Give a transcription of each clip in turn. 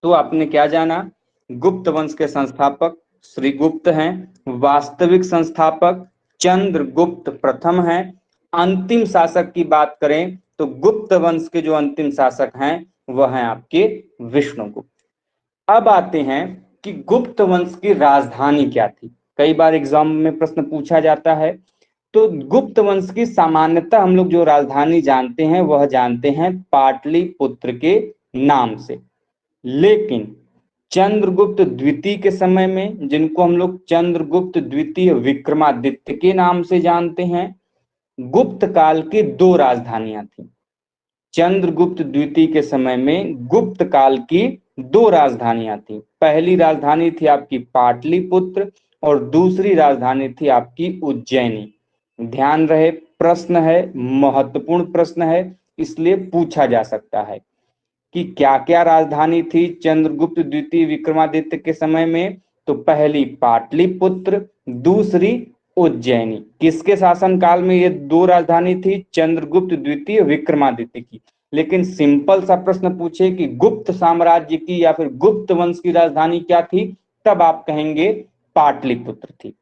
तो आपने क्या जाना, गुप्त वंश के संस्थापक श्री गुप्त हैं, वास्तविक संस्थापक चंद्रगुप्त प्रथम हैं, अंतिम शासक की बात करें तो गुप्त वंश के जो अंतिम शासक हैं वह हैं आपके विष्णुगुप्त। अब आते हैं कि गुप्त वंश की राजधानी क्या थी। कई बार एग्जाम में प्रश्न पूछा जाता है। तो गुप्त वंश की सामान्यतः हम लोग जो राजधानी जानते हैं वह जानते हैं पाटलिपुत्र के नाम से, लेकिन चंद्रगुप्त द्वितीय के समय में, जिनको हम लोग चंद्रगुप्त द्वितीय विक्रमादित्य के नाम से जानते हैं, गुप्त काल की दो राजधानियां थी। चंद्रगुप्त द्वितीय के समय में गुप्त काल की दो राजधानियां थी। पहली राजधानी थी आपकी पाटलिपुत्र और दूसरी राजधानी थी आपकी उज्जैनी। ध्यान रहे, प्रश्न है, महत्वपूर्ण प्रश्न है, इसलिए पूछा जा सकता है कि क्या क्या राजधानी थी चंद्रगुप्त द्वितीय विक्रमादित्य के समय में। तो पहली पाटलिपुत्र, दूसरी उज्जैनी। किसके शासन काल में ये दो राजधानी थी? चंद्रगुप्त द्वितीय विक्रमादित्य की। लेकिन सिंपल सा प्रश्न पूछे कि गुप्त साम्राज्य की या फिर गुप्त वंश की राजधानी क्या थी, तब आप कहेंगे पाटलिपुत्र थी।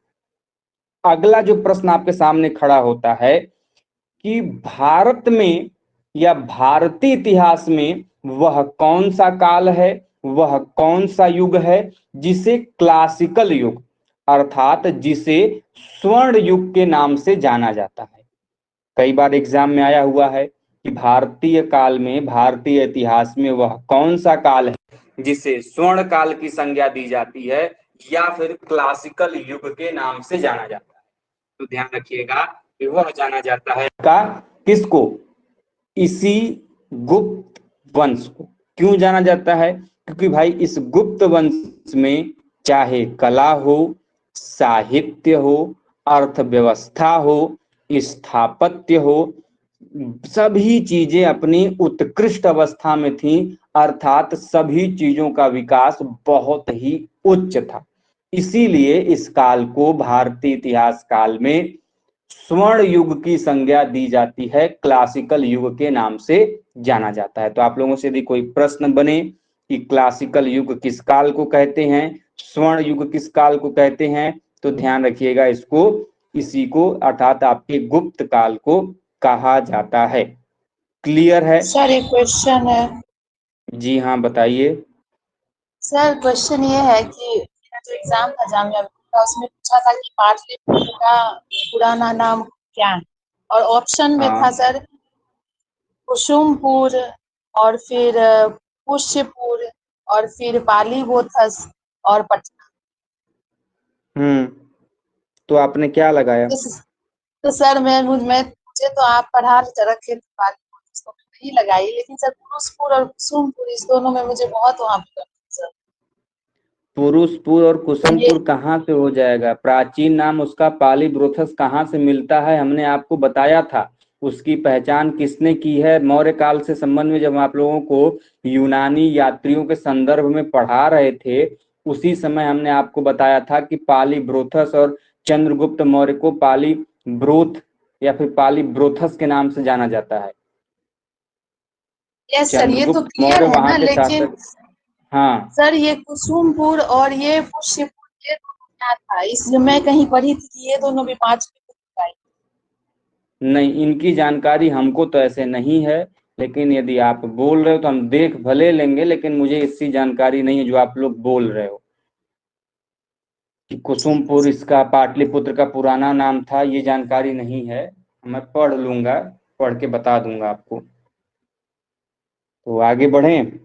अगला जो प्रश्न आपके सामने खड़ा होता है कि भारत में या भारतीय इतिहास में वह कौन सा काल है, वह कौन सा युग है जिसे क्लासिकल युग अर्थात जिसे स्वर्ण युग के नाम से जाना जाता है। कई बार एग्जाम में आया हुआ है कि भारतीय काल में, भारतीय इतिहास में वह कौन सा काल है जिसे स्वर्ण काल की संज्ञा दी जाती है या फिर क्लासिकल युग के नाम से जाना जाता है। तो ध्यान रखिएगा कि वह जाना जाता है का किसको? इसी गुप्त वंश को। क्यों जाना जाता है? क्योंकि भाई इस गुप्त वंश में चाहे कला हो, साहित्य हो, अर्थव्यवस्था हो, स्थापत्य हो, सभी चीजें अपनी उत्कृष्ट अवस्था में थी, अर्थात सभी चीजों का विकास बहुत ही उच्च था। इसीलिए इस काल को भारतीय इतिहास काल में स्वर्ण युग की संज्ञा दी जाती है, क्लासिकल युग के नाम से जाना जाता है। तो आप लोगों से यदि कोई प्रश्न बने कि क्लासिकल युग किस काल को कहते हैं, स्वर्ण युग किस काल को कहते हैं, तो ध्यान रखिएगा इसको, इसी को अर्थात आपके गुप्त काल को कहा जाता है। क्लियर है? सर एक क्वेश्चन है। जी हाँ, बताइए। सर क्वेश्चन ये है कि जो एग्जाम था जामिया का, उसमें पूछा था कि पाटलिपुत्र का पुराना नाम क्या है, और ऑप्शन में था सर कुसुमपुर और फिर पुष्यपुर और फिर पालीबोथस और पटना। तो आपने क्या लगाया? तो सर मुझे तो आप पढ़ा रखे थे पालीबोथस, तो नहीं लगाई, लेकिन सर पुरुषपुर और कुसुमपुर इस दोनों में मुझे बहुत वहां पे सर। पुरुषपुर और कुसुमपुर कहाँ से हो जाएगा? प्राचीन नाम उसका पालीब्रोथस कहाँ से मिलता है? हमने आपको बताया था। उसकी पहचान किसने की है? मौर्य काल से संबंध में जब आप लोगों को यूनानी यात्रियों के संदर्भ में पढ़ा रहे थे, उसी समय हमने आपको बताया था कि पालीब्रोथस और चंद्रगुप्त मौर्य को पालीब्रोथ या फिर पालीब्रोथस के नाम से जाना जाता है। यस सर, ये तो क्लियर है ना, लेकिन हाँ सर ये कुसुमपुर और ये पुष्यपुर ये दोनों क्या था? इसलिए मैं कहीं पढ़ी थी कि ये दोनों भी 5 नहीं, इनकी जानकारी हमको तो ऐसे नहीं है, लेकिन यदि आप बोल रहे हो तो हम देख भले लेंगे, लेकिन मुझे इसकी जानकारी नहीं है जो आप लोग बोल रहे हो कि कुसुमपुर इसका पाटलिपुत्र का पुराना नाम था। ये जानकारी नहीं है, मैं पढ़ लूंगा, पढ़ के बता दूंगा आपको। तो आगे बढ़ें।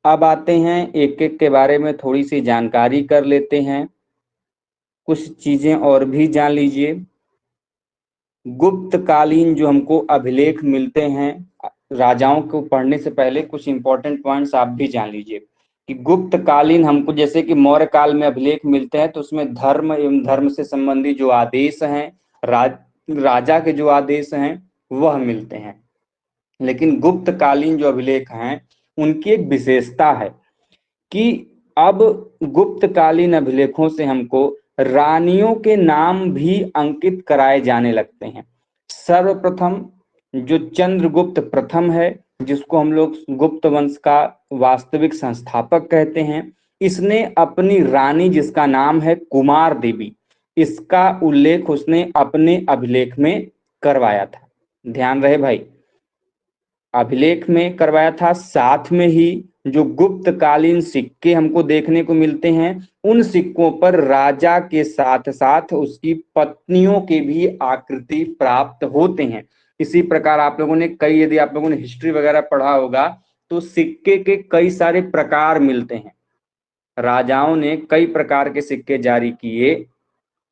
अब आते हैं एक एक के बारे में थोड़ी सी जानकारी कर लेते हैं, कुछ चीजें और भी जान लीजिए। गुप्त कालीन जो हमको अभिलेख मिलते हैं, राजाओं को पढ़ने से पहले कुछ इंपॉर्टेंट पॉइंट्स आप भी जान लीजिए कि गुप्त कालीन हमको, जैसे कि मौर्य काल में अभिलेख मिलते हैं तो उसमें धर्म एवं धर्म से संबंधित जो आदेश हैं, राजा के जो आदेश हैं वह मिलते हैं। लेकिन गुप्त कालीन जो अभिलेख हैं उनकी एक विशेषता है कि अब गुप्त कालीन अभिलेखों से हमको रानियों के नाम भी अंकित कराए जाने लगते हैं। सर्वप्रथम जो चंद्रगुप्त प्रथम है जिसको हम लोग गुप्त वंश का वास्तविक संस्थापक कहते हैं, इसने अपनी रानी जिसका नाम है कुमार देवी, इसका उल्लेख उसने अपने अभिलेख में करवाया था। ध्यान रहे भाई, अभिलेख में करवाया था। साथ में ही जो गुप्त कालीन सिक्के हमको देखने को मिलते हैं, उन सिक्कों पर राजा के साथ साथ उसकी पत्नियों के भी आकृति प्राप्त होते हैं। इसी प्रकार आप लोगों ने यदि आप लोगों ने हिस्ट्री वगैरह पढ़ा होगा तो सिक्के के कई सारे प्रकार मिलते हैं। राजाओं ने कई प्रकार के सिक्के जारी किए,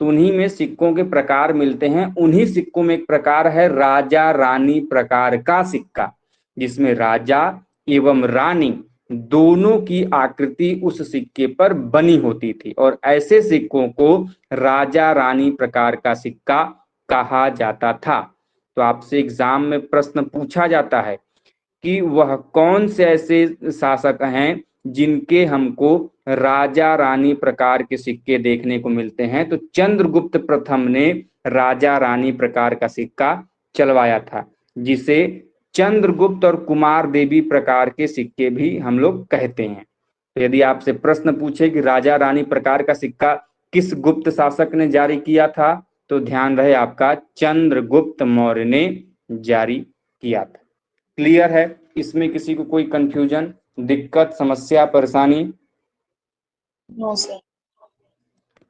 तो उन्हीं में सिक्कों के प्रकार मिलते हैं। उन्हीं सिक्कों में एक प्रकार है राजा रानी प्रकार का सिक्का, जिसमें राजा एवं रानी दोनों की आकृति उस सिक्के पर बनी होती थी, और ऐसे सिक्कों को राजा रानी प्रकार का सिक्का कहा जाता था। तो आपसे एग्जाम में प्रश्न पूछा जाता है कि वह कौन से ऐसे शासक हैं जिनके हमको राजा रानी प्रकार के सिक्के देखने को मिलते हैं। तो चंद्रगुप्त प्रथम ने राजा रानी प्रकार का सिक्का चलवाया था, जिसे चंद्रगुप्त और कुमार देवी प्रकार के सिक्के भी हम लोग कहते हैं। तो यदि आपसे प्रश्न पूछे कि राजा रानी प्रकार का सिक्का किस गुप्त शासक ने जारी किया था, तो ध्यान रहे आपका चंद्रगुप्त मौर्य ने जारी किया था। क्लियर है? इसमें किसी को कोई कंफ्यूजन, दिक्कत, समस्या, परेशानी? No sir.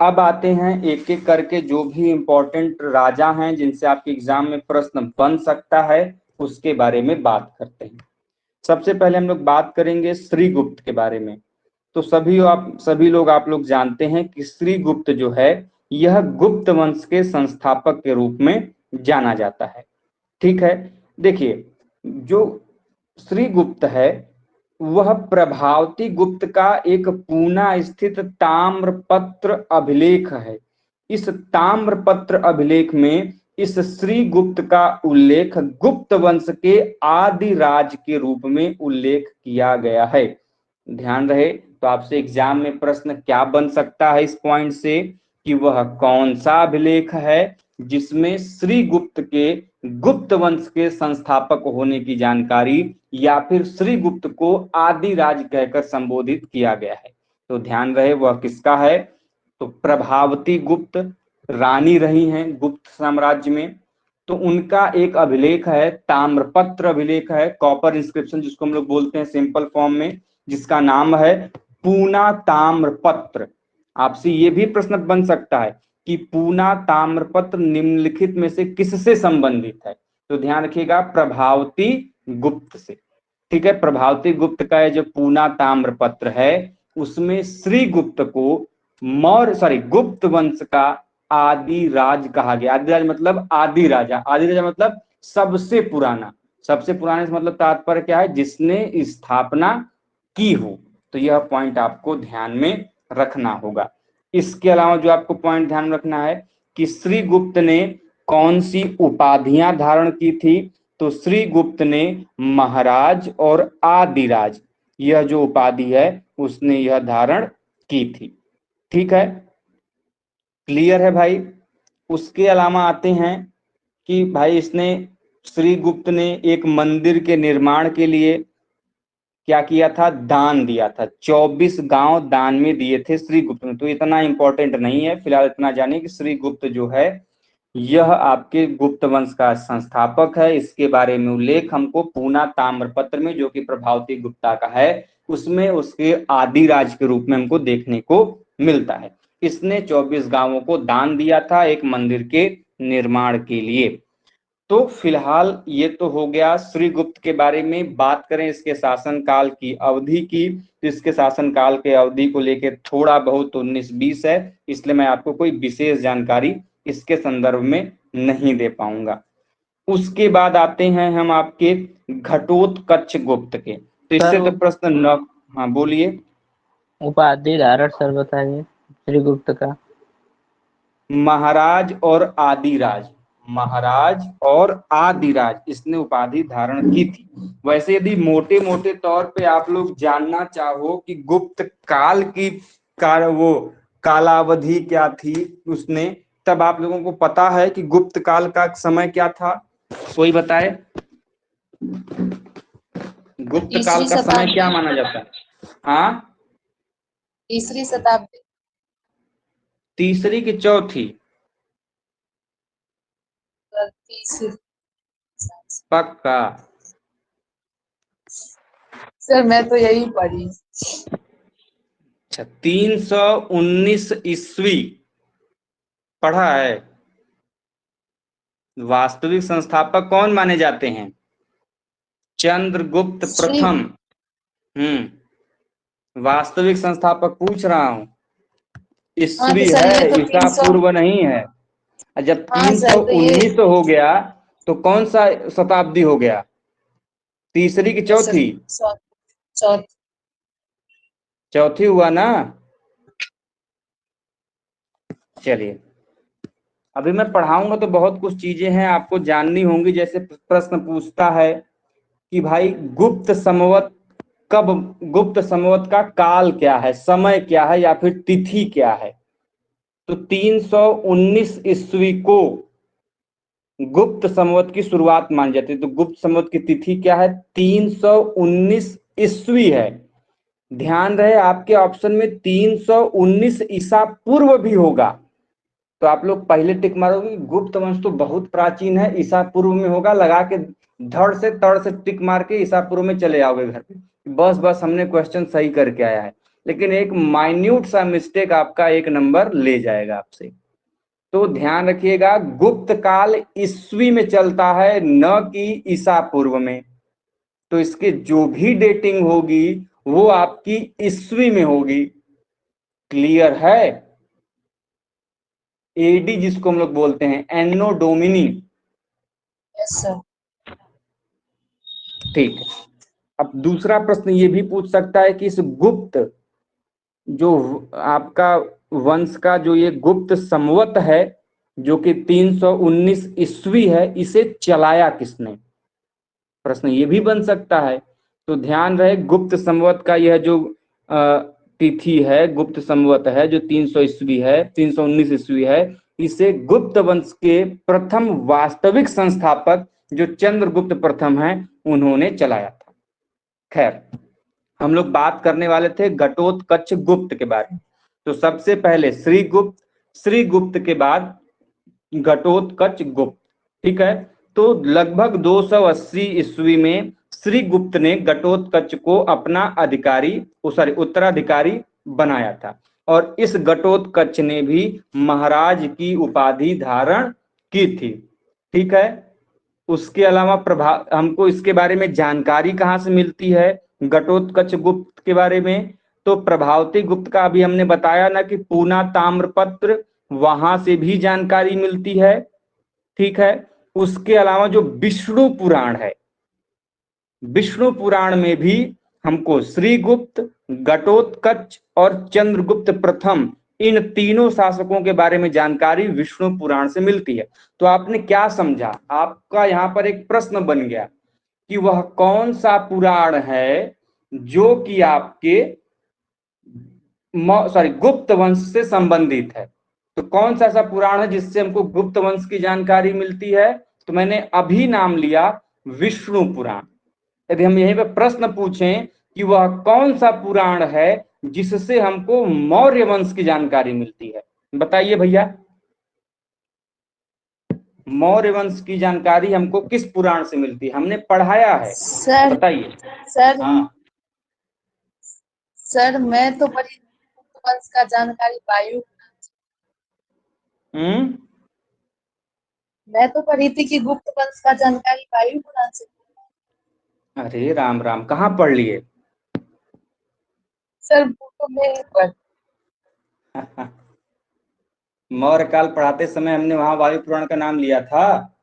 अब आते हैं एक एक करके जो भी इंपॉर्टेंट राजा हैं जिनसे आपके एग्जाम में प्रश्न बन सकता है, उसके बारे में बात करते हैं। सबसे पहले हम लोग बात करेंगे श्रीगुप्त के बारे में। तो सभी लोग आप लोग जानते हैं कि श्रीगुप्त जो है यह गुप्त वंश के संस्थापक के रूप में जाना जाता है। ठीक है, देखिए जो श्रीगुप्त है वह प्रभावती गुप्त का एक पूना स्थित ताम्रपत्र अभिलेख है। इस ताम्रपत्र अभिलेख में इस श्रीगुप्त का उल्लेख गुप्त वंश के आदि राज के रूप में उल्लेख किया गया है। ध्यान रहे, तो आपसे एग्जाम में प्रश्न क्या बन सकता है इस पॉइंट से कि वह कौन सा अभिलेख है जिसमें श्रीगुप्त के गुप्त वंश के संस्थापक होने की जानकारी या फिर श्रीगुप्त को आदि राज कहकर संबोधित किया गया है। तो ध्यान रहे वह किसका है, तो प्रभावती गुप्त रानी रही हैं गुप्त साम्राज्य में, तो उनका एक अभिलेख है, ताम्रपत्र अभिलेख है, कॉपर इंस्क्रिप्शन जिसको हम लोग बोलते हैं सिंपल फॉर्म में, जिसका नाम है पूना ताम्रपत्र। आपसे ये भी प्रश्न बन सकता है कि पूना ताम्रपत्र निम्नलिखित में से किससे संबंधित है, तो ध्यान रखिएगा प्रभावती गुप्त से। ठीक है, प्रभावती गुप्त का जो पूना ताम्रपत्र है उसमें श्रीगुप्त को गुप्त वंश का आदि राज कहा गया। आदि राज मतलब आदि राजा, आदि राजा मतलब सबसे पुराना, सबसे पुराने से मतलब तात्पर्य क्या है, जिसने स्थापना की हो। तो यह पॉइंट आपको ध्यान में रखना होगा। इसके अलावा जो आपको पॉइंट ध्यान में रखना है कि श्रीगुप्त ने कौन सी उपाधियां धारण की थी, तो श्रीगुप्त ने महाराज और आदिराज, यह जो उपाधि है उसने यह धारण की थी। ठीक है, क्लियर है भाई? उसके अलावा आते हैं कि भाई इसने श्रीगुप्त ने एक मंदिर के निर्माण के लिए क्या किया था, दान दिया था। 24 गांव दान में दिए थे श्रीगुप्त ने। तो इतना इंपॉर्टेंट नहीं है, फिलहाल इतना जानिए कि श्रीगुप्त जो है यह आपके गुप्त वंश का संस्थापक है। इसके बारे में उल्लेख हमको पूना ताम्रपत्र में, जो कि प्रभावती गुप्ता का है, उसमें उसके आदि राज के रूप में हमको देखने को मिलता है। इसने 24 गांवों को दान दिया था एक मंदिर के निर्माण के लिए। तो फिलहाल ये तो हो गया श्रीगुप्त के बारे में। बात करें इसके शासनकाल की अवधि की, तो इसके शासनकाल के अवधि को लेकर थोड़ा बहुत 19-20 है, इसलिए मैं आपको कोई विशेष जानकारी इसके संदर्भ में नहीं दे पाऊंगा। उसके बाद आते हैं हम आपके घटोत्कच गुप्त के। तो इससे तो प्रश्न न, हाँ बोलिए। उपाधि धारण सर बताइए श्रीगुप्त का। महाराज और आदिराज, महाराज और आदिराज इसने उपाधि धारण की थी। वैसे यदि मोटे मोटे तौर पे आप लोग जानना चाहो कि गुप्त काल की वो कालावधि क्या थी उसने, तब आप लोगों को पता है कि गुप्त काल का समय क्या था, कोई बताए? गुप्त काल तीसरी का समय शताब्दी। क्या माना जाता है? हाँ, तीसरी शताब्दी। तीसरी की चौथी? तीसरी। पक्का? सर मैं तो यही पढ़ी। अच्छा, 319 ईस्वी पढ़ा है। वास्तविक संस्थापक कौन माने जाते हैं? चंद्रगुप्त श्री। प्रथम। वास्तविक संस्थापक पूछ रहा हूं, हाँ तो ईस्वी सर ये है, तो ईसा 300। पूर्व नहीं है। और जब हाँ सर तो ये 319 हो गया तो कौन सा शताब्दी हो गया? तीसरी की सर चौथी? चौथी। चौथी हुआ ना। चलिए, अभी मैं पढ़ाऊंगा तो बहुत कुछ चीजें हैं आपको जाननी होंगी। जैसे प्रश्न पूछता है कि भाई गुप्त संवत कब, गुप्त संवत का काल क्या है, समय क्या है, या फिर तिथि क्या है? तो 319 ईस्वी को गुप्त संवत की शुरुआत मानी जाती है। तो गुप्त संवत की तिथि क्या है? 319 ईस्वी है। ध्यान रहे आपके ऑप्शन में 319 ईसा पूर्व भी होगा, तो आप लोग पहले टिक मारोगे। गुप्त वंश तो बहुत प्राचीन है, ईसा पूर्व में होगा, लगा के धड़ से तड़ से टिक मार के ईसा पूर्व में चले आओगे घर पे। बस बस हमने क्वेश्चन सही करके आया है, लेकिन एक माइन्यूट सा मिस्टेक आपका 1 नंबर ले जाएगा आपसे। तो ध्यान रखिएगा, गुप्त काल ईस्वी में चलता है, न कि ईसा पूर्व में। तो इसके जो भी डेटिंग होगी वो आपकी ईस्वी में होगी। क्लियर है? एडी जिसको हम लोग बोलते हैं, एनो डोमिनी। Yes sir. ठीक है। अब दूसरा प्रश्न ये भी पूछ सकता है कि इस गुप्त जो आपका वंश का जो ये गुप्त संवत है जो कि 319 ईस्वी है, इसे चलाया किसने? प्रश्न ये भी बन सकता है। तो ध्यान रहे, गुप्त संवत का यह जो तिथि है, गुप्त संवत है जो 300 ईस्वी है, 319 ईस्वी है, इसे गुप्त वंश के प्रथम वास्तविक संस्थापक जो चंद्रगुप्त प्रथम है उन्होंने चलाया था। खैर, हम लोग बात करने वाले थे घटोत्कच गुप्त के बारे में। तो सबसे पहले श्रीगुप्त, श्रीगुप्त के बाद घटोत्कच गुप्त। ठीक है। तो लगभग 280 ईस्वी में श्रीगुप्त ने घटोत्कच को अपना अधिकारी, सॉरी उत्तराधिकारी बनाया था, और इस घटोत्कच ने भी महाराज की उपाधि धारण की थी। ठीक है। उसके अलावा हमको इसके बारे में जानकारी कहाँ से मिलती है घटोत्कच गुप्त के बारे में? तो प्रभावती गुप्त का अभी हमने बताया ना कि पूना ताम्रपत्र, वहां से भी जानकारी मिलती है। ठीक है। उसके अलावा जो विष्णु पुराण है, विष्णु पुराण में भी हमको श्रीगुप्त, घटोत्कच और चंद्रगुप्त प्रथम, इन तीनों शासकों के बारे में जानकारी विष्णु पुराण से मिलती है। तो आपने क्या समझा? आपका यहाँ पर एक प्रश्न बन गया कि वह कौन सा पुराण है जो कि आपके गुप्त वंश से संबंधित है। तो कौन सा ऐसा पुराण है जिससे हमको गुप्त वंश की जानकारी मिलती है? तो मैंने अभी नाम लिया विष्णु पुराण। यदि हम यहीं पे प्रश्न पूछें कि वह कौन सा पुराण है जिससे हमको मौर्य वंश की जानकारी मिलती है, बताइए भैया। मौर्य वंश की जानकारी हमको किस पुराण से मिलती है? हमने पढ़ाया है, सर। बताइए। सर। हाँ, सर मैं तो बड़ी वंश का जानकारी वायु। मैं तो पढ़ी थी कि गुप्त वंश का जानकारी वायु पुराण से। अरे राम राम, कहाँ पढ़ लिए? सर बुक में ही पढ़। मौर्य काल पढ़ाते समय हमने वहां वायु पुराण का नाम लिया था।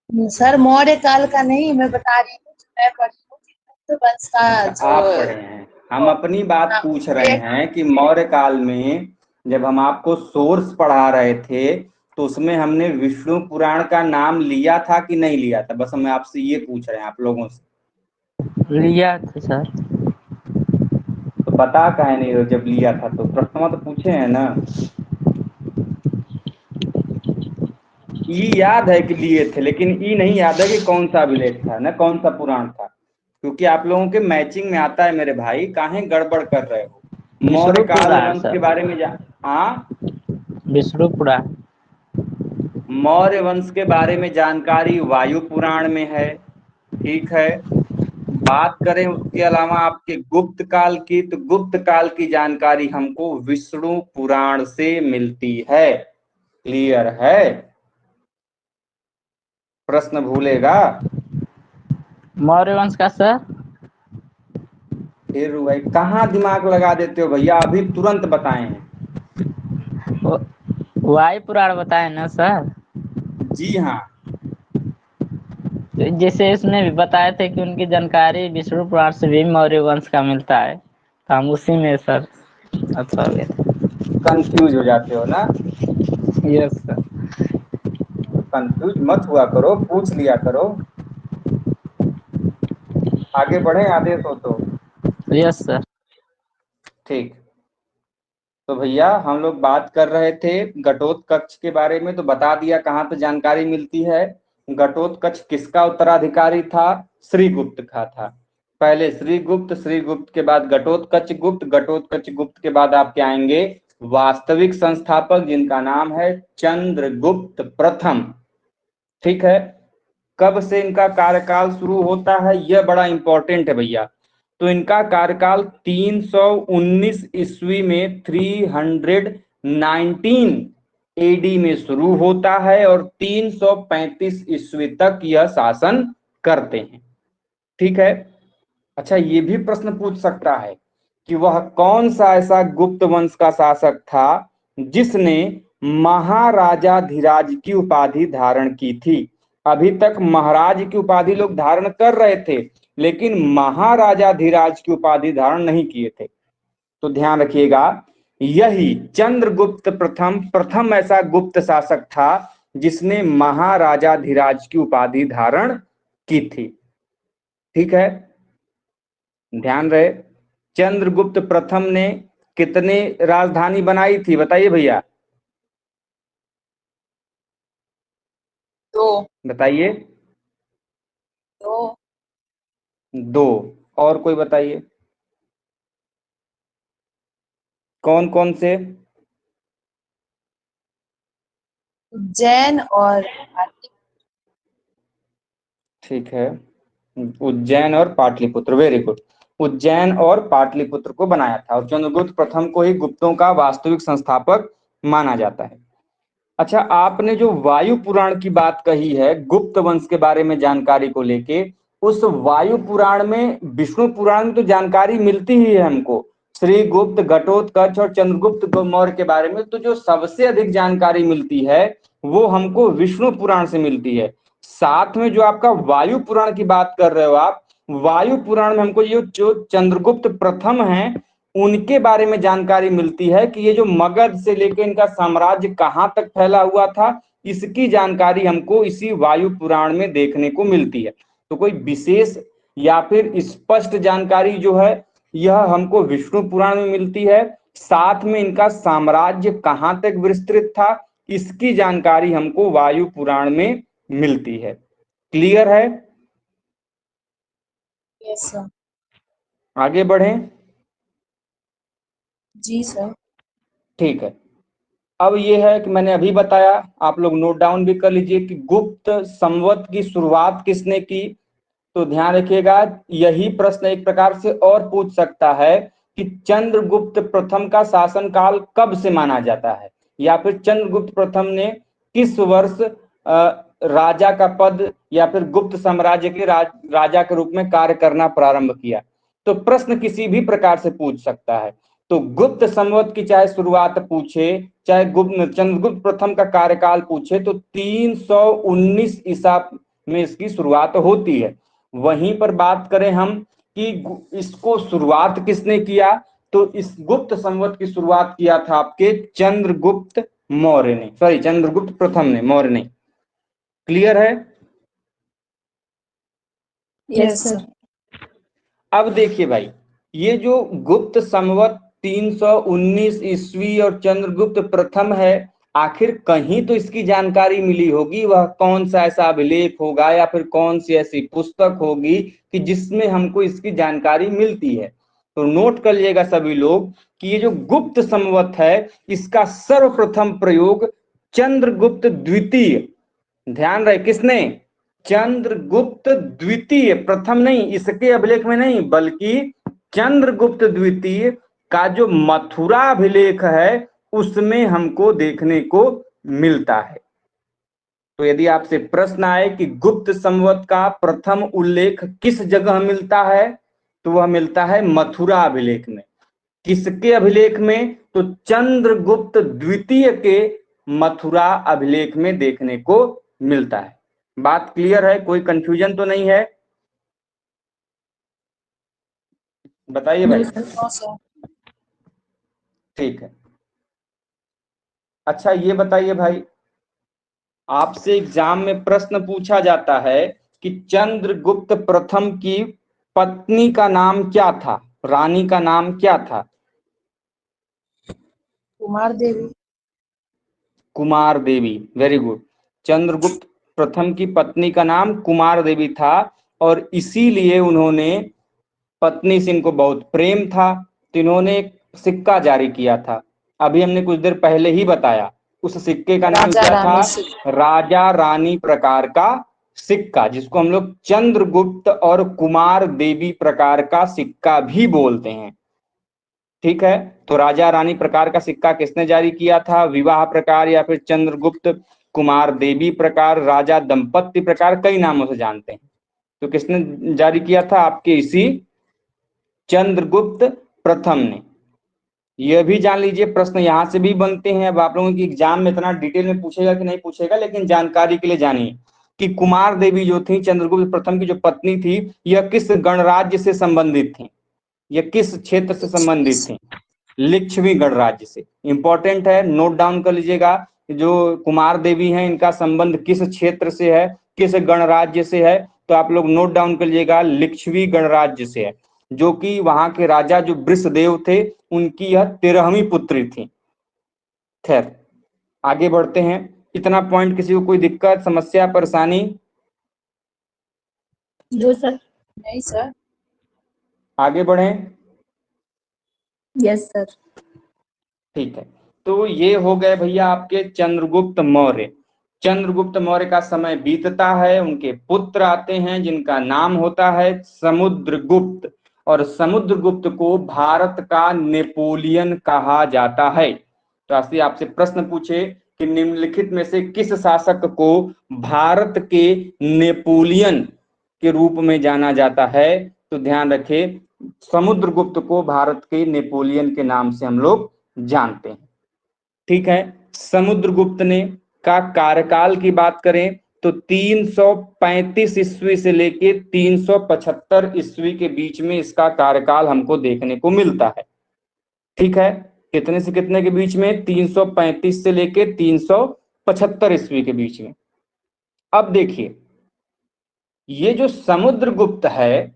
सर मौर्य काल का नहीं, मैं बता रही हूँ मैं पढ़ी हूँ कि गुप्त वंश का अच्छा, जो आप पढ़े हैं, हम अपनी बात पूछ रहे हैं कि मौर्य काल में जब हम आपको सोर्स पढ़ा रहे थे तो उसमें हमने विष्णु पुराण का नाम लिया था कि नहीं लिया था? बस हम आपसे ये पूछ रहे हैं, आप लोगों से। लिया था सर। तो बता काहे नहीं रहे जब लिया था? तो प्रश्न तो पूछे हैं ना। ई याद है कि लिए थे, लेकिन ई नहीं याद है कि कौन सा अभिलेख था ना, कौन सा पुराण था। क्योंकि आप लोगों के मैचिंग में आता है मेरे भाई, काहे गड़बड़ कर रहे हो। मौर्य विष्णु काल पुराण वंश सर। के बारे में हाँ, विष्णु पुराण। मौर्य वंश के बारे में जानकारी वायु पुराण में है, ठीक है। बात करें उसके अलावा आपके गुप्त काल की, तो गुप्त काल की जानकारी हमको विष्णु पुराण से मिलती है। क्लियर है? प्रश्न भूलेगा? मौर्य वंश का सर। फिर भाई कहाँ दिमाग लगा देते हो भैया, अभी तुरंत बताए हैं। वायु पुराण बताए ना सर। जी हाँ, जैसे इसमें भी बताए थे कि उनकी जानकारी विष्णु पुराण से भी मौर्य वंश का मिलता है, तो हम उसी में सर अच्छा हो गया। कंफ्यूज हो जाते हो ना। Yes sir. कंफ्यूज मत हुआ करो, पूछ लिया करो। आगे बढ़े आदेश हो तो। Yes sir. ठीक, तो भैया हम लोग बात कर रहे थे घटोत्कच के बारे में, तो बता दिया कहाँ पे जानकारी मिलती है। घटोत्कच किसका उत्तराधिकारी था? श्रीगुप्त का था। पहले श्रीगुप्त के बाद घटोत्कच गुप्त, घटोत्कच गुप्त के बाद आपके आएंगे वास्तविक संस्थापक, जिनका नाम है चंद्रगुप्त प्रथम। ठीक है। कब से इनका कार्यकाल शुरू होता है, यह बड़ा इंपॉर्टेंट है भैया। तो इनका कार्यकाल 319 ईस्वी में 319 एडी में शुरू होता है और 335 ईस्वी तक यह शासन करते हैं। ठीक है। अच्छा, ये भी प्रश्न पूछ सकता है कि वह कौन सा ऐसा गुप्त वंश का शासक था जिसने महाराजाधिराज की उपाधि धारण की थी। अभी तक महाराज की उपाधि लोग धारण कर रहे थे, लेकिन महाराजाधिराज की उपाधि धारण नहीं किए थे। तो ध्यान रखिएगा, यही चंद्रगुप्त प्रथम ऐसा गुप्त शासक था जिसने महाराजाधिराज की उपाधि धारण की थी। ठीक है, ध्यान रहे। चंद्रगुप्त प्रथम ने कितने राजधानी बनाई थी, बताइए भैया, दो। बताइए। दो। दो। और कोई बताइए, कौन कौन से? उज्जैन और पाटलिपुत्र। ठीक है, उज्जैन और पाटलिपुत्र, वेरी गुड। उज्जैन और पाटलिपुत्र को बनाया था और चंद्रगुप्त प्रथम को ही गुप्तों का वास्तविक संस्थापक माना जाता है। अच्छा, आपने जो वायु पुराण की बात कही है गुप्त वंश के बारे में जानकारी को लेके, उस वायु पुराण में, विष्णु पुराण में तो जानकारी मिलती ही है हमको श्री गुप्त, घटोत्कच और चंद्रगुप्त मौर्य के बारे में। तो जो सबसे अधिक जानकारी मिलती है वो हमको विष्णु पुराण से मिलती है। साथ में जो आपका वायु पुराण की बात कर रहे हो आप, वायु पुराण में हमको ये जो चंद्रगुप्त प्रथम है उनके बारे में जानकारी मिलती है कि ये जो मगध से लेकर इनका साम्राज्य कहाँ तक फैला हुआ था, इसकी जानकारी हमको इसी वायु पुराण में देखने को मिलती है। तो कोई विशेष या फिर स्पष्ट जानकारी जो है यह हमको विष्णु पुराण में मिलती है। साथ में इनका साम्राज्य कहाँ तक विस्तृत था, इसकी जानकारी हमको वायु पुराण में मिलती है। क्लियर है? Yes sir. आगे बढ़ें। जी सर। ठीक है, अब ये है कि मैंने अभी बताया, आप लोग नोट डाउन भी कर लीजिए कि गुप्त संवत की शुरुआत किसने की। तो ध्यान रखिएगा, यही प्रश्न एक प्रकार से और पूछ सकता है कि चंद्रगुप्त प्रथम का शासनकाल कब से माना जाता है, या फिर चंद्रगुप्त प्रथम ने किस वर्ष राजा का पद या फिर गुप्त साम्राज्य के राजा के रूप में कार्य करना प्रारंभ किया। तो प्रश्न किसी भी प्रकार से पूछ सकता है। तो गुप्त संवत की चाहे शुरुआत पूछे, चाहे चंद्रगुप्त प्रथम का कार्यकाल पूछे, तो 319 ईसा में इसकी शुरुआत होती है। वहीं पर बात करें हम कि इसको शुरुआत किसने किया, तो इस गुप्त संवत की शुरुआत किया था आपके चंद्रगुप्त मौर्य ने, सॉरी चंद्रगुप्त प्रथम ने, मौर्य ने। क्लियर है? Yes sir. अब देखिए भाई, ये जो गुप्त संवत 319 ईस्वी और चंद्रगुप्त प्रथम है, आखिर कहीं तो इसकी जानकारी मिली होगी, वह कौन सा ऐसा अभिलेख होगा या फिर कौन सी ऐसी पुस्तक होगी कि जिसमें हमको इसकी जानकारी मिलती है। तो नोट कर लीजिएगा सभी लोग कि ये जो गुप्त संवत है इसका सर्वप्रथम प्रयोग चंद्रगुप्त द्वितीय, ध्यान रहे किसने, चंद्रगुप्त द्वितीय, प्रथम नहीं, इसके अभिलेख में नहीं, बल्कि चंद्रगुप्त द्वितीय का जो मथुरा अभिलेख है उसमें हमको देखने को मिलता है। तो यदि आपसे प्रश्न आए कि गुप्त संवत का प्रथम उल्लेख किस जगह मिलता है, तो वह मिलता है मथुरा अभिलेख में। किसके अभिलेख में, तो चंद्रगुप्त द्वितीय के मथुरा अभिलेख में देखने को मिलता है। बात क्लियर है, कोई कंफ्यूजन तो नहीं है? बताइए भाई। ठीक है। अच्छा ये बताइए भाई, आपसे एग्जाम में प्रश्न पूछा जाता है कि चंद्रगुप्त प्रथम की पत्नी का नाम क्या था, रानी का नाम क्या था? कुमार देवी। कुमार देवी, वेरी गुड। चंद्रगुप्त प्रथम की पत्नी का नाम कुमार देवी था और इसीलिए उन्होंने, पत्नी से इनको बहुत प्रेम था तो इन्होंने एक सिक्का जारी किया था। अभी हमने कुछ देर पहले ही बताया, उस सिक्के का नाम क्या था? राजा रानी प्रकार का सिक्का, जिसको हम लोग चंद्रगुप्त और कुमार देवी प्रकार का सिक्का भी बोलते हैं। ठीक है, तो राजा रानी प्रकार का सिक्का किसने जारी किया था? विवाह प्रकार या फिर चंद्रगुप्त कुमार देवी प्रकार, राजा दंपत्ति प्रकार, कई नामों से जानते हैं। तो किसने जारी किया था? आपके इसी चंद्रगुप्त प्रथम ने। यह भी जान लीजिए, प्रश्न यहां से भी बनते हैं। अब आप लोगों की एग्जाम में इतना डिटेल में पूछेगा कि नहीं पूछेगा, लेकिन जानकारी के लिए जानिए कि कुमार देवी जो थी, चंद्रगुप्त प्रथम की जो पत्नी थी, यह किस गणराज्य से संबंधित थी, यह किस क्षेत्र से संबंधित थी? लिच्छवी गणराज्य से। इंपॉर्टेंट है, नोट डाउन कर लीजिएगा। जो कुमार देवी हैं इनका संबंध किस क्षेत्र से है, किस गणराज्य से है? तो आप लोग नोट डाउन कर लीजिएगा, लिच्छवी गणराज्य से है, जो कि वहां के राजा जो वृषदेव थे उनकी यह 13वीं पुत्री थी। खैर आगे बढ़ते हैं। इतना पॉइंट किसी को कोई दिक्कत, समस्या, परेशानी? जो सर। नहीं सर। आगे बढ़ें। Yes sir. ठीक है, तो ये हो गए भैया आपके चंद्रगुप्त मौर्य। चंद्रगुप्त मौर्य का समय बीतता है, उनके पुत्र आते हैं जिनका नाम होता है समुद्रगुप्त, और समुद्रगुप्त को भारत का नेपोलियन कहा जाता है। तो ऐसे आपसे प्रश्न पूछे कि निम्नलिखित में से किस शासक को भारत के नेपोलियन के रूप में जाना जाता है, तो ध्यान रखें समुद्रगुप्त को भारत के नेपोलियन के नाम से हम लोग जानते हैं। ठीक है, समुद्रगुप्त ने का कार्यकाल की बात करें तो 335 ईस्वी से लेके 375 ईस्वी के बीच में इसका कार्यकाल हमको देखने को मिलता है। ठीक है, कितने से कितने के बीच में? 335 से लेके 375 ईस्वी के बीच में। अब देखिए, ये जो समुद्रगुप्त है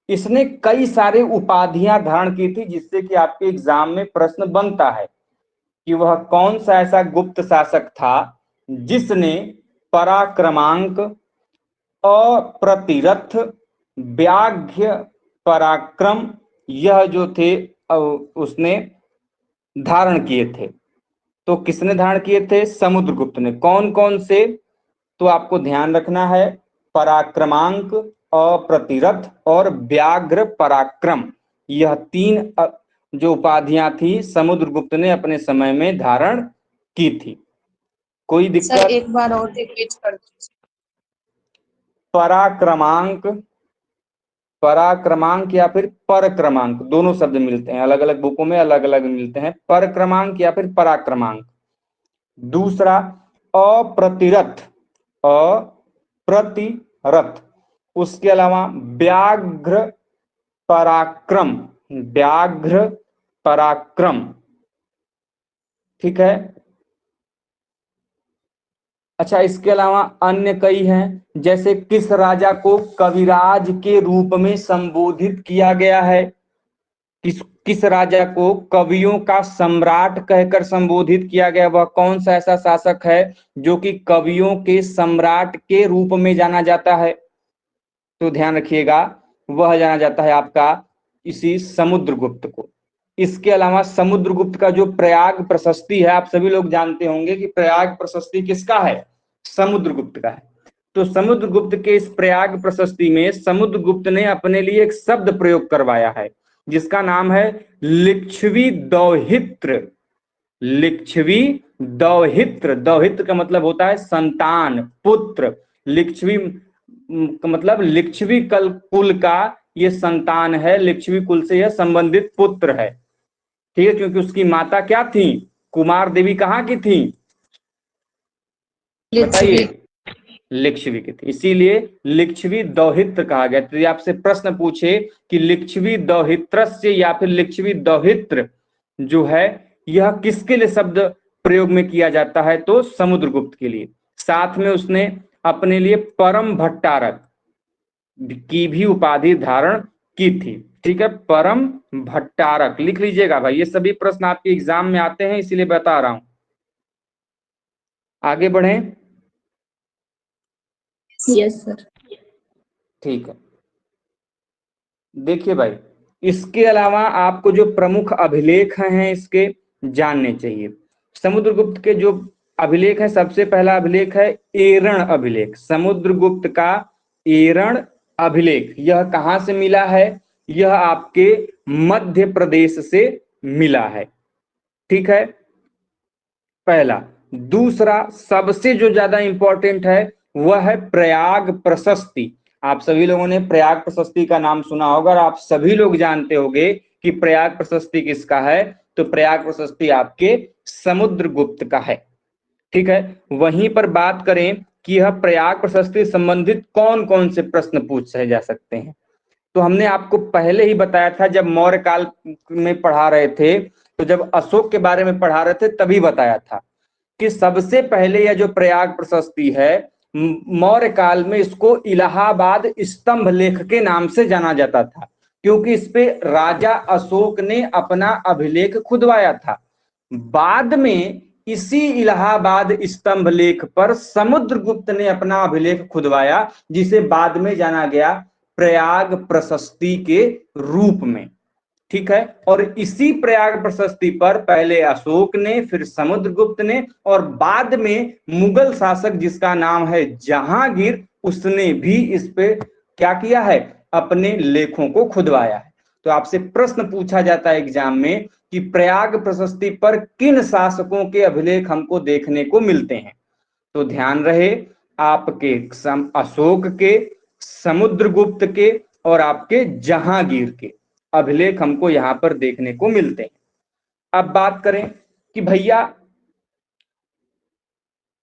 इसने कई सारे उपाधियां धारण की थी, जिससे कि आपके एग्जाम में प्रश्न बनता है कि वह कौन सा ऐसा गुप्त शासक था जिसने पराक्रमांक, अप्रतिरथ, व्याघ्र पराक्रम, यह जो थे उसने धारण किए थे। तो किसने धारण किए थे? समुद्रगुप्त ने। कौन कौन से? तो आपको ध्यान रखना है, पराक्रमांक, अप्रतिरथ और व्याघ्र पराक्रम, यह 3 जो उपाधियां थी समुद्रगुप्त ने अपने समय में धारण की थी। कोई दिक्कत? सर एक बार और रिपीट कर दीजिए। पराक्रमांक, पराक्रमांक या फिर परक्रमांक, दोनों शब्द मिलते हैं, अलग अलग बुकों में अलग अलग मिलते हैं, परक्रमांक या फिर पराक्रमांक। दूसरा अप्रतिरथ, अप्रतिरथ। उसके अलावा व्याघ्र पराक्रम, व्याघ्र पराक्रम। ठीक है, अच्छा इसके अलावा अन्य कई हैं, जैसे किस राजा को कविराज के रूप में संबोधित किया गया है? किस राजा को कवियों का सम्राट कहकर संबोधित किया गया? वह कौन सा ऐसा शासक है जो कि कवियों के सम्राट के रूप में जाना जाता है? तो ध्यान रखिएगा, वह जाना जाता है आपका इसी समुद्रगुप्त को। इसके अलावा समुद्रगुप्त का जो प्रयाग प्रशस्ति है, आप सभी लोग जानते होंगे कि प्रयाग प्रशस्ति किसका है? समुद्रगुप्त का है। तो समुद्रगुप्त के इस प्रयाग प्रशस्ति में समुद्रगुप्त ने अपने लिए एक शब्द प्रयोग करवाया है जिसका नाम है लिच्छवी दौहित्र। लिच्छवी दौहित्र, दौहित्र का मतलब होता है संतान, पुत्र। लिच्छवी मतलब लिच्छवी कुल का ये संतान है, लिच्छवी कुल से यह संबंधित पुत्र है। ठीक है, क्योंकि उसकी माता क्या थी? कुमार देवी कहाँ की थी? बताइए। लिच्छवी की थी, इसीलिए लिच्छवी दौहित्र कहा गया। तो आपसे प्रश्न पूछे कि लिच्छवी दौहित्रस्य या फिर लिच्छवी दौहित्र जो है यह किसके लिए शब्द प्रयोग में किया जाता है? तो समुद्रगुप्त के लिए। साथ में उसने अपने लिए परम भट्टारक की भी उपाधि धारण की थी। ठीक है, परम भट्टारक लिख लीजिएगा भाई, ये सभी प्रश्न आपके एग्जाम में आते हैं इसीलिए बता रहा हूं। आगे बढ़ें। Yes sir. ठीक है, देखिए भाई, इसके अलावा आपको जो प्रमुख अभिलेख हैं इसके जानने चाहिए। समुद्रगुप्त के जो अभिलेख है, सबसे पहला अभिलेख है एरण अभिलेख। समुद्रगुप्त का एरण अभिलेख, यह कहां से मिला है? यह आपके मध्य प्रदेश से मिला है। ठीक है, पहला। दूसरा सबसे जो ज्यादा इंपॉर्टेंट है वह है प्रयाग प्रशस्ति। आप सभी लोगों ने प्रयाग प्रशस्ति का नाम सुना होगा और आप सभी लोग जानते होंगे कि प्रयाग प्रशस्ति किसका है। तो प्रयाग प्रशस्ति आपके समुद्रगुप्त का है। ठीक है, वहीं पर बात करें कि यह प्रयाग प्रशस्ति संबंधित कौन कौन से प्रश्न पूछे जा सकते हैं, तो हमने आपको पहले ही बताया था जब मौर्य काल में पढ़ा रहे थे, तो जब अशोक के बारे में पढ़ा रहे थे तभी बताया था कि सबसे पहले यह जो प्रयाग प्रशस्ति है मौर्य काल में इसको इलाहाबाद स्तंभ लेख के नाम से जाना जाता था, क्योंकि इस पे राजा अशोक ने अपना अभिलेख खुदवाया था। बाद में इसी इलाहाबाद स्तंभ लेख पर समुद्रगुप्त ने अपना अभिलेख खुदवाया, जिसे बाद में जाना गया प्रयाग प्रशस्ति के रूप में। ठीक है, और इसी प्रयाग प्रशस्ति पर पहले अशोक ने, फिर समुद्रगुप्त ने और बाद में मुगल शासक जिसका नाम है जहांगीर, उसने भी इस पे क्या किया है? अपने लेखों को खुदवाया है। तो आपसे प्रश्न पूछा जाता है एग्जाम में कि प्रयाग प्रशस्ति पर किन शासकों के अभिलेख हमको देखने को मिलते हैं? तो ध्यान रहे, आपके अशोक के, समुद्रगुप्त के और आपके जहांगीर के अभिलेख हमको यहां पर देखने को मिलते हैं। अब बात करें कि भैया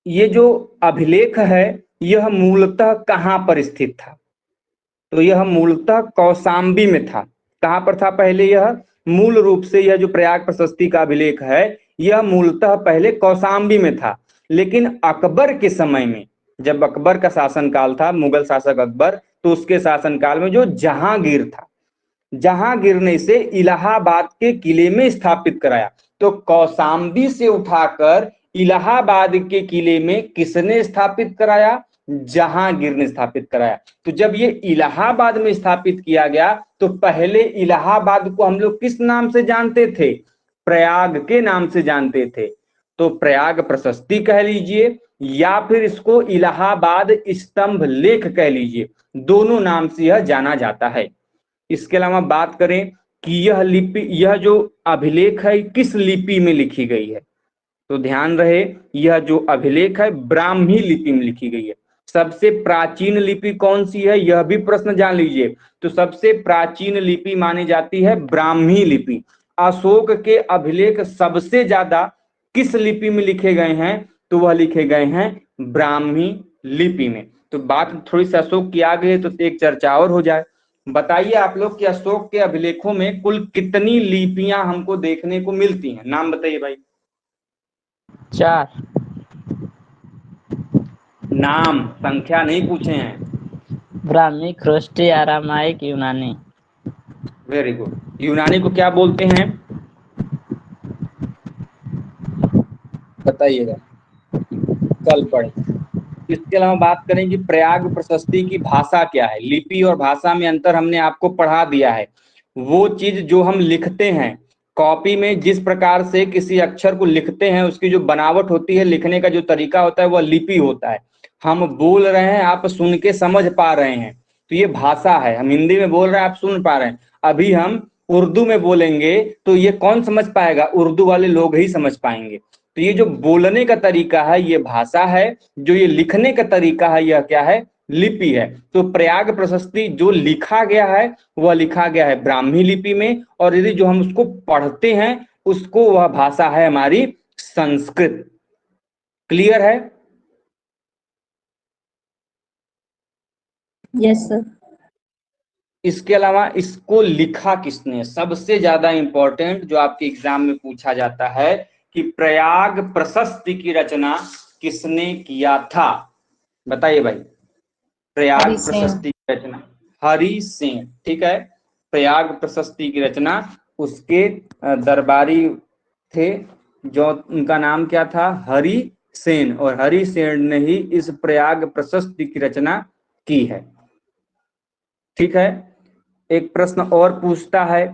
ये जो अभिलेख है यह मूलतः कहां पर स्थित था? तो यह मूलतः कौशाम्बी में था। कहां पर था पहले? यह मूल रूप से यह जो प्रयाग प्रशस्ति का अभिलेख है यह मूलतः पहले कौशाम्बी में था, लेकिन अकबर के समय में, जब अकबर का शासनकाल था, मुगल शासक अकबर, तो उसके शासनकाल में जो जहांगीर था, जहांगीर ने इसे इलाहाबाद के किले में स्थापित कराया। तो कौशाम्बी से उठाकर इलाहाबाद के किले में किसने स्थापित कराया? जहांगीर ने स्थापित कराया। तो जब ये इलाहाबाद में स्थापित किया गया तो पहले इलाहाबाद को हम लोग किस नाम से जानते थे? प्रयाग के नाम से जानते थे। तो प्रयाग प्रशस्ति कह लीजिए या फिर इसको इलाहाबाद स्तंभ लेख कह लीजिए, दोनों नाम से यह जाना जाता है। इसके अलावा बात करें कि यह लिपि, यह जो अभिलेख है किस लिपि में लिखी गई है? तो ध्यान रहे, यह जो अभिलेख है ब्राह्मी लिपि में लिखी गई है। सबसे प्राचीन लिपि कौन सी है यह भी प्रश्न जान लीजिए। तो सबसे प्राचीन लिपि मानी जाती है ब्राह्मी लिपि। अशोक के अभिलेख सबसे ज्यादा किस लिपि में लिखे गए हैं? तो वह लिखे गए हैं ब्राह्मी लिपि में। तो बात थोड़ी सी अशोक की आ गई है तो एक चर्चा और हो जाए। बताइए आप लोग कि अशोक के अभिलेखों में कुल कितनी लिपियां हमको देखने को मिलती हैं? नाम बताइए भाई। 4। नाम, संख्या नहीं पूछे हैं। ब्राह्मी, ख्रोष्टी, अरामाइक, यूनानी। Very good. यूनानी को क्या बोलते हैं बताइएगा, कल पढ़े। इसके अलावा बात करें कि प्रयाग प्रशस्ति की भाषा क्या है। लिपि और भाषा में अंतर हमने आपको पढ़ा दिया है। वो चीज जो हम लिखते हैं कॉपी में, जिस प्रकार से किसी अक्षर को लिखते हैं उसकी जो बनावट होती है, लिखने का जो तरीका होता है, वह लिपि होता है। हम बोल रहे हैं, आप सुन के समझ पा रहे हैं, तो ये भाषा है। हम हिंदी में बोल रहे हैं, आप सुन पा रहे हैं। अभी हम उर्दू में बोलेंगे तो ये कौन समझ पाएगा? उर्दू वाले लोग ही समझ पाएंगे। तो ये जो बोलने का तरीका है ये भाषा है, जो ये लिखने का तरीका है यह क्या है? लिपि है। तो प्रयाग प्रशस्ति जो लिखा गया है वह लिखा गया है ब्राह्मी लिपि में, और यदि जो हम उसको पढ़ते हैं उसको वह भाषा है हमारी संस्कृत। क्लियर है? Yes sir. इसके अलावा इसको लिखा किसने? सबसे ज्यादा इंपॉर्टेंट जो आपके एग्जाम में पूछा जाता है कि प्रयाग प्रशस्ति की रचना किसने किया था? बताइए भाई। प्रयाग प्रशस्ति की रचना हरि सेन। ठीक है, प्रयाग प्रशस्ति की रचना उसके दरबारी थे, जो उनका नाम क्या था? हरि सेन। और हरि सेन ने ही इस प्रयाग प्रशस्ति की रचना की है। ठीक है। एक प्रश्न और पूछता है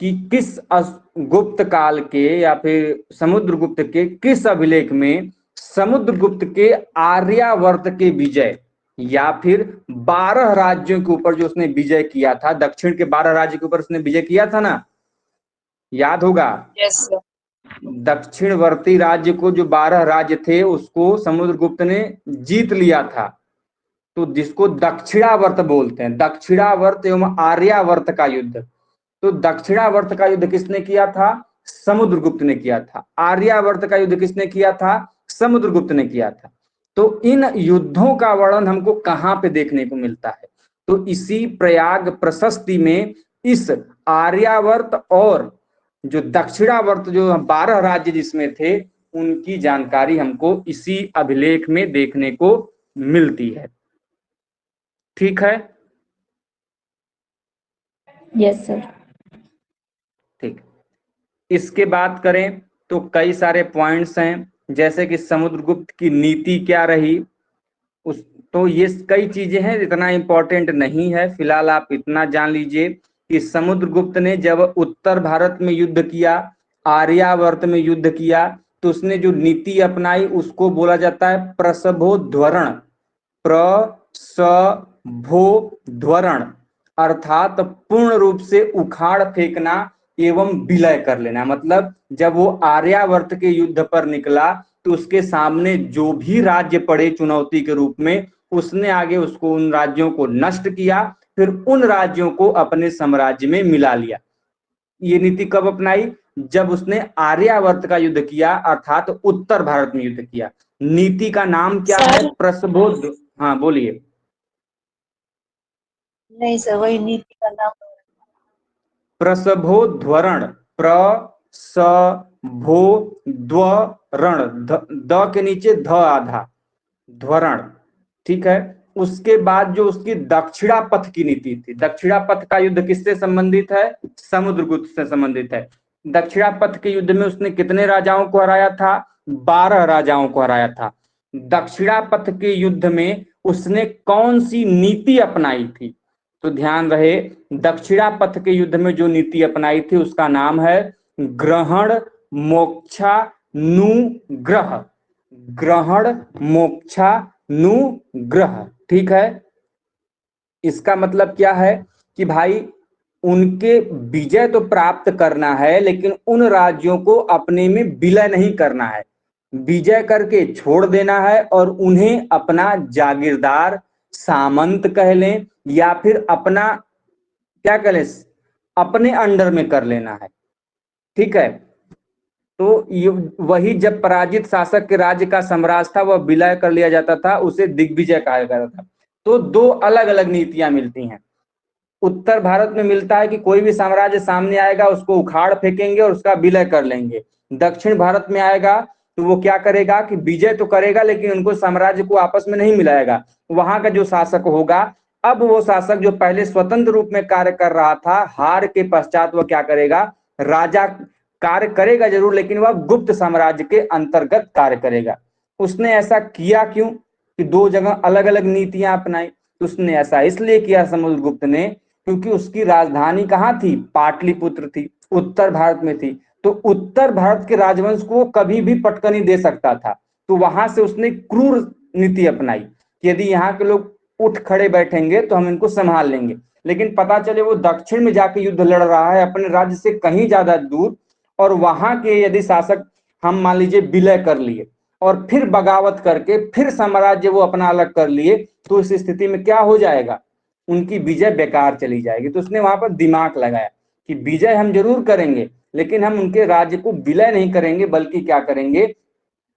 कि किस गुप्त काल के या फिर समुद्रगुप्त के किस अभिलेख में समुद्रगुप्त के आर्यावर्त के विजय या फिर 12 राज्यों के ऊपर जो उसने विजय किया था, दक्षिण के 12 राज्य के ऊपर उसने विजय किया था ना, याद होगा? Yes sir. दक्षिणवर्ती राज्य को, जो 12 राज्य थे उसको समुद्रगुप्त ने जीत लिया था, तो जिसको दक्षिणावर्त बोलते हैं। दक्षिणावर्त एवं आर्यावर्त का युद्ध। तो दक्षिणावर्त का युद्ध किसने किया था? समुद्रगुप्त ने किया था। आर्यावर्त का युद्ध किसने किया था? समुद्रगुप्त ने किया था। तो इन युद्धों का वर्णन हमको कहां पे देखने को मिलता है? तो इसी प्रयाग प्रशस्ति में इस आर्यावर्त और जो दक्षिणावर्त, जो 12 राज्य जिसमें थे, उनकी जानकारी हमको इसी अभिलेख में देखने को मिलती है। ठीक है? Yes sir. ठीक। इसके बात करें तो कई सारे पॉइंट्स हैं, जैसे कि समुद्रगुप्त की नीति क्या रही, उस तो ये कई चीजें हैं, इतना इंपॉर्टेंट नहीं है। फिलहाल आप इतना जान लीजिए कि समुद्रगुप्त ने जब उत्तर भारत में युद्ध किया, आर्यावर्त में युद्ध किया, तो उसने जो नीति अपनाई उसको बोला जाता है प्रसभोध्वरण। प्रसभोध्वरण अर्थात पूर्ण रूप से उखाड़ फेंकना एवं विलय कर लेना। मतलब जब वो आर्यावर्त के युद्ध पर निकला तो उसके सामने जो भी राज्य पड़े चुनौती के रूप में, उसने आगे उसको, उन राज्यों को नष्ट किया, फिर उन राज्यों को अपने साम्राज्य में मिला लिया। ये नीति कब अपनाई? जब उसने आर्यावर्त का युद्ध किया, अर्थात उत्तर भारत में युद्ध किया। नीति का नाम क्या है? प्रसभोध। हाँ बोलिए। नहीं सर, वही नीति का नाम। प्रसभोध्वरण। प्रसभोध्वरण, द के नीचे ध आधा, ध्वरण। ठीक है। उसके बाद जो उसकी दक्षिणापथ की नीति थी, दक्षिणापथ का युद्ध किससे संबंधित है? समुद्रगुप्त से संबंधित है। दक्षिणापथ के युद्ध में उसने कितने राजाओं को हराया था? 12 राजाओं को हराया था। दक्षिणापथ के युद्ध में उसने कौन सी नीति अपनाई थी? तो ध्यान रहे, दक्षिणापथ के युद्ध में जो नीति अपनाई थी उसका नाम है ग्रहण मोक्षानुग्रह। ग्रहण मोक्षानुग्रह। ठीक है। इसका मतलब क्या है कि भाई उनके विजय तो प्राप्त करना है, लेकिन उन राज्यों को अपने में विलय नहीं करना है। विजय करके छोड़ देना है और उन्हें अपना जागीरदार, सामंत कह लें या फिर अपना क्या कह लें, अपने अंडर में कर लेना है। ठीक है। तो ये वही जब पराजित शासक के राज्य का साम्राज्य था वह विलय कर लिया जाता था, उसे दिग्विजय कहा जाता था। तो दो अलग अलग नीतियां मिलती हैं। उत्तर भारत में मिलता है कि कोई भी साम्राज्य सामने आएगा उसको उखाड़ फेंकेंगे और उसका विलय कर लेंगे। दक्षिण भारत में आएगा तो वो क्या करेगा कि विजय तो करेगा लेकिन उनको साम्राज्य को आपस में नहीं मिलाएगा। वहां का जो शासक होगा अब वो शासक जो पहले स्वतंत्र रूप में कार्य कर रहा था, हार के पश्चात वह क्या करेगा, राजा कार्य करेगा जरूर, लेकिन वह गुप्त साम्राज्य के अंतर्गत कार्य करेगा। उसने ऐसा किया क्यों कि दो जगह अलग अलग नीतियां अपनाई? तो उसने ऐसा इसलिए किया समुद्रगुप्त ने, क्योंकि उसकी राजधानी कहाँ थी, पाटलिपुत्र थी, उत्तर भारत में थी। तो उत्तर भारत के राजवंश को वो कभी भी पटकनी दे सकता था। तो वहां से उसने क्रूर नीति अपनाई कि यदि यहाँ के लोग उठ खड़े बैठेंगे तो हम इनको संभाल लेंगे। लेकिन पता चले वो दक्षिण में जाके युद्ध लड़ रहा है अपने राज्य से कहीं ज्यादा दूर, और वहां के यदि शासक हम मान लीजिए विलय कर लिए और फिर बगावत करके फिर साम्राज्य वो अपना अलग कर लिए, तो इस स्थिति में क्या हो जाएगा, उनकी विजय बेकार चली जाएगी। तो उसने वहां पर दिमाग लगाया कि विजय हम जरूर करेंगे, लेकिन हम उनके राज्य को विलय नहीं करेंगे, बल्कि क्या करेंगे,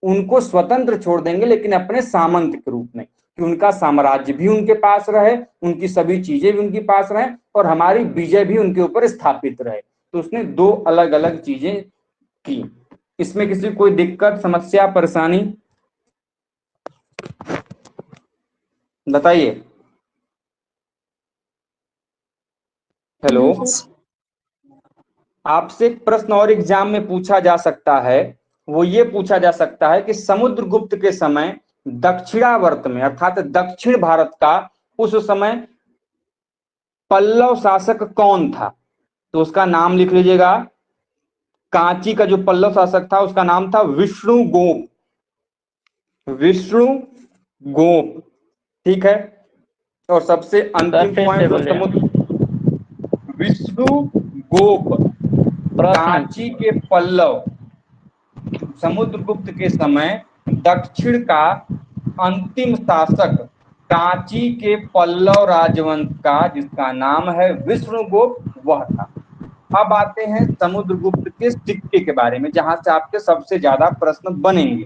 उनको स्वतंत्र छोड़ देंगे, लेकिन अपने सामंत के रूप में, कि उनका साम्राज्य भी उनके पास रहे, उनकी सभी चीजें भी उनके पास रहे, और हमारी विजय भी उनके ऊपर स्थापित रहे। तो उसने दो अलग अलग चीजें की। इसमें किसी कोई दिक्कत, समस्या, परेशानी बताइए। हेलो, आपसे एक प्रश्न और एग्जाम में पूछा जा सकता है, वो ये पूछा जा सकता है कि समुद्रगुप्त के समय दक्षिणावर्त में अर्थात दक्षिण भारत का उस समय पल्लव शासक कौन था? तो उसका नाम लिख लीजिएगा। कांची का जो पल्लव शासक था उसका नाम था विष्णुगोप। विष्णुगोप, ठीक है। और सबसे सर अंतिम फिर से पॉइंट जो बोलिए। विष्णुगोप प्रश्न कांची के पल्लव, समुद्रगुप्त के समय दक्षिण का अंतिम शासक कांची के पल्लव राजवंश का जिसका नाम है विष्णुगुप्त, वह था। अब आते हैं समुद्रगुप्त के सिक्के के बारे में, जहां से आपके सबसे ज्यादा प्रश्न बनेंगे,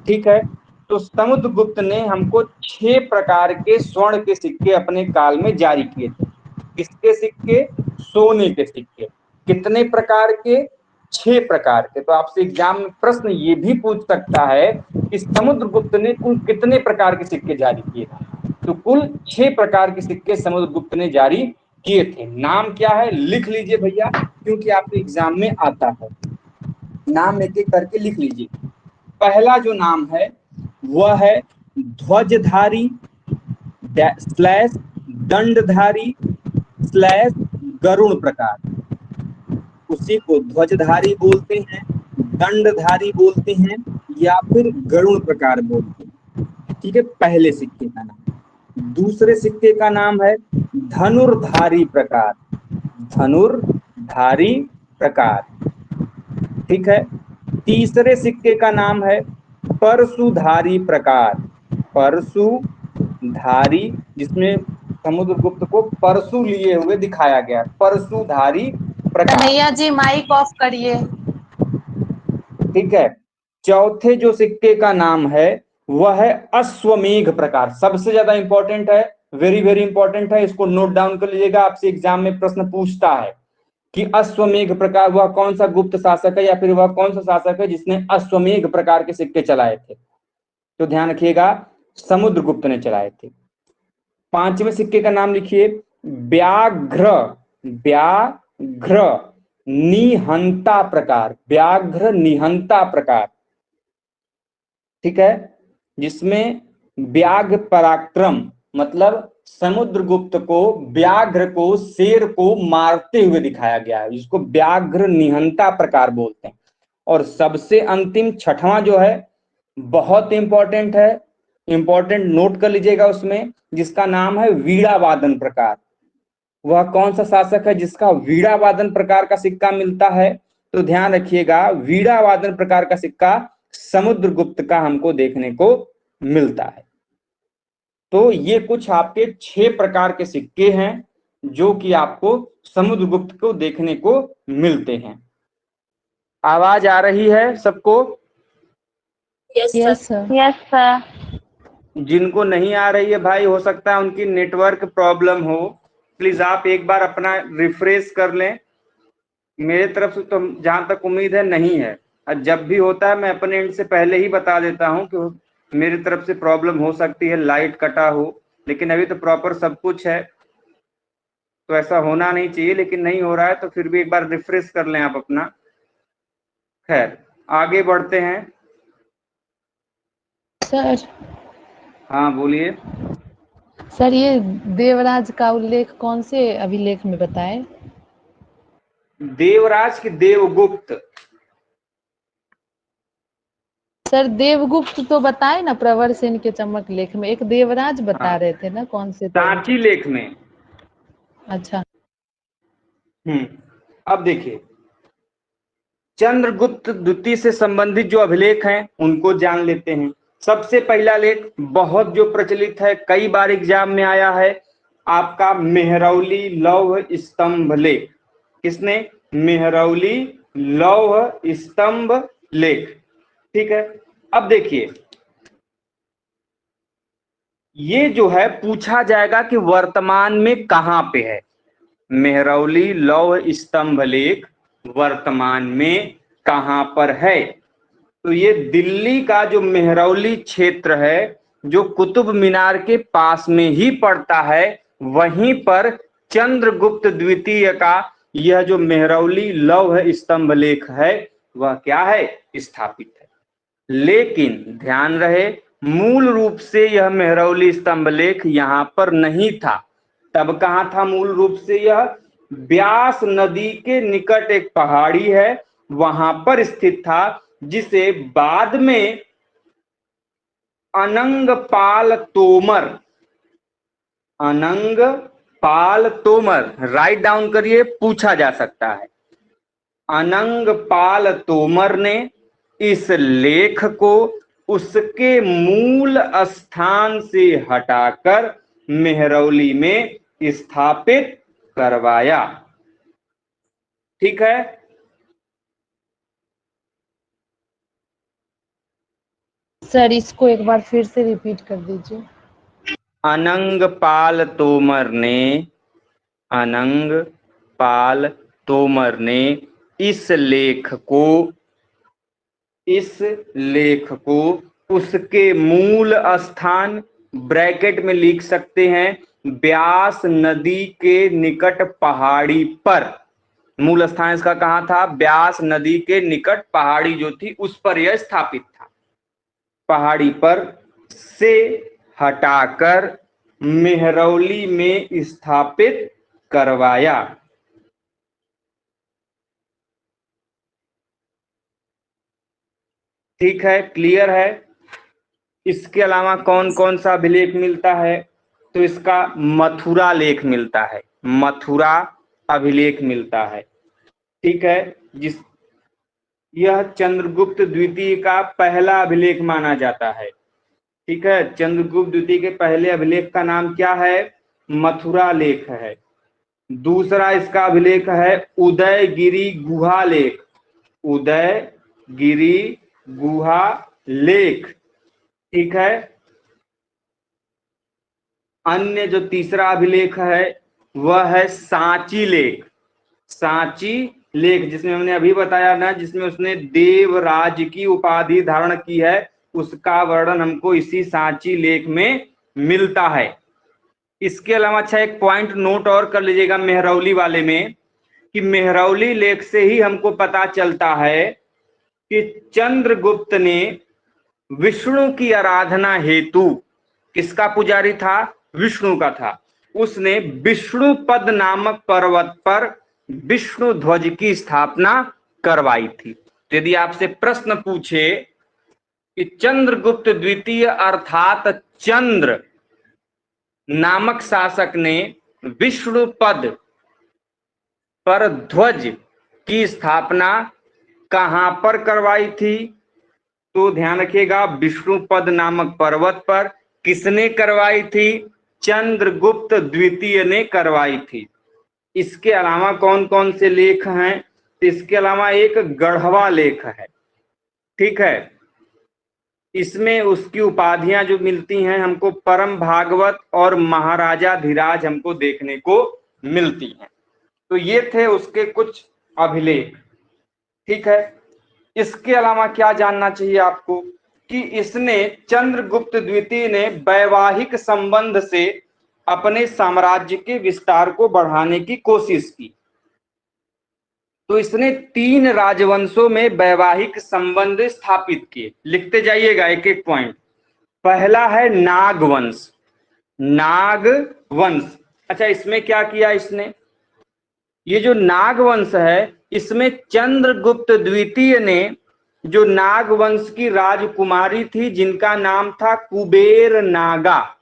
ठीक है। तो समुद्रगुप्त ने हमको 6 प्रकार के स्वर्ण के सिक्के अपने काल में जारी किए थे। किसके सिक्के? सोने के सिक्के। कितने प्रकार के? 6 प्रकार के। तो आपसे एग्जाम में प्रश्न ये भी पूछ सकता है कि समुद्रगुप्त ने कुल कितने प्रकार के सिक्के जारी किए थे? तो कुल 6 प्रकार के सिक्के समुद्रगुप्त ने जारी किए थे। नाम क्या है, लिख लीजिए भैया, क्योंकि आपके एग्जाम में आता है। नाम एक एक करके लिख लीजिए। पहला जो नाम है वह है ध्वजधारी स्लैश दंडधारी स्लैश गरुड़ प्रकार। उसी को ध्वजधारी बोलते हैं, दंडधारी बोलते हैं, या फिर गरुड़ प्रकार बोलते हैं, ठीक है। पहले सिक्के का नाम। दूसरे सिक्के का नाम है धनुर्धारी प्रकार। धनुर्धारी प्रकार, ठीक है। तीसरे सिक्के का नाम है परशुधारी प्रकार। परशुधारी, जिसमें समुद्रगुप्त को परशु लिए हुए दिखाया गया, परशुधारी प्रकार। कन्हैया जी माइक ऑफ करिए। ठीक है। चौथे जो सिक्के का नाम है वह है अश्वमेघ प्रकार। सबसे ज्यादा इंपॉर्टेंट है, वेरी वेरी इंपॉर्टेंट है, इसको नोट डाउन कर लीजिएगा। आपसे एग्जाम में प्रश्न पूछता है कि अश्वमेघ प्रकार वह कौन सा गुप्त शासक है, या फिर वह कौन सा शासक है जिसने अश्वमेघ प्रकार के सिक्के चलाए थे? तो ध्यान रखिएगा, समुद्रगुप्त ने चलाए थे। पांचवें सिक्के का नाम लिखिए व्याघ्र। व्याघ्र निहंता प्रकार। व्याघ्र निहंता प्रकार, ठीक है, जिसमें व्याघ्र पराक्रम, मतलब समुद्रगुप्त को व्याघ्र को, शेर को मारते हुए दिखाया गया है, जिसको व्याघ्र निहंता प्रकार बोलते हैं। और सबसे अंतिम छठवां जो है बहुत इंपॉर्टेंट है, इंपॉर्टेंट नोट कर लीजिएगा उसमें, जिसका नाम है वीणा वादन प्रकार। वह कौन सा शासक है जिसका वीणा वादन प्रकार का सिक्का मिलता है? तो ध्यान रखिएगा, वीणा वादन प्रकार का सिक्का समुद्रगुप्त का हमको देखने को मिलता है। तो ये कुछ आपके 6 प्रकार के सिक्के हैं जो कि आपको समुद्रगुप्त को देखने को मिलते हैं। आवाज आ रही है सबको? Yes sir. Yes sir. जिनको नहीं आ रही है भाई, हो सकता है उनकी नेटवर्क प्रॉब्लम हो, प्लीज आप एक बार अपना रिफ्रेश कर लें। मेरे तरफ से तो जहां तक उम्मीद है नहीं है, और जब भी होता है मैं अपने एंड से पहले ही बता देता हूं कि मेरी तरफ से प्रॉब्लम हो सकती है, लाइट कटा हो लेकिन अभी तो प्रॉपर सब कुछ है, तो ऐसा होना नहीं चाहिए, लेकिन नहीं हो रहा है तो फिर भी एक बार रिफ्रेश कर लें आप अपना। खैर आगे बढ़ते हैं। सर हाँ बोलिए। सर ये देवराज का उल्लेख कौन से अभिलेख में बताए? देवराज की देवगुप्त। सर देवगुप्त तो बताए ना प्रवर सेन के चमक लेख में, एक देवराज बता हाँ, रहे थे ना, कौन से थे? सांची लेख में। अच्छा अब देखिए, चंद्रगुप्त द्वितीय से संबंधित जो अभिलेख हैं उनको जान लेते हैं। सबसे पहला लेख बहुत जो प्रचलित है, कई बार एग्जाम में आया है, आपका मेहरौली लौह स्तंभ लेख। किसने? मेहरौली लौह स्तंभ लेख। ठीक है, अब देखिए ये जो है पूछा जाएगा कि वर्तमान में कहां पे है। मेहरौली लौह स्तंभ लेख वर्तमान में कहां पर है? तो ये दिल्ली का जो मेहरौली क्षेत्र है, जो कुतुब मीनार के पास में ही पड़ता है, वहीं पर चंद्रगुप्त द्वितीय का यह जो मेहरौली लौह स्तंभ लेख है वह क्या है? स्थापित है। लेकिन ध्यान रहे, मूल रूप से यह मेहरौली स्तंभ लेख यहां पर नहीं था। तब कहां था मूल रूप से? यह ब्यास नदी के निकट एक पहाड़ी है, वहां पर स्थित था, जिसे बाद में अनंगपाल तोमर राइट डाउन करिए, पूछा जा सकता है। अनंगपाल तोमर ने इस लेख को उसके मूल स्थान से हटाकर मेहरौली में स्थापित करवाया। ठीक है, सर इसको एक बार फिर से रिपीट कर दीजिए। अनंगपाल तोमर ने इस लेख को उसके मूल स्थान, ब्रैकेट में लिख सकते हैं, ब्यास नदी के निकट पहाड़ी पर। मूल स्थान इसका कहां था? ब्यास नदी के निकट पहाड़ी जो थी उस पर यह स्थापित था। पहाड़ी पर से हटाकर मेहरौली में स्थापित करवाया। ठीक है, क्लियर है। इसके अलावा कौन कौन सा अभिलेख मिलता है? तो इसका मथुरा लेख मिलता है, मथुरा अभिलेख मिलता है। ठीक है, यह चंद्रगुप्त द्वितीय का पहला अभिलेख माना जाता है। ठीक है, चंद्रगुप्त द्वितीय के पहले अभिलेख का नाम क्या है? मथुरा लेख है। दूसरा इसका अभिलेख है उदयगिरी गुहा लेख, उदयगिरी गुहा लेख। ठीक है, अन्य जो तीसरा अभिलेख है वह है सांची लेख। सांची लेख जिसमें हमने अभी बताया ना, जिसमें उसने देवराज की उपाधि धारण की है, उसका वर्णन हमको इसी सांची लेख में मिलता है। इसके अलावा अच्छा एक पॉइंट नोट और कर लीजिएगा मेहरौली वाले में, कि मेहरौली लेख से ही हमको पता चलता है कि चंद्रगुप्त ने विष्णु की आराधना हेतु, किसका पुजारी था? विष्णु का था। उसने विष्णु पद नामक पर्वत पर विष्णु ध्वज की स्थापना करवाई थी। तो यदि आपसे प्रश्न पूछे कि चंद्रगुप्त द्वितीय अर्थात चंद्र नामक शासक ने विष्णु पद पर ध्वज की स्थापना कहां पर करवाई थी? तो ध्यान रखिएगा, विष्णु पद नामक पर्वत पर। किसने करवाई थी? चंद्रगुप्त द्वितीय ने करवाई थी। इसके अलावा कौन कौन से लेख हैं? इसके अलावा एक गढ़वा लेख है। ठीक है, इसमें उसकी उपाधियां जो मिलती हैं हमको, परम भागवत और महाराजा धीराज हमको देखने को मिलती हैं। तो ये थे उसके कुछ अभिलेख। ठीक है, इसके अलावा क्या जानना चाहिए आपको? कि इसने चंद्रगुप्त द्वितीय ने वैवाहिक संबंध से अपने साम्राज्य के विस्तार को बढ़ाने की कोशिश की। तो इसने 3 राजवंशों में वैवाहिक संबंध स्थापित किए। लिखते जाइएगा एक एक पॉइंट। पहला है नागवंश। नागवंश, अच्छा इसमें क्या किया इसने? ये जो नागवंश है इसमें चंद्रगुप्त द्वितीय ने जो नागवंश की राजकुमारी थी जिनका नाम था कुबेर नागा,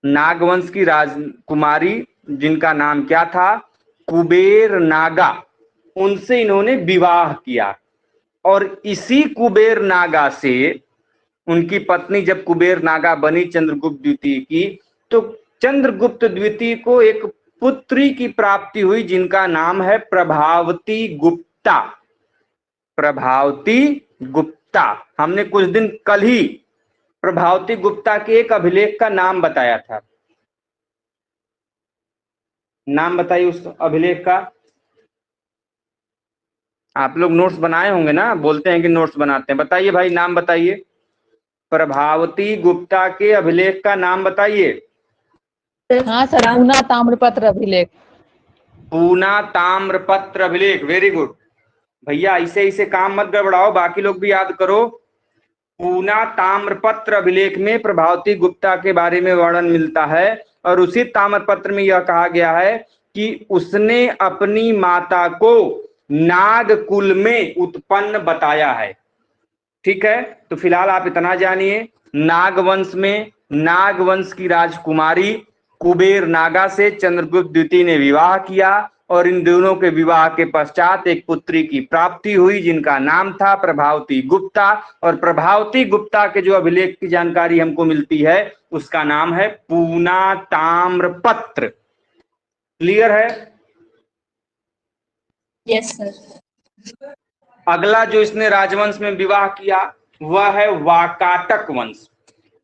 नागवंश की राजकुमारी जिनका नाम क्या था? कुबेर नागा, उनसे इन्होंने विवाह किया। और इसी कुबेर नागा से उनकी पत्नी जब कुबेर नागा बनी चंद्रगुप्त द्वितीय की, तो चंद्रगुप्त द्वितीय को एक पुत्री की प्राप्ति हुई जिनका नाम है प्रभावती गुप्ता। प्रभावती गुप्ता, हमने कुछ दिन कल ही प्रभावती गुप्ता के एक अभिलेख का नाम बताया था। नाम बताइए उस अभिलेख का। आप लोग नोट्स बनाए होंगे ना, बोलते हैं कि नोट्स बनाते हैं। बताइए भाई, नाम बताइए। प्रभावती गुप्ता के अभिलेख का नाम बताइए। हाँ सर, पूना ताम्रपत्र अभिलेख। पूना ताम्रपत्र अभिलेख, वेरी गुड भैया। ऐसे ऐसे काम मत गड़बड़ाओ, बाकी लोग भी याद करो। पूना ताम्रपत्र अभिलेख में प्रभावती गुप्ता के बारे में वर्णन मिलता है और उसी ताम्रपत्र में यह कहा गया है कि उसने अपनी माता को नागकुल में उत्पन्न बताया है। ठीक है, तो फिलहाल आप इतना जानिए, नागवंश में नागवंश की राजकुमारी कुबेर नागा से चंद्रगुप्त द्वितीय ने विवाह किया और इन दोनों के विवाह के पश्चात एक पुत्री की प्राप्ति हुई जिनका नाम था प्रभावती गुप्ता। और प्रभावती गुप्ता के जो अभिलेख की जानकारी हमको मिलती है उसका नाम है पूना ताम्रपत्र। क्लियर है? Yes sir. अगला जो इसने राजवंश में विवाह किया वह है वाकाटक वंश।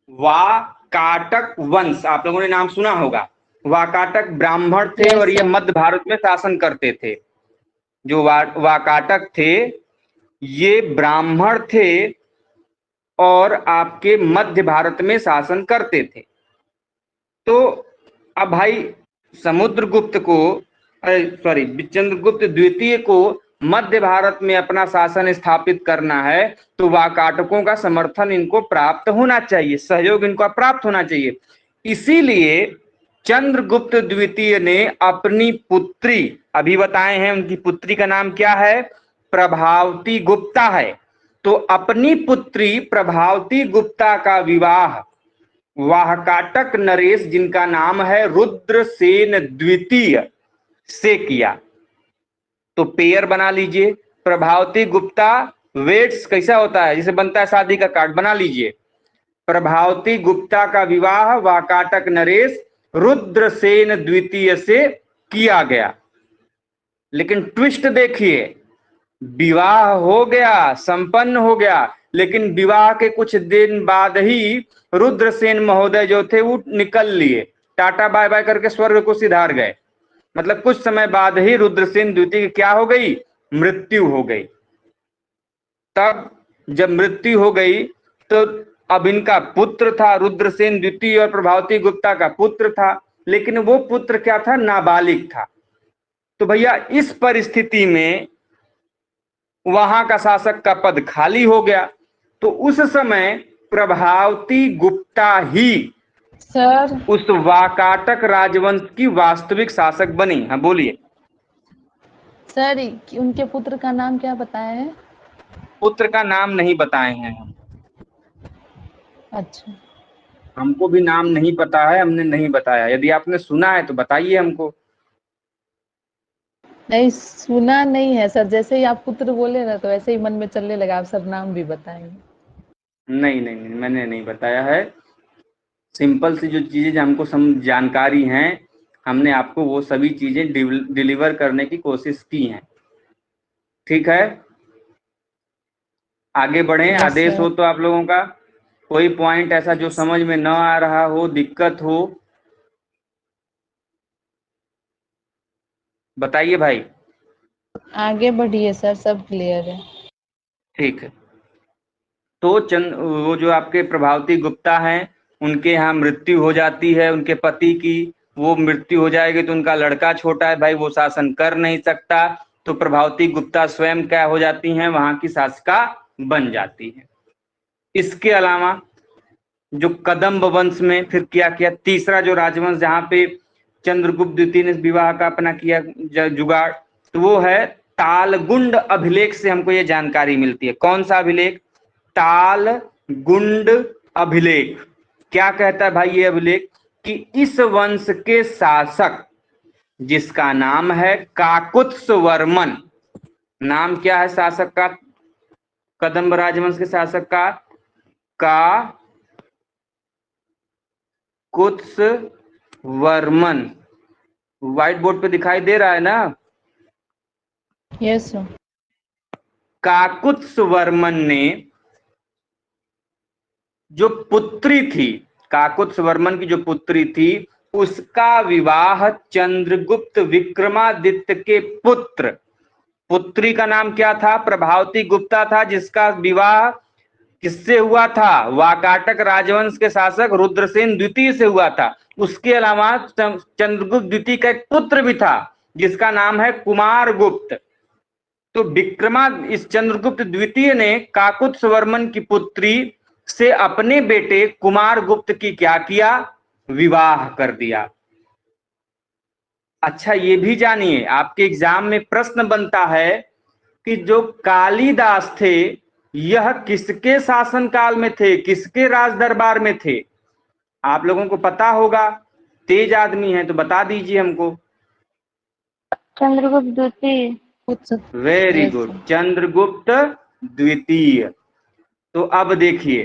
वाकाटक वंश, आप लोगों ने नाम सुना होगा। वाकाटक ब्राह्मण थे और ये मध्य भारत में शासन करते थे। जो वाकाटक थे ये ब्राह्मण थे और आपके मध्य भारत में शासन करते थे। तो अब भाई समुद्रगुप्त को, सॉरी चंद्रगुप्त द्वितीय को मध्य भारत में अपना शासन स्थापित करना है तो वाकाटकों का समर्थन इनको प्राप्त होना चाहिए, सहयोग इनको प्राप्त होना चाहिए। इसीलिए चंद्रगुप्त द्वितीय ने अपनी पुत्री, अभी बताए हैं उनकी पुत्री का नाम क्या है? प्रभावती गुप्ता है। तो अपनी पुत्री प्रभावती गुप्ता का विवाह वाकाटक नरेश जिनका नाम है रुद्रसेन द्वितीय से किया। तो पेयर बना लीजिए, प्रभावती गुप्ता वेट्स कैसा होता है, जिसे बनता है शादी का कार्ड, बना लीजिए। प्रभावती गुप्ता का विवाह वाकाटक नरेश रुद्रसेन द्वितीय से किया गया। लेकिन ट्विस्ट देखिए, विवाह हो गया, संपन्न हो गया, लेकिन विवाह के कुछ दिन बाद ही रुद्रसेन महोदय जो थे वो निकल लिए, टाटा बाय बाय करके स्वर्ग को सिधार गए। मतलब कुछ समय बाद ही रुद्रसेन द्वितीय की क्या हो गई? मृत्यु हो गई। तब जब मृत्यु हो गई तो अब इनका पुत्र था रुद्रसेन द्वितीय और प्रभावती गुप्ता का पुत्र था, लेकिन वो पुत्र क्या था? नाबालिग था। तो भैया इस परिस्थिति में वहां का शासक का पद खाली हो गया। तो उस समय प्रभावती गुप्ता ही सर उस वाकाटक राजवंश की वास्तविक शासक बनी। हाँ बोलिए। सर, उनके पुत्र का नाम क्या बताया है? पुत्र का नाम नहीं बताए हैं हम। अच्छा, हमको भी नाम नहीं पता है, हमने नहीं बताया। यदि आपने सुना है तो बताइए हमको। नहीं सुना नहीं है सर, जैसे ही आप पुत्र बोले ना तो वैसे ही मन में चलने लगा आप सर नाम भी बताएंगे। नहीं नहीं नहीं, मैंने नहीं बताया है। सिंपल सी जो चीजें हमको जानकारी हैं हमने आपको वो सभी चीजें डिलीवर करने की कोशिश की हैं। ठीक है, आगे बढ़ें। यस आदेश सर। हो तो आप लोगों का कोई पॉइंट ऐसा जो समझ में न आ रहा हो, दिक्कत हो, बताइए भाई। आगे बढ़िए सर, सब क्लियर है। ठीक है। तो वो जो आपके प्रभावती गुप्ता हैं, उनके यहाँ मृत्यु हो जाती है उनके पति की, वो मृत्यु हो जाएगी तो उनका लड़का छोटा है भाई, वो शासन कर नहीं सकता, तो प्रभावती गुप्ता स्वयं क्या हो जाती हैं, वहां की शासिका बन जाती है। इसके अलावा जो कदम्ब वंश में फिर क्या किया, तीसरा जो राजवंश जहां पे चंद्रगुप्त द्वितीय ने विवाह का अपना किया जुगाड़, तो वो है तालगुंड अभिलेख से हमको ये जानकारी मिलती है। कौन सा अभिलेख? तालगुंड अभिलेख। क्या कहता है भाई ये अभिलेख कि इस वंश के शासक जिसका नाम है काकुत्स्यवर्मन, नाम क्या है शासक का, कदम्ब राजवंश के शासक का, काकुत्स्यवर्मन। व्हाइट बोर्ड पे दिखाई दे रहा है ना? Yes sir. काकुत्स्यवर्मन ने जो पुत्री थी, काकुत्स्यवर्मन की जो पुत्री थी, उसका विवाह चंद्रगुप्त विक्रमादित्य के पुत्री का नाम क्या था? प्रभावती गुप्ता था, जिसका विवाह किससे हुआ था? वाकाटक राजवंश के शासक रुद्रसेन द्वितीय से हुआ था। उसके अलावा चंद्रगुप्त द्वितीय का एक पुत्र भी था जिसका नाम है कुमारगुप्त। तो इस चंद्रगुप्त द्वितीय ने काकुत्स्यवर्मन की पुत्री से अपने बेटे कुमारगुप्त की क्या किया? विवाह कर दिया। अच्छा ये भी जानिए, आपके एग्जाम में प्रश्न बनता है कि जो कालिदास थे यह किसके शासनकाल में थे, किसके राज दरबार में थे? आप लोगों को पता होगा, तेज आदमी है तो बता दीजिए हमको। चंद्रगुप्त द्वितीय। वेरी गुड, चंद्रगुप्त द्वितीय। तो अब देखिए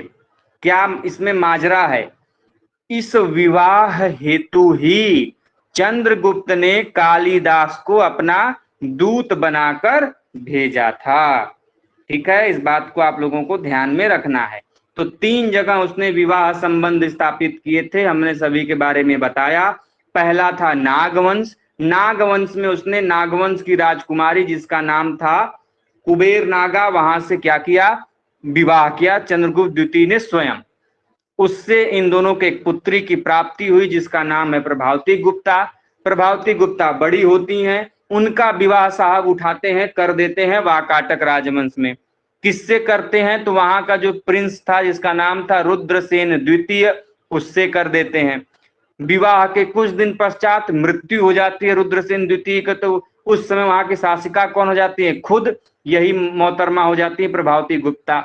क्या इसमें माजरा है। इस विवाह हेतु ही चंद्रगुप्त ने कालिदास को अपना दूत बनाकर भेजा था। ठीक है, इस बात को आप लोगों को ध्यान में रखना है। तो 3 जगह उसने विवाह संबंध स्थापित किए थे, हमने सभी के बारे में बताया। पहला था नागवंश। नागवंश में उसने नागवंश की राजकुमारी जिसका नाम था कुबेर नागा, वहां से क्या किया? विवाह किया चंद्रगुप्त द्वितीय ने स्वयं। उससे इन दोनों के एक पुत्री की प्राप्ति हुई जिसका नाम है प्रभावती गुप्ता। प्रभावती गुप्ता बड़ी होती हैं, उनका विवाह साहब उठाते हैं, कर देते हैं वाकाटक राजवंश में। किससे करते हैं? तो वहां का जो प्रिंस था जिसका नाम था रुद्रसेन द्वितीय, उससे कर देते हैं। विवाह के कुछ दिन पश्चात मृत्यु हो जाती है रुद्रसेन द्वितीय का, तो उस समय वहां की शासिका कौन हो जाती है? खुद यही मोहतरमा हो जाती है प्रभावती गुप्ता।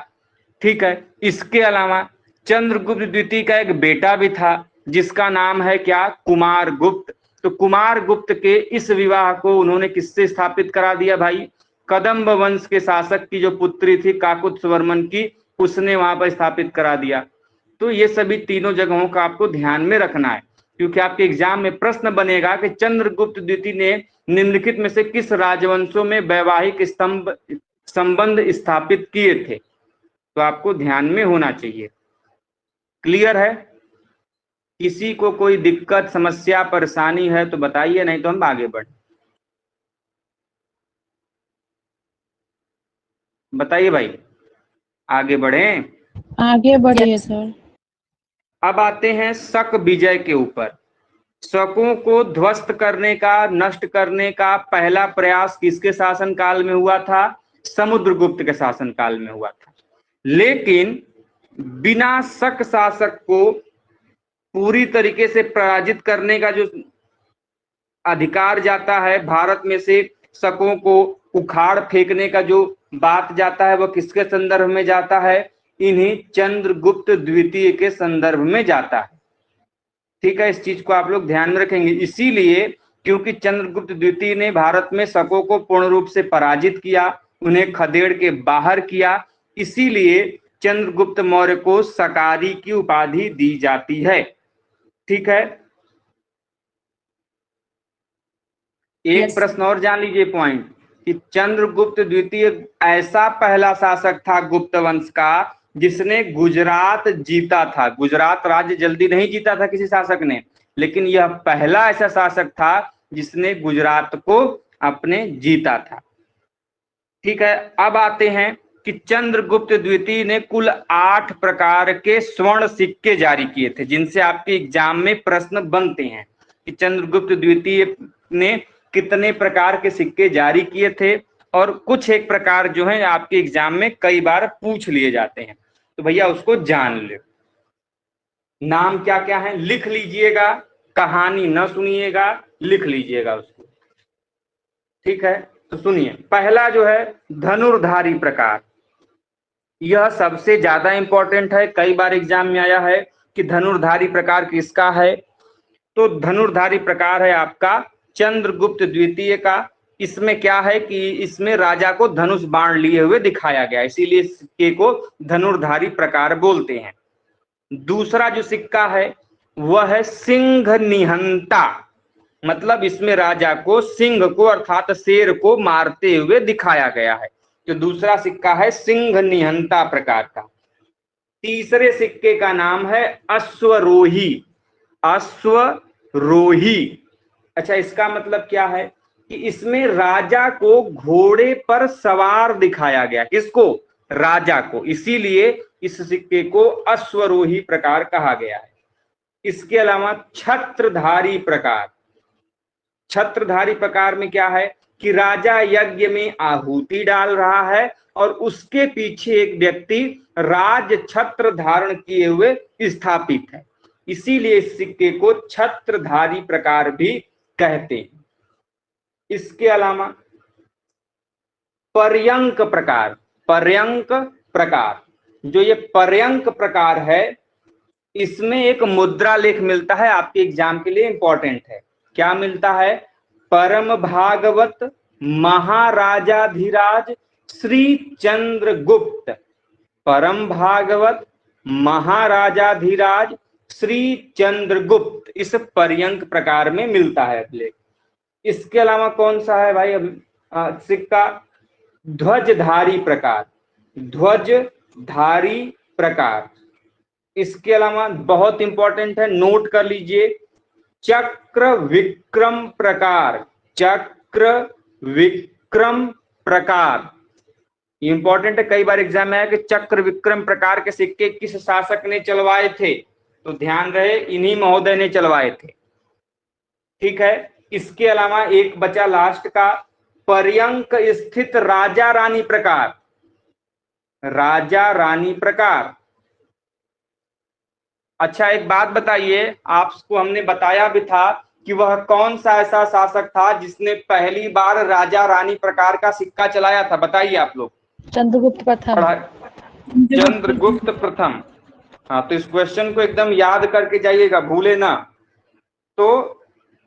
ठीक है, इसके अलावा चंद्रगुप्त द्वितीय का एक बेटा भी था जिसका नाम है क्या? कुमारगुप्त। तो कुमारगुप्त के इस विवाह को उन्होंने किससे स्थापित करा दिया भाई? कदम्ब वंश के शासक की जो पुत्री थी काकुत्स्यवर्मन की, उसने वहां पर स्थापित करा दिया। तो ये सभी तीनों जगहों का आपको ध्यान में रखना है, क्योंकि आपके एग्जाम में प्रश्न बनेगा कि चंद्रगुप्त द्वितीय ने निम्नलिखित में से किस राजवंशों में वैवाहिक संबंध स्थापित किए थे? तो आपको ध्यान में होना चाहिए। क्लियर है? किसी को कोई दिक्कत, समस्या, परेशानी है तो बताइए, नहीं तो हम आगे बढ़े। बताइए भाई, आगे बढ़ें? आगे बढ़िए सर। अब आते हैं शक विजय के ऊपर। शकों को ध्वस्त करने का, नष्ट करने का पहला प्रयास किसके शासनकाल में हुआ था? समुद्रगुप्त के शासनकाल में हुआ था। लेकिन बिना शक शासक को पूरी तरीके से पराजित करने का जो अधिकार जाता है, भारत में से शकों को उखाड़ फेंकने का जो बात जाता है, वह किसके संदर्भ में जाता है? इन्हीं चंद्रगुप्त द्वितीय के संदर्भ में जाता है। ठीक है, इस चीज को आप लोग ध्यान में रखेंगे। इसीलिए क्योंकि चंद्रगुप्त द्वितीय ने भारत में शकों को पूर्ण रूप से पराजित किया, उन्हें खदेड़ के बाहर किया, इसीलिए चंद्रगुप्त मौर्य को शकारी की उपाधि दी जाती है। ठीक है, एक प्रश्न और जान लीजिए पॉइंट, कि चंद्रगुप्त द्वितीय ऐसा पहला शासक था गुप्त वंश का जिसने गुजरात जीता था। गुजरात राज्य जल्दी नहीं जीता था किसी शासक ने, लेकिन यह पहला ऐसा शासक था जिसने गुजरात को अपने जीता था। ठीक है, अब आते हैं कि चंद्रगुप्त द्वितीय ने कुल 8 प्रकार के स्वर्ण सिक्के जारी किए थे, जिनसे आपके एग्जाम में प्रश्न बनते हैं कि चंद्रगुप्त द्वितीय ने कितने प्रकार के सिक्के जारी किए थे, और कुछ एक प्रकार जो है आपके एग्जाम में कई बार पूछ लिए जाते हैं, तो भैया उसको जान ले। नाम क्या क्या है लिख लीजिएगा, कहानी न सुनिएगा, लिख लीजिएगा उसको, ठीक है। तो सुनिए, पहला जो है धनुर्धारी प्रकार, यह सबसे ज्यादा इंपॉर्टेंट है, कई बार एग्जाम में आया है कि धनुर्धारी प्रकार किसका है। तो धनुर्धारी प्रकार है आपका चंद्रगुप्त द्वितीय का। इसमें क्या है कि इसमें राजा को धनुष बाण लिए हुए दिखाया गया, इसीलिए इस सिक्के को धनुर्धारी प्रकार बोलते हैं। दूसरा जो सिक्का है वह है सिंह निहंता, मतलब इसमें राजा को सिंह को अर्थात शेर को मारते हुए दिखाया गया है, तो दूसरा सिक्का है सिंह निहंता प्रकार का। तीसरे सिक्के का नाम है अश्वरोही। अश्वरोही, अच्छा इसका मतलब क्या है कि इसमें राजा को घोड़े पर सवार दिखाया गया, किसको? राजा को, इसीलिए इस सिक्के को अश्वरोही प्रकार कहा गया है। इसके अलावा छत्रधारी प्रकार, छत्रधारी प्रकार में क्या है कि राजा यज्ञ में आहुति डाल रहा है और उसके पीछे एक व्यक्ति राज छत्र धारण किए हुए स्थापित है, इसीलिए इस सिक्के को छत्रधारी प्रकार भी कहते हैं। इसके अलावा पर्यंक प्रकार, पर्यंक प्रकार, जो ये पर्यंक प्रकार है इसमें एक मुद्रा लेख मिलता है, आपके एग्जाम के लिए इंपॉर्टेंट है। क्या मिलता है? परम भागवत महाराजाधिराज श्री चंद्रगुप्त, परम भागवत महाराजाधिराज श्री चंद्रगुप्त, इस पर्यंक प्रकार में मिलता है लेख। इसके अलावा कौन सा है भाई सिक्का? ध्वजधारी प्रकार, ध्वजधारी प्रकार। इसके अलावा बहुत इंपॉर्टेंट है, नोट कर लीजिए, चक्र विक्रम प्रकार, चक्र विक्रम प्रकार इंपॉर्टेंट है, कई बार एग्जाम में आया कि चक्र विक्रम प्रकार के सिक्के किस शासक ने चलवाए थे, तो ध्यान रहे इन्हीं महोदय ने चलवाए थे, ठीक है। इसके अलावा एक बचा लास्ट का, पर्यंक स्थित राजा रानी प्रकार, राजा रानी प्रकार। अच्छा एक बात बताइए, आपको हमने बताया भी था कि वह कौन सा ऐसा शासक था जिसने पहली बार राजा रानी प्रकार का सिक्का चलाया था, बताइए आप लोग। चंद्रगुप्त प्रथम। चंद्रगुप्त प्रथम। हाँ, तो इस क्वेश्चन को एकदम याद करके जाइएगा, भूले ना। तो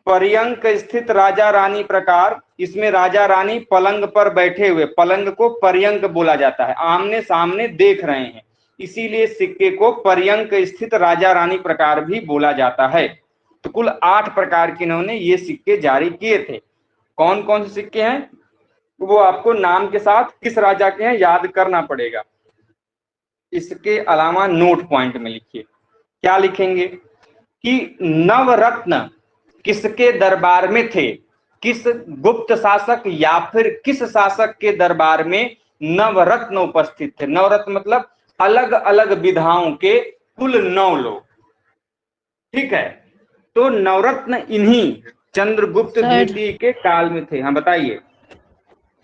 पर्यंक स्थित राजा रानी प्रकार, इसमें राजा रानी पलंग पर बैठे हुए, पलंग को पर्यंक बोला जाता है, आमने सामने देख रहे हैं, इसीलिए सिक्के को पर्यंक स्थित राजा रानी प्रकार भी बोला जाता है। तो कुल 8 प्रकार के इन्होंने ये सिक्के जारी किए थे। कौन कौन से सिक्के हैं वो आपको नाम के साथ किस राजा के हैं याद करना पड़ेगा। इसके अलावा नोट पॉइंट में लिखिए, क्या लिखेंगे कि नवरत्न किसके दरबार में थे, किस गुप्त शासक या फिर किस शासक के दरबार में नवरत्न उपस्थित थे। नवरत्न मतलब अलग अलग विधाओं के कुल 9 लोग, ठीक है। तो नवरत्न इन्हीं चंद्रगुप्त द्वितीय के काल में थे। हाँ बताइए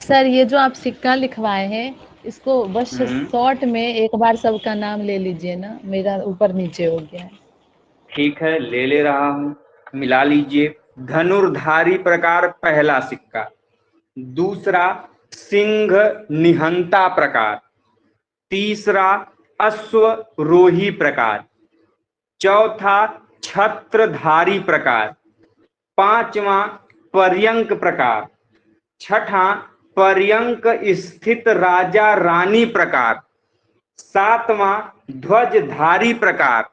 सर, ये जो आप सिक्का लिखवाए हैं इसको बस शॉर्ट में एक बार सबका नाम ले लीजिए ना, मेरा ऊपर नीचे हो गया है। ठीक है, ले रहा हूं, मिला लीजिए। धनुर्धारी प्रकार पहला सिक्का, दूसरा सिंह निहंता प्रकार, तीसरा अश्वरोही प्रकार, चौथा छत्रधारी प्रकार, पांचवा पर्यंक प्रकार, छठा पर्यंक स्थित राजा रानी प्रकार, सातवां ध्वजधारी प्रकार,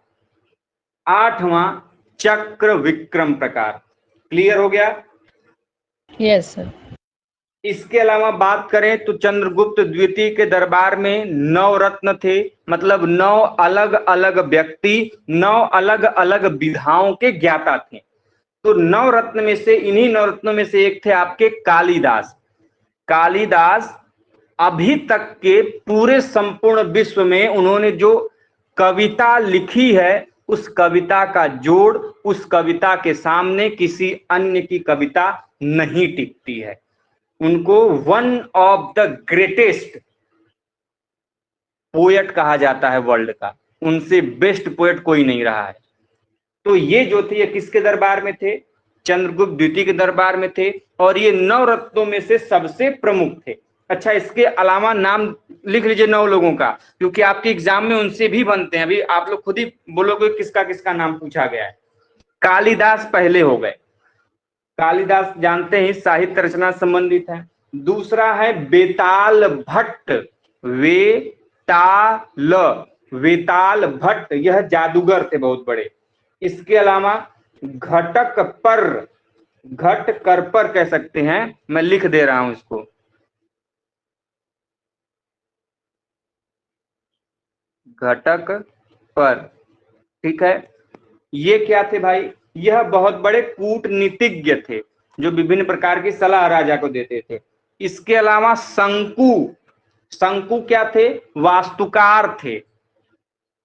आठवां चक्र विक्रम प्रकार। क्लियर हो गया? Yes sir. इसके अलावा बात करें तो चंद्रगुप्त द्वितीय के दरबार में 9 रत्न थे, मतलब 9 अलग अलग व्यक्ति 9 अलग अलग विधाओं के ज्ञाता थे। तो 9 रत्न में से, इन्हीं 9 रत्नों में से एक थे आपके कालिदास। कालिदास अभी तक के पूरे संपूर्ण विश्व में उन्होंने जो कविता लिखी है, उस कविता का जोड़ उस कविता के सामने किसी अन्य की कविता नहीं टिकती है। उनको one of the greatest poet कहा जाता है वर्ल्ड का। उनसे बेस्ट पोएट कोई नहीं रहा है। तो ये जो थे, ये किसके दरबार में थे? चंद्रगुप्त द्वितीय के दरबार में थे, और ये 9 रत्नों में से सबसे प्रमुख थे। अच्छा, इसके अलावा नाम लिख लीजिए 9 लोगों का, क्योंकि आपके एग्जाम में उनसे भी बनते हैं। अभी आप लोग खुद ही बोलोगे किसका किसका नाम पूछा गया है। कालिदास पहले हो गए। कालिदास जानते हैं साहित्य रचना संबंधित है। दूसरा है बेताल भट्ट। वेताल भट्ट, यह जादूगर थे बहुत बड़े। इसके अलावा घटक पर कह सकते हैं, मैं लिख दे रहा हूं इसको। घटक पर, ठीक है। ये क्या थे भाई? यह बहुत बड़े कूटनीतिज्ञ थे जो विभिन्न प्रकार की सलाह राजा को देते थे। इसके अलावा शंकु क्या थे? वास्तुकार थे,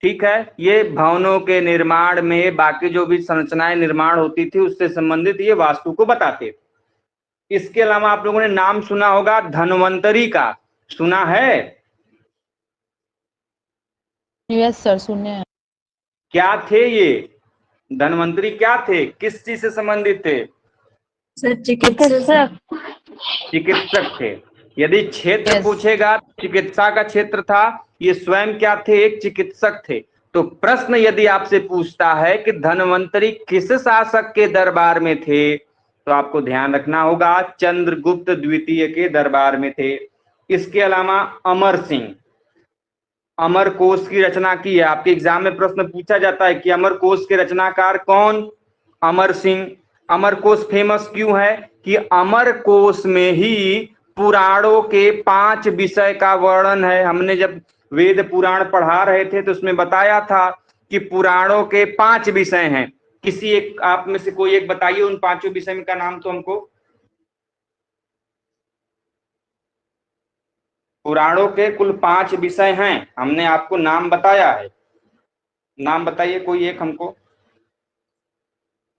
ठीक है। ये भवनों के निर्माण में बाकी जो भी संरचनाएं निर्माण होती थी उससे संबंधित ये वास्तु को बताते थे। इसके अलावा आप लोगों ने नाम सुना होगा धन्वंतरी का, सुना है? यस सर, सुने हैं। क्या थे ये धन्वंतरी? क्या थे? किस चीज से संबंधित थे? सर चिकित्सक। चिकित्सक थे। यदि क्षेत्र पूछेगा, चिकित्सा का क्षेत्र था। ये स्वयं क्या थे? एक चिकित्सक थे। तो प्रश्न यदि आपसे पूछता है कि धन्वंतरी किस शासक के दरबार में थे, तो आपको ध्यान रखना होगा चंद्रगुप्त द्वितीय के दरबार में थे। इसके अलावा अमर सिंह, अमर कोश की रचना की है। आपके एग्जाम में प्रश्न पूछा जाता है कि अमर कोश के रचनाकार कौन? अमर सिंह। अमर कोश फेमस क्यों है? कि अमर कोश में ही पुराणों के 5 विषय का वर्णन है। हमने जब वेद पुराण पढ़ा रहे थे तो उसमें बताया था कि पुराणों के 5 विषय हैं। किसी एक आप में से कोई एक बताइए उन 5 विषय का नाम तो हमको। पुराणों के कुल 5 विषय हैं, हमने आपको नाम बताया है। नाम बताइए कोई एक हमको।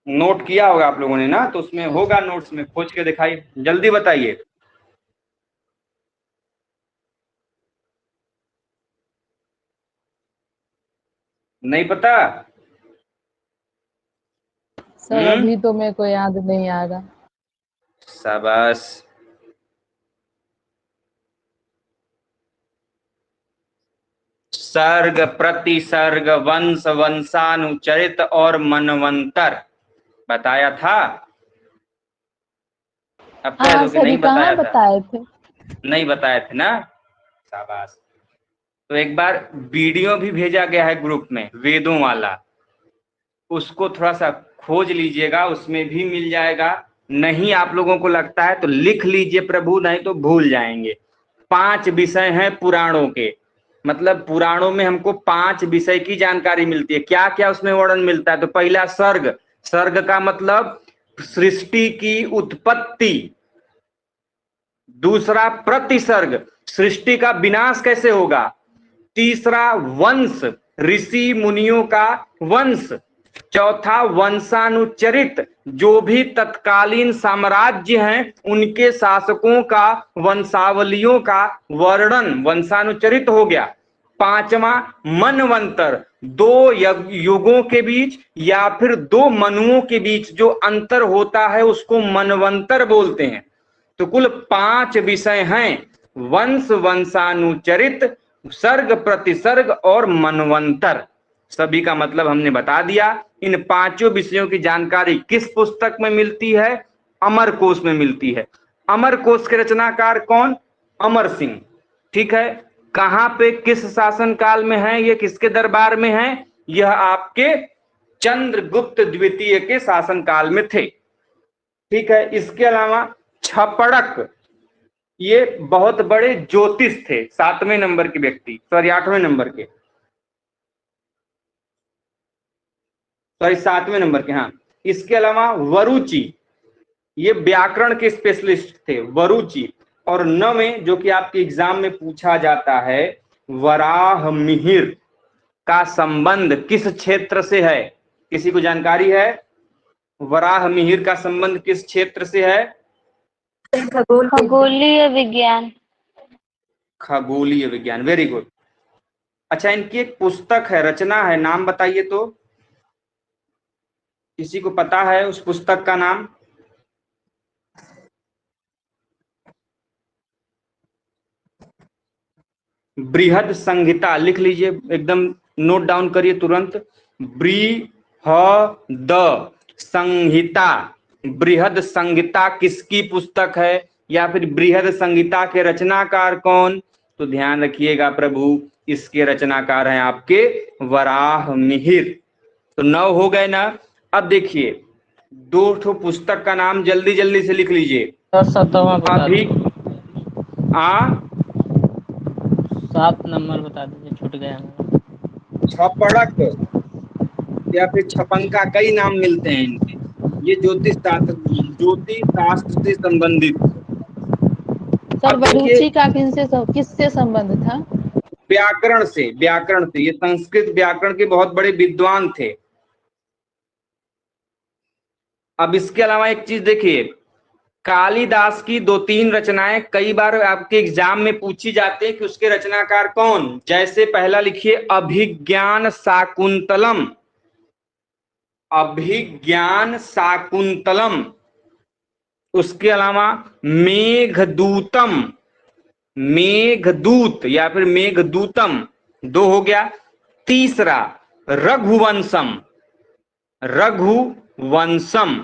नोट किया होगा आप लोगों ने ना, तो उसमें होगा नोट्स में, खोज के दिखाइए, जल्दी बताइए। नहीं पता? सर अभी तो मेरे को याद नहीं आ रहा। शाबाश। सर्ग, प्रतिसर्ग, वंश, वंशानुचरित और मनवंतर बताया था। अब कह दो कि नहीं बताया था। नहीं बताए थे ना? शाबाश। तो एक बार वीडियो भी भेजा गया है ग्रुप में वेदों वाला, उसको थोड़ा सा खोज लीजिएगा, उसमें भी मिल जाएगा। नहीं आप लोगों को लगता है तो लिख लीजिए प्रभु, नहीं तो भूल जाएंगे। 5 विषय हैं पुराणों के, मतलब पुराणों में हमको 5 विषय की जानकारी मिलती है। क्या क्या उसमें वर्णन मिलता है? तो पहला सर्ग, सर्ग का मतलब सृष्टि की उत्पत्ति। दूसरा प्रतिसर्ग, सृष्टि का विनाश कैसे होगा। तीसरा वंश, ऋषि मुनियों का वंश। चौथा वंशानुचरित, जो भी तत्कालीन साम्राज्य हैं उनके शासकों का वंशावलियों का वर्णन वंशानुचरित हो गया। पांचवा मनवंतर, 2 युगों के बीच या फिर 2 मनुओं के बीच जो अंतर होता है उसको मनवंतर बोलते हैं। तो कुल 5 विषय हैं, वंश, वंशानुचरित, सर्ग, प्रतिसर्ग और मनवंतर। सभी का मतलब हमने बता दिया। इन 5 विषयों की जानकारी किस पुस्तक में मिलती है? अमर कोश में मिलती है। अमर कोश के रचनाकार कौन? अमर सिंह, ठीक है। कहां पे किस शासन काल में है ये, किसके दरबार में है? यह आपके चंद्रगुप्त द्वितीय के शासन काल में थे, ठीक है। इसके अलावा छपड़क, ये बहुत बड़े ज्योतिष थे, 7वें नंबर के व्यक्ति, सॉरी 8वें नंबर के, सॉरी 7वें नंबर के, हाँ। इसके अलावा वरुचि, ये व्याकरण के स्पेशलिस्ट थे। वरुचि और 9 में जो कि आपके एग्जाम में पूछा जाता है, वराह मिहिर का संबंध किस क्षेत्र से है? किसी को जानकारी है? वराह मिहिर का संबंध किस क्षेत्र से है? खगोलीय विज्ञान। खगोलीय विज्ञान, वेरी गुड। अच्छा, इनकी एक पुस्तक है, रचना है, नाम बताइए तो, किसी को पता है उस पुस्तक का नाम? बृहद संहिता, लिख लीजिए, एकदम नोट डाउन करिए तुरंत। बृहद संहिता, बृहद संहिता किसकी पुस्तक है, या फिर बृहद संहिता के रचनाकार कौन? तो ध्यान रखिएगा प्रभु, इसके रचनाकार हैं आपके वराह मिहिर। तो 9 हो गए ना। अब देखिए 2 पुस्तक का नाम जल्दी जल्दी से लिख लीजिए। सर 7वां बता अभी दीजिए। 7 नंबर बता दीजिए, छूट गया मेरा। छपड़क या फिर छपंका, कई नाम मिलते हैं इनके। ये ज्योतिष शास्त्र से संबंधित। सर अब देखिए, बरूची का किससे संबंध था? व्याकरण से, व्याकरण से। ये संस्कृत व्याकरण के बहुत बड़े विद्वान थे। अब इसके अलावा एक चीज देखिए, कालिदास की 2-3 रचनाएं कई बार आपके एग्जाम में पूछी जाती है कि उसके रचनाकार कौन। जैसे पहला लिखिए अभिज्ञान शाकुंतलम, अभिज्ञान शाकुंतलम। उसके अलावा मेघदूतम, मेघदूत या फिर मेघदूतम, 2 हो गया। तीसरा रघुवंशम, रघुवंशम।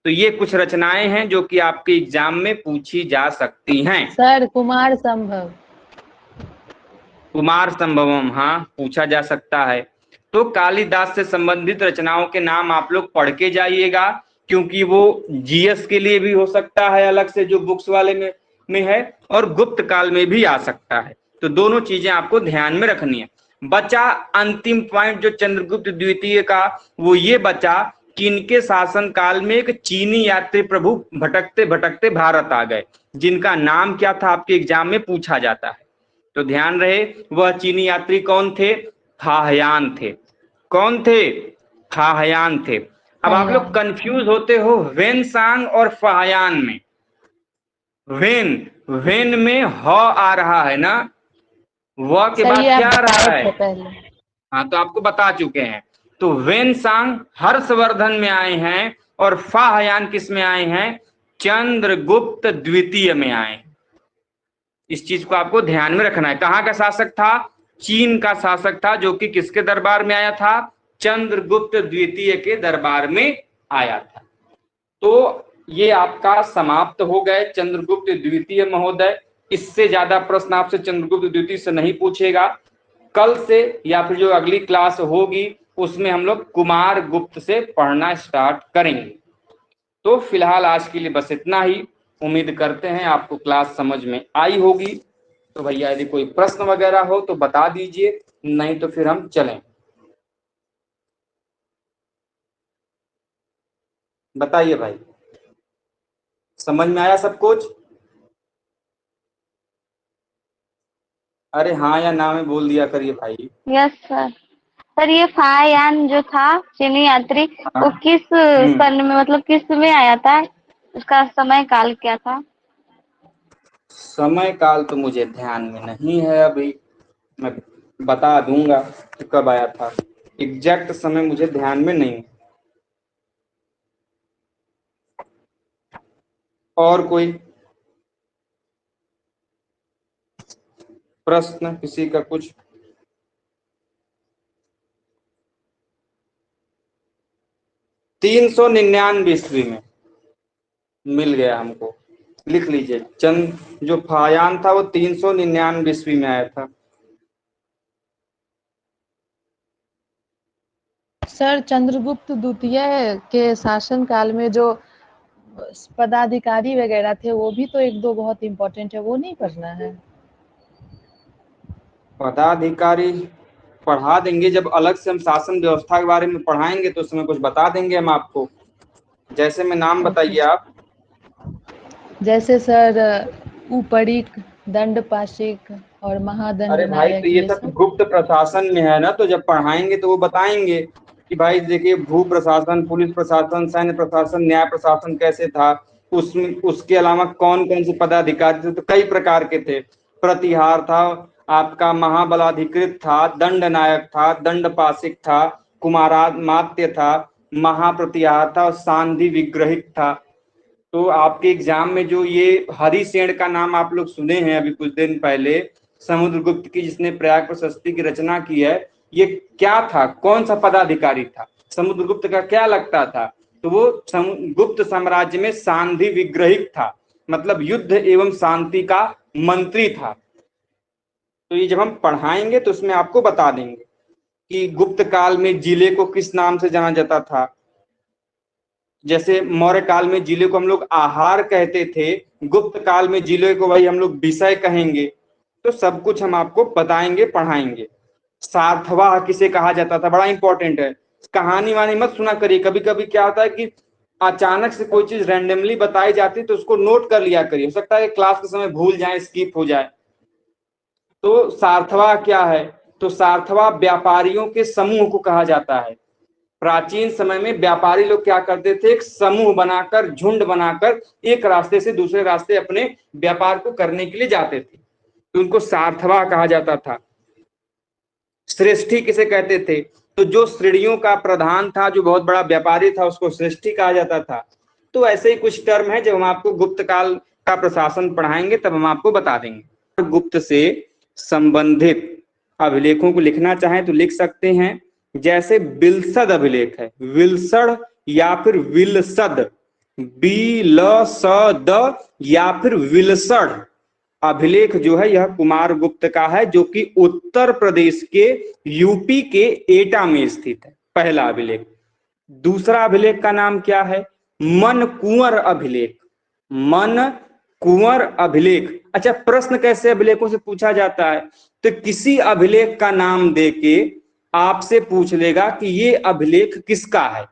तो ये कुछ रचनाएं हैं जो कि आपके एग्जाम में पूछी जा सकती हैं। सर कुमार संभव, कुमार संभवम, हाँ पूछा जा सकता है। तो कालिदास से संबंधित रचनाओं के नाम आप लोग पढ़ के जाइएगा, क्योंकि वो जीएस के लिए भी हो सकता है अलग से, जो बुक्स वाले में है, और गुप्त काल में भी आ सकता है। तो दोनों चीजें आपको ध्यान में रखनी है। बचा अंतिम पॉइंट जो चंद्रगुप्त द्वितीय का, वो ये बचा कि इनके शासन काल में एक चीनी यात्री प्रभु भटकते भटकते भारत आ गए, जिनका नाम क्या था आपके एग्जाम में पूछा जाता है। तो ध्यान रहे, वह चीनी यात्री कौन थे? फाहयान थे। कौन थे? फाहयान थे। अब आप लोग कंफ्यूज होते हो वेनसांग और फाहयान में। वेन में ह आ रहा है ना, वह के बाद क्या आ रहा है? हाँ, तो आपको बता चुके हैं। तो वेनसांग हर्षवर्धन में आए हैं, और फाहयान किस में आए हैं? चंद्रगुप्त द्वितीय में आए हैं। इस चीज को आपको ध्यान में रखना है। कहाँ का शासक था? चीन का शासक था, जो कि किसके दरबार में आया था? चंद्रगुप्त द्वितीय के दरबार में आया था। तो ये आपका समाप्त हो गए चंद्रगुप्त द्वितीय महोदय। इससे ज्यादा प्रश्न आपसे चंद्रगुप्त द्वितीय से नहीं पूछेगा। कल से या फिर जो अगली क्लास होगी उसमें हम लोग कुमार गुप्त से पढ़ना स्टार्ट करेंगे। तो फिलहाल आज के लिए बस इतना ही। उम्मीद करते हैं आपको क्लास समझ में आई होगी। तो भैया यदि कोई प्रश्न वगैरह हो तो बता दीजिए, नहीं तो फिर हम चलें। बताइए भाई, समझ में आया सब कुछ? अरे हाँ या ना में बोल दिया करिए भाई। Yes sir. सर ये फाहयान जो था चीनी यात्री, वो किस सन में, मतलब किस में आया था? उसका समय काल क्या था? समय काल तो मुझे ध्यान में नहीं है, अभी मैं बता दूंगा कि कब आया था। एग्जैक्ट समय मुझे ध्यान में नहीं। और कोई प्रश्न किसी का कुछ? तीन 399 ईस्वी में मिल गया हमको। लिख लीजिए, चंद जो फायान था वो 399 ईस्वी में आया था। सर चंद्रगुप्त द्वितीय के शासन काल में जो पदाधिकारी वगैरह थे वो भी तो 1-2 बहुत इम्पोर्टेंट है, वो नहीं पढ़ना है? पदाधिकारी पढ़ा देंगे, जब अलग से हम शासन व्यवस्था के बारे में पढ़ाएंगे तो उसमें कुछ बता देंगे हम आपको। जैसे में नाम बताइए आप। जैसे सर ऊपरी दंड पाशिक और महादंड अरे भाई, नायक तो ये सब गुप्त प्रशासन में है ना, तो जब पढ़ाएंगे तो वो बताएंगे कि भाई देखिए, भू प्रशासन, पुलिस प्रशासन, सैन्य प्रशासन, न्याय प्रशासन कैसे था, उसमें उसके अलावा कौन कौन से पदाधिकारी थे, तो कई प्रकार के थे। प्रतिहार था, आपका महाबलाधिकृत था, दंड नायक था, दंड पाशिक था, कुमारामात्य था, महाप्रतिहार था और सांधि विग्रहित था। तो आपके एग्जाम में जो ये हरिसेन का नाम आप लोग सुने हैं अभी कुछ दिन पहले, समुद्रगुप्त की, जिसने प्रयाग प्रशस्ति की रचना की है, ये क्या था, कौन सा पदाधिकारी था, समुद्रगुप्त का क्या लगता था? तो वो गुप्त साम्राज्य में सांधि विग्रहिक था, मतलब युद्ध एवं शांति का मंत्री था। तो ये जब हम पढ़ाएंगे तो उसमें आपको बता देंगे कि गुप्त काल में जिले को किस नाम से जाना जाता था। जैसे मौर्य काल में जिले को हम लोग आहार कहते थे, गुप्त काल में जिले को भाई हम लोग विषय कहेंगे। तो सब कुछ हम आपको बताएंगे, पढ़ाएंगे। सार्थवाह किसे कहा जाता था, बड़ा इंपॉर्टेंट है। कहानी वानी मत सुना करिए, कभी कभी क्या होता है कि अचानक से कोई चीज रैंडमली बताई जाती है तो उसको नोट कर लिया करिए, हो सकता है क्लास के समय भूल जाए, स्किप हो जाए। तो सार्थवाह क्या है? तो सार्थवाह व्यापारियों के समूह को कहा जाता है। प्राचीन समय में व्यापारी लोग क्या करते थे, एक समूह बनाकर, झुंड बनाकर एक रास्ते से दूसरे रास्ते अपने व्यापार को करने के लिए जाते थे, तो उनको सार्थवाह कहा जाता था। श्रेष्ठी किसे कहते थे? तो जो श्रेणियों का प्रधान था, जो बहुत बड़ा व्यापारी था, उसको श्रेष्ठी कहा जाता था। तो ऐसे ही कुछ टर्म है, जब हम आपको गुप्त काल का प्रशासन पढ़ाएंगे तब हम आपको बता देंगे। गुप्त से संबंधित अभिलेखों को लिखना चाहें तो लिख सकते हैं। जैसे विलसद अभिलेख है, विलसड़ या फिर विलसद, बिलसद या फिर विलसड़ अभिलेख जो है यह कुमार गुप्त का है, जो कि उत्तर प्रदेश के यूपी के एटा में स्थित है, पहला अभिलेख। दूसरा अभिलेख का नाम क्या है? मन कुंवर अभिलेख। मन कुंवर अभिलेख। अच्छा, प्रश्न कैसे अभिलेखों से पूछा जाता है? तो किसी अभिलेख का नाम देके आपसे पूछ लेगा कि ये अभिलेख किसका है।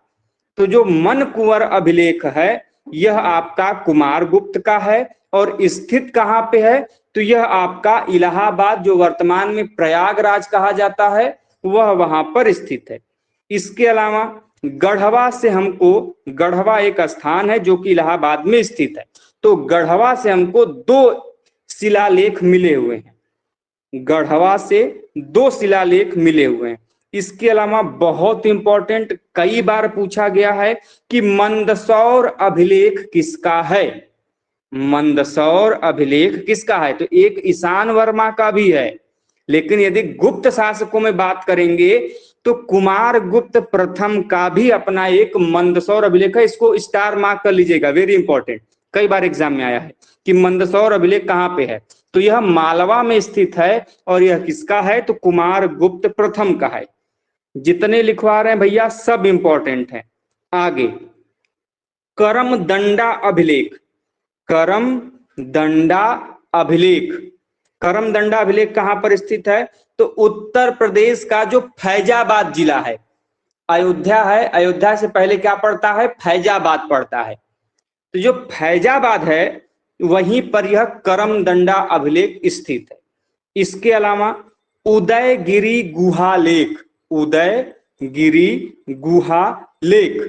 तो जो मन कुंवर अभिलेख है यह आपका कुमार गुप्त का है, और स्थित कहाँ पे है? तो यह आपका इलाहाबाद, जो वर्तमान में प्रयागराज कहा जाता है, वह वहां पर स्थित है। इसके अलावा गढ़वा से हमको, गढ़वा एक स्थान है जो कि इलाहाबाद में स्थित है, तो गढ़वा से हमको 2 शिलालेख मिले हुए हैं। गढ़वा से 2 शिलालेख मिले हुए हैं। इसके अलावा बहुत इंपॉर्टेंट, कई बार पूछा गया है कि मंदसौर अभिलेख किसका है? मंदसौर अभिलेख किसका है? तो एक ईशान वर्मा का भी है, लेकिन यदि गुप्त शासकों में बात करेंगे तो कुमार गुप्त प्रथम का भी अपना एक मंदसौर अभिलेख है। इसको स्टार मार्क कर लीजिएगा, वेरी इंपॉर्टेंट, कई बार एग्जाम में आया है कि मंदसौर अभिलेख कहाँ पे है। तो यह मालवा में स्थित है, और यह किसका है? तो कुमार गुप्त प्रथम का है। जितने लिखवा रहे हैं भैया सब इंपॉर्टेंट है। आगे करम दंडा अभिलेख। करम दंडा अभिलेख, करम दंडा अभिलेख कहां पर स्थित है? तो उत्तर प्रदेश का जो फैजाबाद जिला है, अयोध्या है, अयोध्या से पहले क्या पड़ता है? फैजाबाद पड़ता है। तो जो फैजाबाद है वहीं पर यह करम दंडा अभिलेख स्थित है। इसके अलावा उदयगिरी गुहा लेख, उदयगिरी गुहा लेख,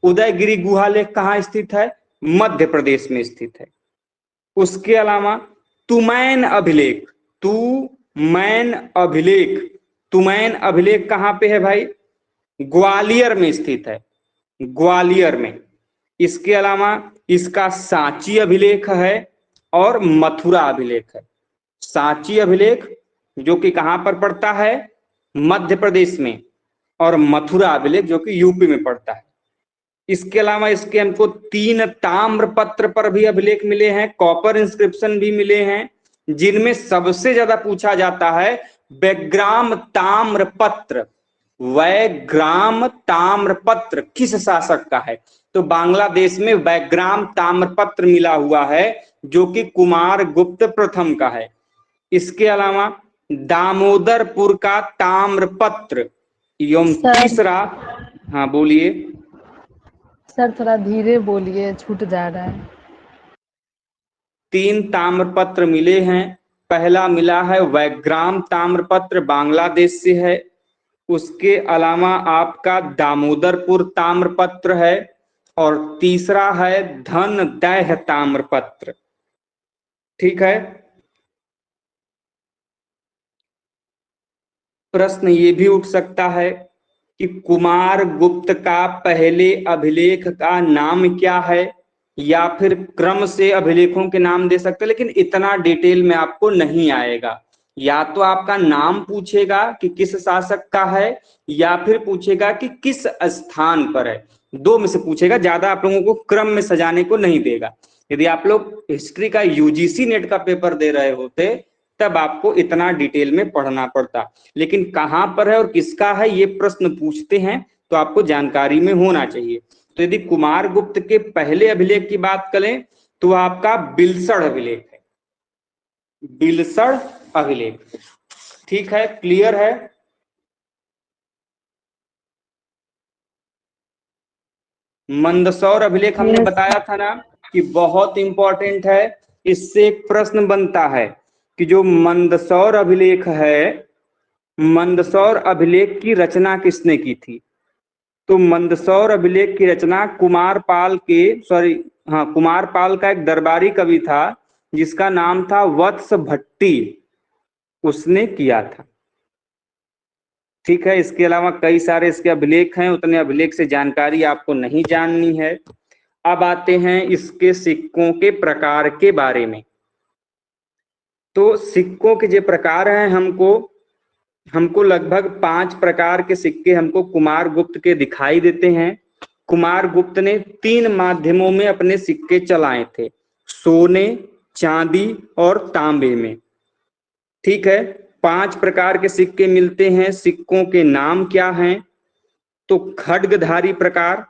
उदयगिरी गुहा लेख कहाँ स्थित है? मध्य प्रदेश में स्थित है। उसके अलावा तुमैन अभिलेख, तुमैन अभिलेख, तुमैन अभिलेख कहाँ पे है भाई? ग्वालियर में स्थित है, ग्वालियर में। इसके अलावा इसका सांची अभिलेख है और मथुरा अभिलेख है। सांची अभिलेख जो कि कहां पर पड़ता है? मध्य प्रदेश में, और मथुरा अभिलेख जो कि यूपी में पड़ता है। इसके अलावा इसके हमको 3 ताम्र पत्र पर भी अभिलेख मिले हैं, कॉपर इंस्क्रिप्शन भी मिले हैं, जिनमें सबसे ज्यादा पूछा जाता है वैग्राम ताम्र पत्र। वैग्राम ताम्र पत्र किस शासक का है? तो बांग्लादेश में वैग्राम ताम्र पत्र मिला हुआ है, जो कि कुमार गुप्त प्रथम का है। इसके अलावा दामोदरपुर का ताम्र पत्र एवं तीसरा, हाँ बोलिए सर थोड़ा धीरे बोलिए, छूट जा रहा है। 3 ताम्रपत्र मिले हैं। पहला मिला है वैग्राम ताम्रपत्र, बांग्लादेश से है। उसके अलावा आपका दामोदरपुर ताम्रपत्र है, और तीसरा है धनदैह ताम्रपत्र। ठीक है। प्रश्न ये भी उठ सकता है कि कुमार गुप्त का पहले अभिलेख का नाम क्या है, या फिर क्रम से अभिलेखों के नाम दे सकते हैं, लेकिन इतना डिटेल में आपको नहीं आएगा। या तो आपका नाम पूछेगा कि किस शासक का है, या फिर पूछेगा कि किस स्थान पर है। दो में से पूछेगा, ज्यादा आप लोगों को क्रम में सजाने को नहीं देगा। यदि आप लोग हिस्ट्री का यूजीसी नेट का पेपर दे रहे होते तब आपको इतना डिटेल में पढ़ना पड़ता, लेकिन कहां पर है और किसका है ये प्रश्न पूछते हैं तो आपको जानकारी में होना चाहिए। तो यदि कुमार गुप्त के पहले अभिलेख की बात करें तो आपका बिलसड़ अभिलेख है, बिलसड़ अभिलेख। ठीक है, क्लियर है। मंदसौर अभिलेख हमने बताया था ना कि बहुत इंपॉर्टेंट है। इससे एक प्रश्न बनता है कि जो मंदसौर अभिलेख है, मंदसौर अभिलेख की रचना किसने की थी? तो मंदसौर अभिलेख की रचना कुमारपाल का एक दरबारी कवि था जिसका नाम था वत्स भट्टी, उसने किया था। ठीक है। इसके अलावा कई सारे इसके अभिलेख हैं, उतने अभिलेख से जानकारी आपको नहीं जाननी है। अब आते हैं इसके सिक्कों के प्रकार के बारे में। तो सिक्कों के जो प्रकार हैं, हमको लगभग 5 प्रकार के सिक्के हमको कुमार गुप्त के दिखाई देते हैं। कुमार गुप्त ने 3 माध्यमों में अपने सिक्के चलाए थे, सोने, चांदी और तांबे में। ठीक है। 5 प्रकार के सिक्के मिलते हैं। सिक्कों के नाम क्या हैं? तो खड्गधारी प्रकार,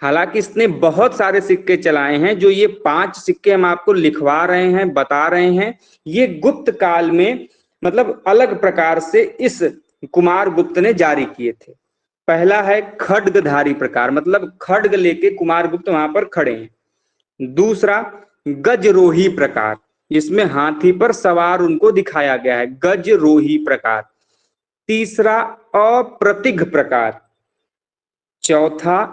हालांकि इसने बहुत सारे सिक्के चलाए हैं, जो ये 5 सिक्के हम आपको लिखवा रहे हैं, बता रहे हैं, ये गुप्त काल में मतलब अलग प्रकार से इस कुमार गुप्त ने जारी किए थे। पहला है खड्गधारी प्रकार, मतलब खड्ग लेके कुमार गुप्त वहां पर खड़े हैं। दूसरा गजरोही प्रकार, जिसमें हाथी पर सवार उनको दिखाया गया है, गजरोही प्रकार। तीसरा अप्रतिघ प्रकार। चौथा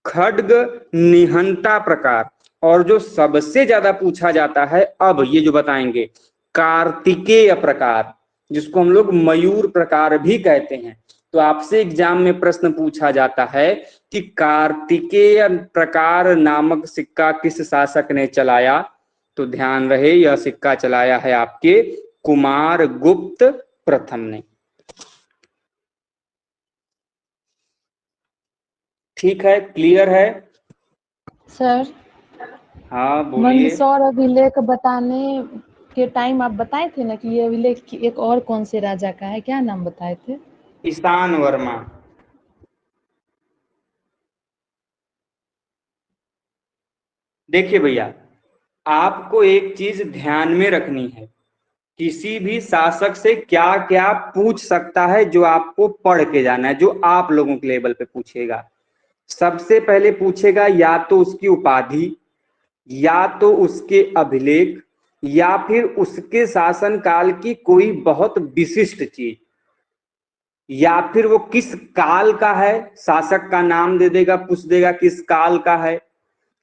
खड्ग निहंता प्रकार, और जो सबसे ज्यादा पूछा जाता है अब ये जो बताएंगे, कार्तिकेय प्रकार, जिसको हम लोग मयूर प्रकार भी कहते हैं। तो आपसे एग्जाम में प्रश्न पूछा जाता है कि कार्तिकेय प्रकार नामक सिक्का किस शासक ने चलाया? तो ध्यान रहे यह सिक्का चलाया है आपके कुमार गुप्त प्रथम ने। ठीक है, क्लियर है सर? हाँ बोलिए। मंदसौर अभिलेख बताने के टाइम आप बताए थे ना कि ये अभिलेख एक और कौन से राजा का है, क्या नाम बताए थे? ईशान वर्मा। देखिए भैया, आपको एक चीज ध्यान में रखनी है, किसी भी शासक से क्या क्या पूछ सकता है जो आपको पढ़ के जाना है, जो आप लोगों के लेवल पे पूछेगा। सबसे पहले पूछेगा या तो उसकी उपाधि, या तो उसके अभिलेख, या फिर उसके शासन काल की कोई बहुत विशिष्ट चीज, या फिर वो किस काल का है, शासक का नाम दे देगा, पूछ देगा किस काल का है,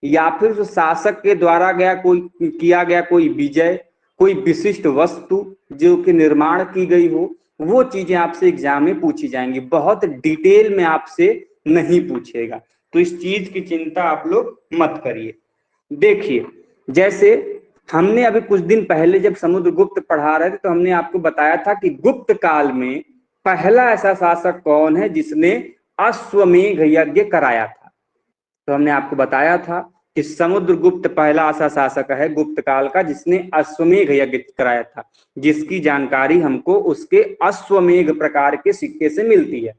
या फिर उस शासक के द्वारा किया गया कोई विजय, कोई विशिष्ट वस्तु जो कि निर्माण की गई हो, वो चीजें आपसे एग्जाम में पूछी जाएंगी। बहुत डिटेल में आपसे नहीं पूछेगा, तो इस चीज की चिंता आप लोग मत करिए। देखिए, जैसे हमने अभी कुछ दिन पहले जब समुद्रगुप्त पढ़ा रहे थे तो हमने आपको बताया था कि गुप्त काल में पहला ऐसा शासक कौन है जिसने अश्वमेध यज्ञ कराया था। तो हमने आपको बताया था कि समुद्रगुप्त पहला ऐसा शासक है गुप्त काल का जिसने अश्वमेध यज्ञ कराया था, जिसकी जानकारी हमको उसके अश्वमेध प्रकार के सिक्के से मिलती है।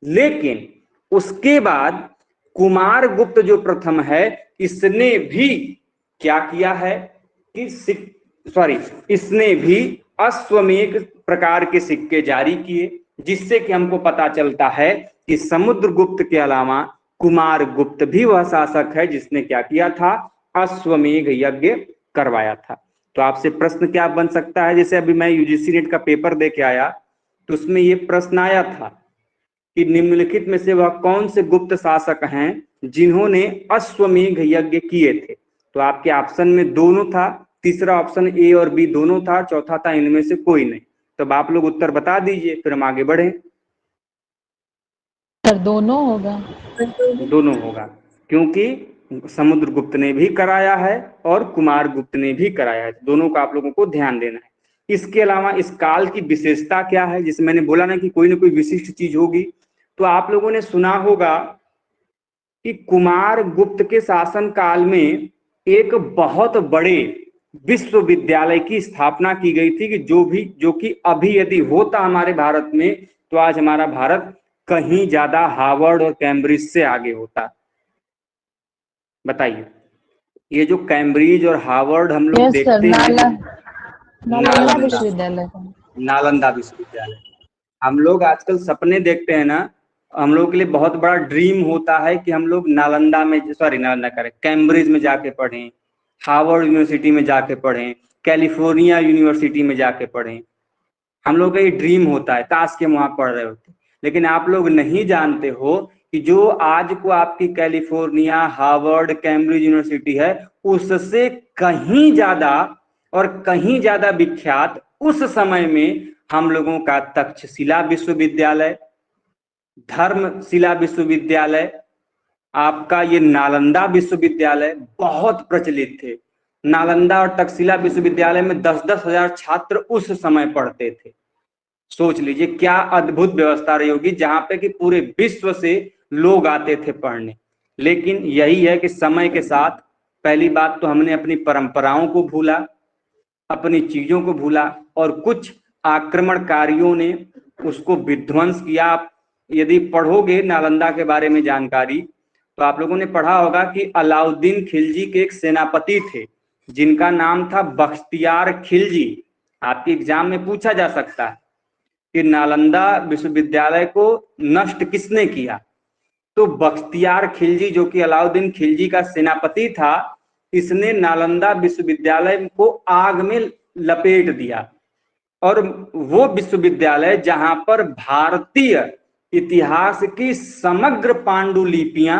लेकिन उसके बाद कुमार गुप्त जो प्रथम है, इसने भी क्या किया है कि इसने भी अश्वमेध प्रकार के सिक्के जारी किए, जिससे कि हमको पता चलता है कि समुद्रगुप्त के अलावा कुमार गुप्त भी वह शासक है जिसने क्या किया था, अश्वमेध यज्ञ करवाया था। तो आपसे प्रश्न क्या बन सकता है, जैसे अभी मैं यूजीसी नेट का पेपर दे के आया तो उसमें ये प्रश्न आया था कि निम्नलिखित में से वह कौन से गुप्त शासक हैं जिन्होंने अश्वमेध यज्ञ किए थे। तो आपके ऑप्शन में दोनों था, तीसरा ऑप्शन ए और बी दोनों था, चौथा था इनमें से कोई नहीं। तब आप लोग उत्तर बता दीजिए, फिर हम आगे बढ़े। सर दोनों होगा। दोनों होगा, क्योंकि समुद्रगुप्त ने भी कराया है और कुमार गुप्त ने भी कराया है, दोनों का आप लोगों को ध्यान देना है। इसके अलावा इस काल की विशेषता क्या है, जिसे मैंने बोला ना कि कोई ना कोई विशिष्ट चीज होगी। तो आप लोगों ने सुना होगा कि कुमार गुप्त के शासन काल में एक बहुत बड़े विश्वविद्यालय की स्थापना की गई थी कि जो कि अभी यदि होता हमारे भारत में तो आज हमारा भारत कहीं ज्यादा हार्वर्ड और कैम्ब्रिज से आगे होता। बताइए, ये जो कैम्ब्रिज और हार्वर्ड हम लोग देखते हैं, नालंदा विश्वविद्यालय, नालंदा विश्वविद्यालय। हम लोग आजकल सपने देखते हैं ना, हम लोग के लिए बहुत बड़ा ड्रीम होता है कि हम लोग नालंदा करें, कैम्ब्रिज में जाके पढ़ें, हार्वर्ड यूनिवर्सिटी में जाके पढ़ें, कैलिफोर्निया यूनिवर्सिटी में जाके पढ़ें। हम लोग का ये ड्रीम होता है, काश के हम वहां पढ़ रहे होते। लेकिन आप लोग नहीं जानते हो कि जो आज को आपकी कैलिफोर्निया, हार्वर्ड, कैम्ब्रिज यूनिवर्सिटी है, उससे कहीं ज्यादा और कहीं ज्यादा विख्यात उस समय में हम लोगों का तक्षशिला विश्वविद्यालय, धर्मशिला विश्वविद्यालय, आपका ये नालंदा विश्वविद्यालय बहुत प्रचलित थे। नालंदा और तक्षशिला विश्वविद्यालय में 10-10 हजार छात्र उस समय पढ़ते थे। सोच लीजिए क्या अद्भुत व्यवस्था रही होगी, जहां पे कि पूरे विश्व से लोग आते थे पढ़ने। लेकिन यही है कि समय के साथ पहली बात तो हमने अपनी परंपराओं को भूला, अपनी चीजों को भूला, और कुछ आक्रमणकारियों ने उसको विध्वंस किया। आप यदि पढ़ोगे नालंदा के बारे में जानकारी तो आप लोगों ने पढ़ा होगा कि अलाउद्दीन खिलजी के एक सेनापति थे जिनका नाम था बख्तियार खिलजी। आपके एग्जाम में पूछा जा सकता है कि नालंदा विश्वविद्यालय को नष्ट किसने किया। तो बख्तियार खिलजी, जो कि अलाउद्दीन खिलजी का सेनापति था, इसने नालंदा विश्वविद्यालय को आग में लपेट दिया। और वो विश्वविद्यालय जहां पर भारतीय इतिहास की समग्र पांडुलिपियां,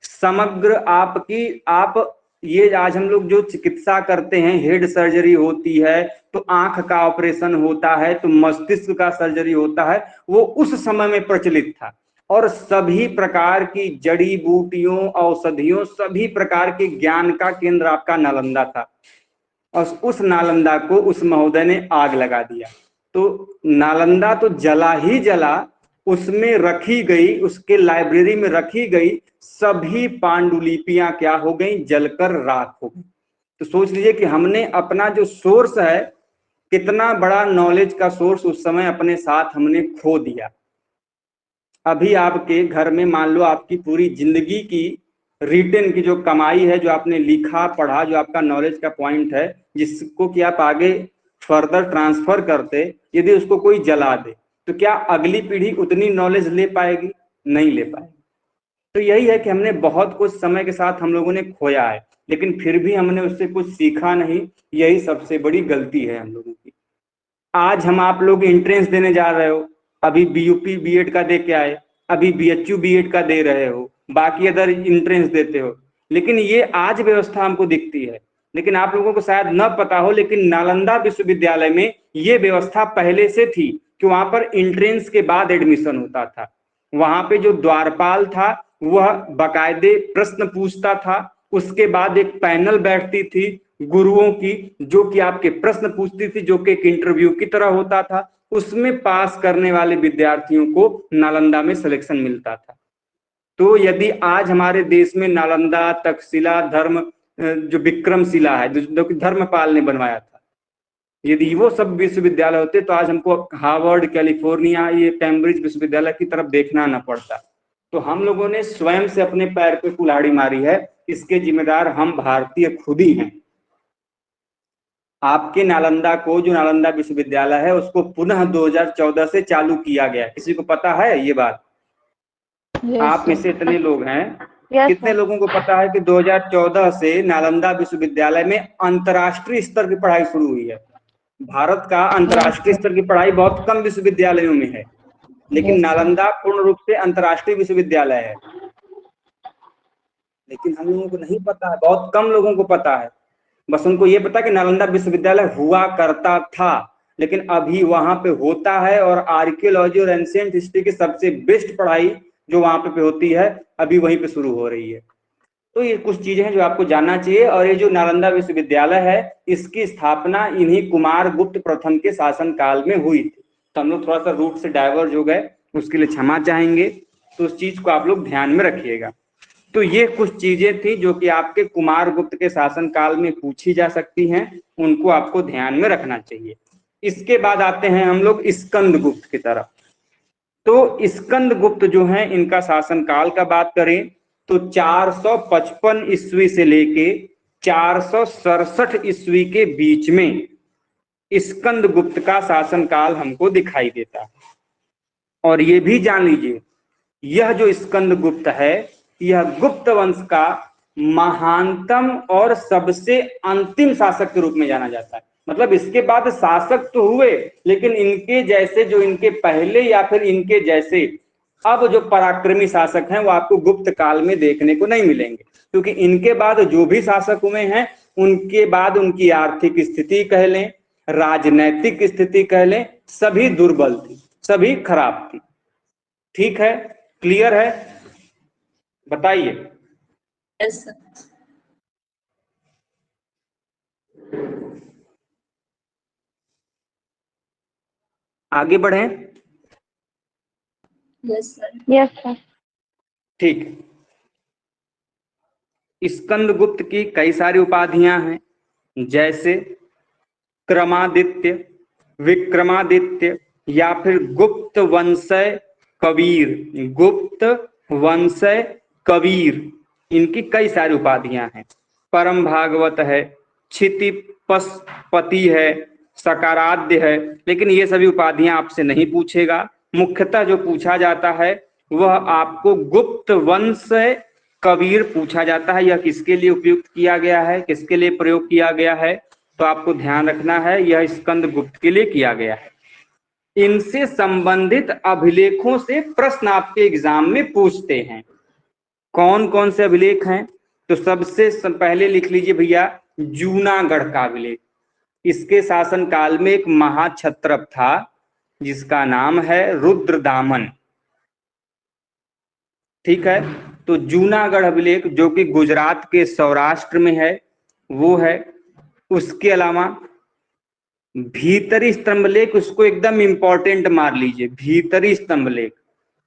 समग्र आप ये आज हम लोग जो चिकित्सा करते हैं, हेड सर्जरी होती है, तो आंख का ऑपरेशन होता है, तो मस्तिष्क का सर्जरी होता है, वो उस समय में प्रचलित था। और सभी प्रकार की जड़ी बूटियों, औषधियों, सभी प्रकार के ज्ञान का केंद्र आपका नालंदा था। और उस नालंदा को उस महोदय ने आग लगा दिया। तो नालंदा तो जला ही जला, उसमें रखी गई, उसके लाइब्रेरी में रखी गई सभी पांडुलिपियां क्या हो गई, जलकर राख हो गई। तो सोच लीजिए कि हमने अपना जो सोर्स है, कितना बड़ा नॉलेज का सोर्स उस समय अपने साथ हमने खो दिया। अभी आपके घर में मान लो आपकी पूरी जिंदगी की रिटन की जो कमाई है, जो आपने लिखा पढ़ा, जो आपका नॉलेज का पॉइंट है, जिसको कि आप आगे फर्दर ट्रांसफर करते, यदि उसको कोई जला दे तो क्या अगली पीढ़ी उतनी नॉलेज ले पाएगी? नहीं ले पाएगी। तो यही है कि हमने बहुत कुछ समय के साथ हम लोगों ने खोया है, लेकिन फिर भी हमने उससे कुछ सीखा नहीं। यही सबसे बड़ी गलती है हम लोगों की। आज हम आप लोग एंट्रेंस देने जा रहे हो, अभी बीयूपी बीएड का दे के आए, अभी बीएचयू बीएड का दे रहे हो, बाकी अदर एंट्रेंस देते हो, लेकिन ये आज व्यवस्था हमको दिखती है। लेकिन आप लोगों को शायद न पता हो, लेकिन नालंदा विश्वविद्यालय में ये व्यवस्था पहले से थी कि वहां पर एंट्रेंस के बाद एडमिशन होता था। वहां पे जो द्वारपाल था वह बाकायदे प्रश्न पूछता था, उसके बाद एक पैनल बैठती थी गुरुओं की, जो कि आपके प्रश्न पूछती थी, जो कि एक इंटरव्यू की तरह होता था। उसमें पास करने वाले विद्यार्थियों को नालंदा में सिलेक्शन मिलता था। तो यदि आज हमारे देश में नालंदा, तक्षशिला, जो विक्रमशिला है, जो कि धर्मपाल ने बनवाया था, यदि वो सब विश्वविद्यालय होते तो आज हमको हार्वर्ड, कैलिफोर्निया, ये कैम्ब्रिज विश्वविद्यालय की तरफ देखना न पड़ता। तो हम लोगों ने स्वयं से अपने पैर पे कुल्हाड़ी मारी है, इसके जिम्मेदार हम भारतीय खुद ही हैं। आपके नालंदा को, जो नालंदा विश्वविद्यालय है, उसको पुनः 2014 से चालू किया गया। किसी को पता है ये बात? आप में से इतने लोग हैं कितने लोगों को पता है कि 2014 से नालंदा विश्वविद्यालय में अंतर्राष्ट्रीय स्तर की पढ़ाई शुरू हुई है। भारत का अंतर्राष्ट्रीय स्तर की पढ़ाई बहुत कम विश्वविद्यालयों में है, लेकिन नालंदा पूर्ण रूप से अंतर्राष्ट्रीय विश्वविद्यालय है। लेकिन हम लोगों को नहीं पता है, बहुत कम लोगों को पता है। बस उनको ये पता कि नालंदा विश्वविद्यालय हुआ करता था, लेकिन अभी वहां पे होता है और आर्कियोलॉजी और एंशिएंट हिस्ट्री की सबसे बेस्ट पढ़ाई जो वहां पे होती है अभी वहीं पे शुरू हो रही है। तो ये कुछ चीजें हैं जो आपको जानना चाहिए। और ये जो नालंदा विश्वविद्यालय है इसकी स्थापना इन्हीं कुमारगुप्त प्रथम के शासन काल में हुई थी। तो हम लोग थोड़ा सा रूट से डाइवर्ज हो गए, उसके लिए क्षमा चाहेंगे, तो उस चीज को आप लोग ध्यान में रखिएगा। तो ये कुछ चीजें थी जो कि आपके कुमारगुप्त के शासन काल में पूछी जा सकती हैं, उनको आपको ध्यान में रखना चाहिए। इसके बाद आते हैं हम लोग स्कंदगुप्त की तरफ। तो स्कंदगुप्त जो है इनका शासन काल का बात करें तो 455 ईस्वी से लेके 467 ईस्वी के बीच में स्कंदगुप्त का शासन काल हमको दिखाई देता है। और ये भी जान लीजिए, यह जो स्कंदगुप्त है यह गुप्त वंश का महानतम और सबसे अंतिम शासक के रूप में जाना जाता है। मतलब इसके बाद शासक तो हुए, लेकिन इनके जैसे जो इनके पहले या फिर इनके जैसे अब जो पराक्रमी शासक हैं वो आपको गुप्त काल में देखने को नहीं मिलेंगे, क्योंकि इनके बाद जो भी शासक हुए हैं उनके बाद उनकी आर्थिक स्थिति कह लें, राजनैतिक स्थिति कह लें, सभी दुर्बल थी, सभी खराब थी। ठीक है, क्लियर है, बताइए। Yes sir. आगे बढ़े। Yes sir. Yes sir. ठीक, स्कंदगुप्त की कई सारी उपाधियां हैं, जैसे क्रमादित्य, विक्रमादित्य या फिर गुप्त वंशय कबीर। गुप्त वंशय कबीर, इनकी कई सारी उपाधियां हैं। परम भागवत है, क्षितिपति है, सकाराध्य है, लेकिन ये सभी उपाधियां आपसे नहीं पूछेगा। मुख्यतः जो पूछा जाता है वह आपको गुप्त वंश कबीर पूछा जाता है। यह किसके लिए उपयुक्त किया गया है, किसके लिए प्रयोग किया गया है, तो आपको ध्यान रखना है यह स्कंदगुप्त के लिए किया गया है। इनसे संबंधित अभिलेखों से प्रश्न आपके एग्जाम में पूछते हैं। कौन कौन से अभिलेख हैं, तो सबसे पहले लिख लीजिए भैया जूनागढ़ का अभिलेख। इसके शासन काल में एक महाक्षत्रप था जिसका नाम है रुद्रदामन। ठीक है, तो जूनागढ़ अभिलेख जो कि गुजरात के सौराष्ट्र में है वो है। उसके अलावा भीतरी स्तंभलेख, उसको एकदम इंपॉर्टेंट मार लीजिए। भीतरी स्तंभलेख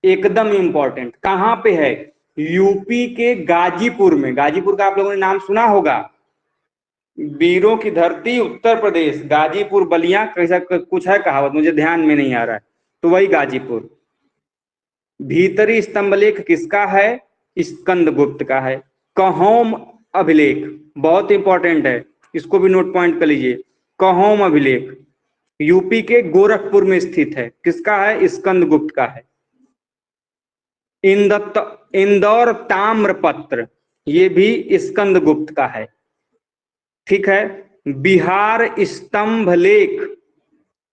एकदम इंपॉर्टेंट, कहां पे है, यूपी के गाजीपुर में। गाजीपुर का आप लोगों ने नाम सुना होगा, वीरों की धरती उत्तर प्रदेश, गाजीपुर बलिया कैसा कुछ है कहावत, मुझे ध्यान में नहीं आ रहा है, तो वही गाजीपुर। भीतरी स्तंभलेख किसका है, स्कंदगुप्त का है। कहोम अभिलेख बहुत इंपॉर्टेंट है, इसको भी नोट पॉइंट कर लीजिए। कहोम अभिलेख यूपी के गोरखपुर में स्थित है, किसका है, स्कंदगुप्त का है। इंदौर ताम्रपत्र, ये भी स्कंदगुप्त का है। ठीक है, बिहार स्तंभलेख,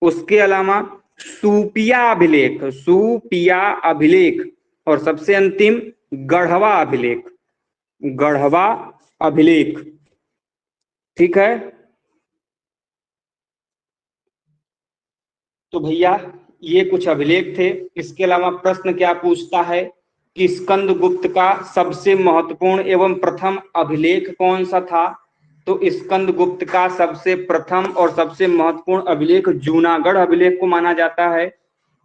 उसके अलावा सूपिया अभिलेख, सूपिया अभिलेख, और सबसे अंतिम गढ़वा अभिलेख, गढ़वा अभिलेख। ठीक है, तो भैया ये कुछ अभिलेख थे। इसके अलावा प्रश्न क्या पूछता है कि स्कंदगुप्त का सबसे महत्वपूर्ण एवं प्रथम अभिलेख कौन सा था, तो स्कंदगुप्त का सबसे प्रथम और सबसे महत्वपूर्ण अभिलेख जूनागढ़ अभिलेख को माना जाता है।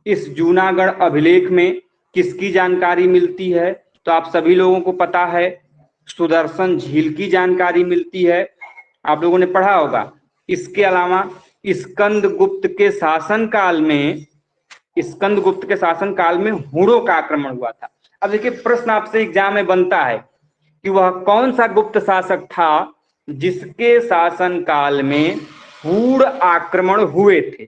इस जूनागढ़ अभिलेख में किसकी जानकारी मिलती है, तो आप सभी लोगों को पता है सुदर्शन झील की जानकारी मिलती है, आप लोगों ने पढ़ा होगा। इसके अलावा स्कंदगुप्त के शासन काल में, स्कंदगुप्त के शासन काल में हुणों का आक्रमण हुआ था। अब देखिए प्रश्न आपसे एग्जाम में बनता है कि वह कौन सा गुप्त शासक था जिसके शासन काल में हूण आक्रमण हुए थे,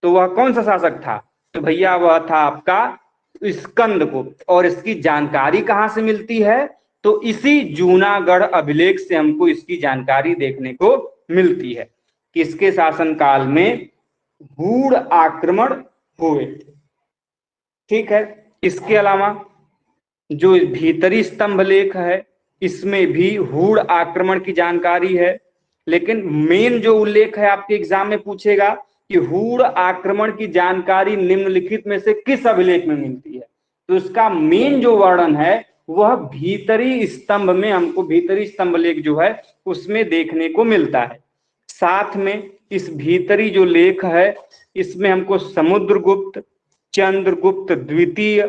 तो वह कौन सा शासक था, तो भैया वह था आपका स्कंदगुप्त। और इसकी जानकारी कहाँ से मिलती है? तो इसी जूनागढ़ अभिलेख से हमको इसकी जानकारी देखने को मिलती है। किसके शासनकाल में हूण आक्रमण हुए थे। ठीक है, इसके अलावा जो भीतरी स्तंभ लेख है इसमें भी हूण आक्रमण की जानकारी है। लेकिन मेन जो उल्लेख है आपके एग्जाम में पूछेगा कि हूण आक्रमण की जानकारी निम्नलिखित में से किस अभिलेख में मिलती है, तो इसका मेन जो वर्णन है वह भीतरी स्तंभ में हमको, भीतरी स्तंभ लेख जो है उसमें देखने को मिलता है। साथ में इस भीतरी जो लेख है इसमें हमको समुद्रगुप्त, चंद्रगुप्त द्वितीय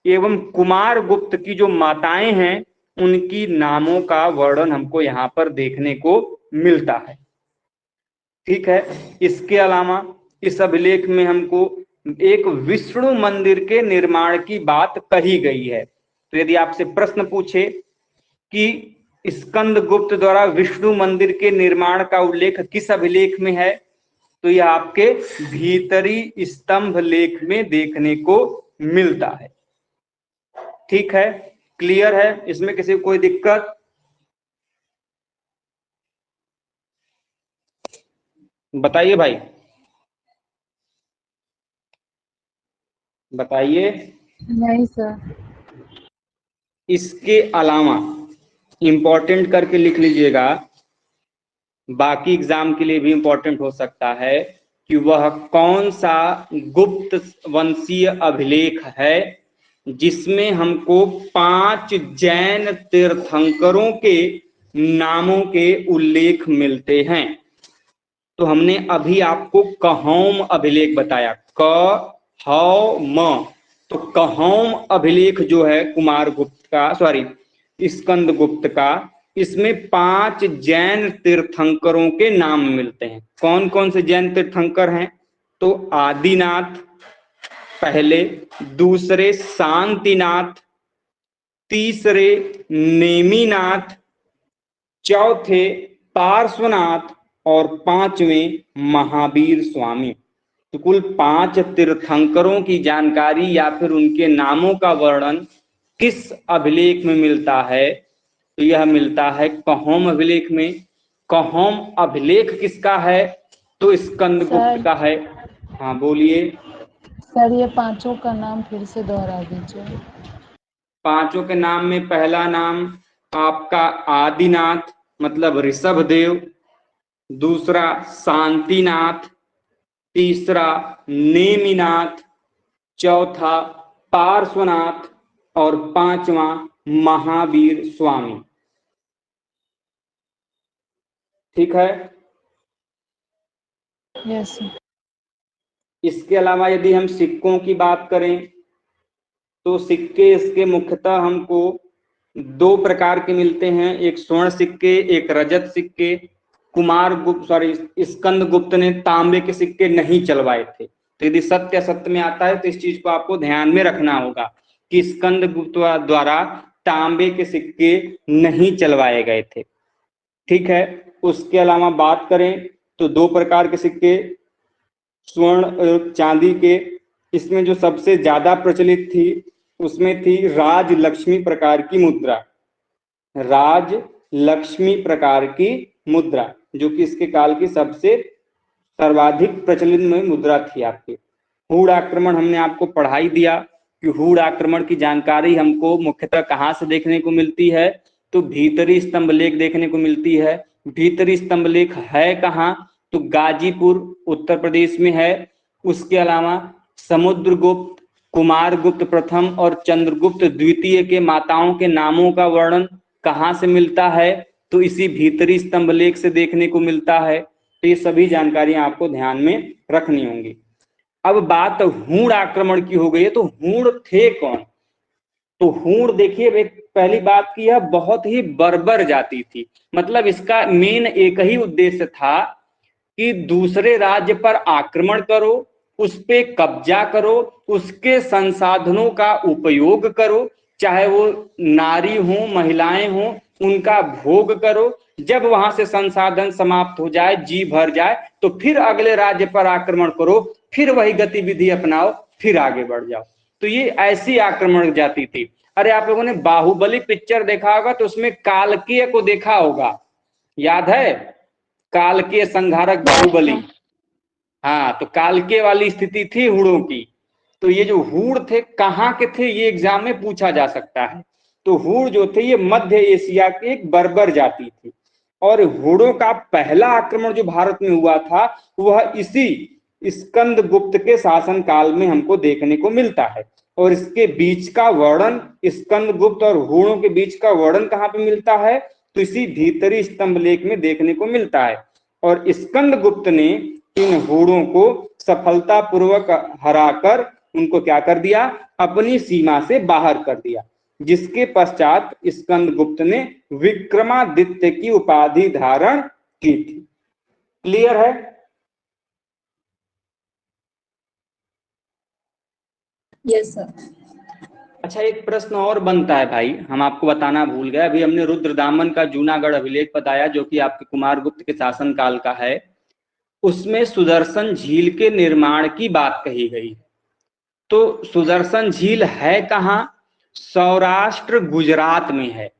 एवं कुमार गुप्त की जो माताएं हैं उनकी नामों का वर्णन हमको यहाँ पर देखने को मिलता है। ठीक है, इसके अलावा इस अभिलेख में हमको एक विष्णु मंदिर के निर्माण की बात कही गई है। तो यदि आपसे प्रश्न पूछे कि स्कंदगुप्त द्वारा विष्णु मंदिर के निर्माण का उल्लेख किस अभिलेख में है, तो यह आपके भीतरी स्तंभ लेख में देखने को मिलता है। ठीक है, क्लियर है? इसमें किसी को कोई दिक्कत? बताइए भाई, बताइए। नहीं सर। इसके अलावा इंपॉर्टेंट करके लिख लीजिएगा, बाकी एग्जाम के लिए भी इंपॉर्टेंट हो सकता है कि वह कौन सा गुप्त वंशीय अभिलेख है जिसमें हमको 5 जैन तीर्थंकरों के नामों के उल्लेख मिलते हैं। तो हमने अभी आपको कहौम अभिलेख बताया, क ह म। तो कहौम अभिलेख जो है कुमार गुप्त का, सॉरी स्कंदगुप्त का, इसमें 5 जैन तीर्थंकरों के नाम मिलते हैं। कौन कौन से जैन तीर्थंकर हैं? तो आदिनाथ पहले, दूसरे शांतिनाथ, तीसरे नेमिनाथ, चौथे पार्श्वनाथ और 5वें महावीर स्वामी। तो कुल 5 तीर्थंकरों की जानकारी या फिर उनके नामों का वर्णन किस अभिलेख में मिलता है? तो यह मिलता है कहौम अभिलेख में। कहौम अभिलेख किसका है? तो स्कंदगुप्त का है। हाँ बोलिए सर, ये 5 का नाम फिर से दोहरा दीजिए। 5 के नाम में पहला नाम आपका आदिनाथ मतलब ऋषभदेव, दूसरा शांतिनाथ, तीसरा नेमिनाथ, चौथा पार्श्वनाथ और 5वां महावीर स्वामी। ठीक है, यस। इसके अलावा यदि हम सिक्कों की बात करें तो सिक्के इसके मुख्यतः हमको 2 प्रकार के मिलते हैं, एक स्वर्ण सिक्के, एक रजत सिक्के। कुमार गुप्त स्कंदगुप्त ने तांबे के सिक्के नहीं चलवाए थे। तो यदि सत्य असत्य में आता है तो इस चीज को आपको ध्यान में रखना होगा कि स्कंदगुप्त द्वारा तांबे के सिक्के नहीं चलवाए गए थे। ठीक है, उसके अलावा बात करें तो 2 प्रकार के सिक्के स्वर्ण चांदी के, इसमें जो सबसे ज्यादा प्रचलित थी उसमें थी राज लक्ष्मी प्रकार की मुद्रा। राज लक्ष्मी प्रकार की मुद्रा जो कि इसके काल की सबसे सर्वाधिक प्रचलित में मुद्रा थी आपकी। हूण आक्रमण हमने आपको पढ़ाई दिया कि हूण आक्रमण की जानकारी हमको मुख्यतः कहाँ से देखने को मिलती है? तो भीतरी स्तंभ लेख देखने को मिलती है। भीतरी स्तंभ लेख है कहाँ? तो गाजीपुर उत्तर प्रदेश में है। उसके अलावा समुद्रगुप्त, कुमारगुप्त प्रथम और चंद्रगुप्त द्वितीय के माताओं के नामों का वर्णन कहाँ से मिलता है? तो इसी भीतरी स्तंभ लेख से देखने को मिलता है। तो ये सभी जानकारियां आपको ध्यान में रखनी होंगी। अब बात हूण आक्रमण की हो गई है, तो हूण थे कौन? तो हूण देखिए, पहली बात की यह बहुत ही बर्बर जाति थी। मतलब इसका मेन एक ही उद्देश्य था कि दूसरे राज्य पर आक्रमण करो, उस पे कब्जा करो, उसके संसाधनों का उपयोग करो, चाहे वो नारी हो महिलाएं हो, उनका भोग करो। जब वहां से संसाधन समाप्त हो जाए, जी भर जाए, तो फिर अगले राज्य पर आक्रमण करो, फिर वही गतिविधि अपनाओ, फिर आगे बढ़ जाओ। तो ये ऐसी आक्रमण जाती थी। अरे आप लोगों ने बाहुबली पिक्चर देखा होगा तो उसमें कालकेय को देखा होगा, याद है? कालकेय संहारक बाहुबली। हाँ, तो कालकेय वाली स्थिति थी हुड़ों की। तो ये जो हुड़ थे कहाँ के थे, ये एग्जाम में पूछा जा सकता है। तो हुड़ जो थे ये मध्य एशिया की एक बर्बर जाति थी, और हुड़ों का पहला आक्रमण जो भारत में हुआ था वह इसी स्कंद गुप्त के शासन काल में हमको देखने को मिलता है। और इसके बीच का वर्णन, स्कंद गुप्त और हुड़ों के बीच का वर्णन कहाँ पे मिलता है, तो इसी धीतरी स्तंभ लेख में देखने को मिलता है। और स्कंद गुप्त ने इन हुड़ों को सफलतापूर्वक हराकर उनको क्या कर दिया, अपनी सीमा से बाहर कर दिया, जिसके पश्चात स्कंद गुप्त ने विक्रमादित्य की उपाधि धारण की थी। क्लियर है? Yes sir. अच्छा, एक प्रश्न और बनता है भाई, हम आपको बताना भूल गए। अभी हमने रुद्रदामन का जूनागढ़ अभिलेख बताया जो कि आपके कुमारगुप्त के शासन काल का है। उसमें सुदर्शन झील के निर्माण की बात कही गई है। तो सुदर्शन झील है कहाँ? सौराष्ट्र गुजरात में है।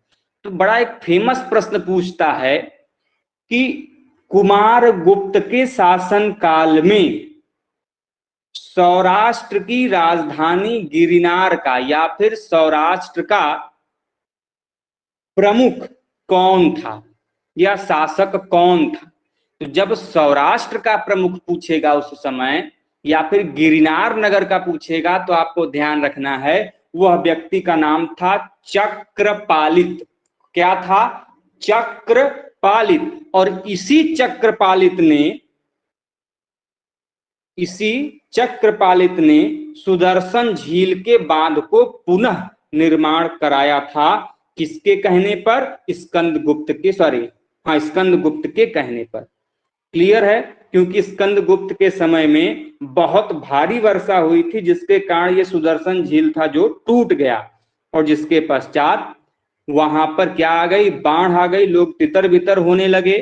तो बड़ा एक फेमस प्रश्न पूछता है कि कुमारगुप्त के शासन काल में सौराष्ट्र की राजधानी गिरनार का या फिर सौराष्ट्र का प्रमुख कौन था या शासक कौन था? तो जब सौराष्ट्र का प्रमुख पूछेगा उस समय या फिर गिरनार नगर का पूछेगा तो आपको ध्यान रखना है वह व्यक्ति का नाम था चक्रपालित। क्या था? चक्रपालित। और इसी चक्रपालित ने सुदर्शन झील के बांध को पुनः निर्माण कराया था। किसके कहने पर? स्कंद गुप्त के कहने पर। क्लियर है? क्योंकि स्कंद गुप्त के समय में बहुत भारी वर्षा हुई थी जिसके कारण ये सुदर्शन झील था जो टूट गया, और जिसके पश्चात वहां पर क्या आ गई, बाढ़ आ गई, लोग तितर बितर होने लगे।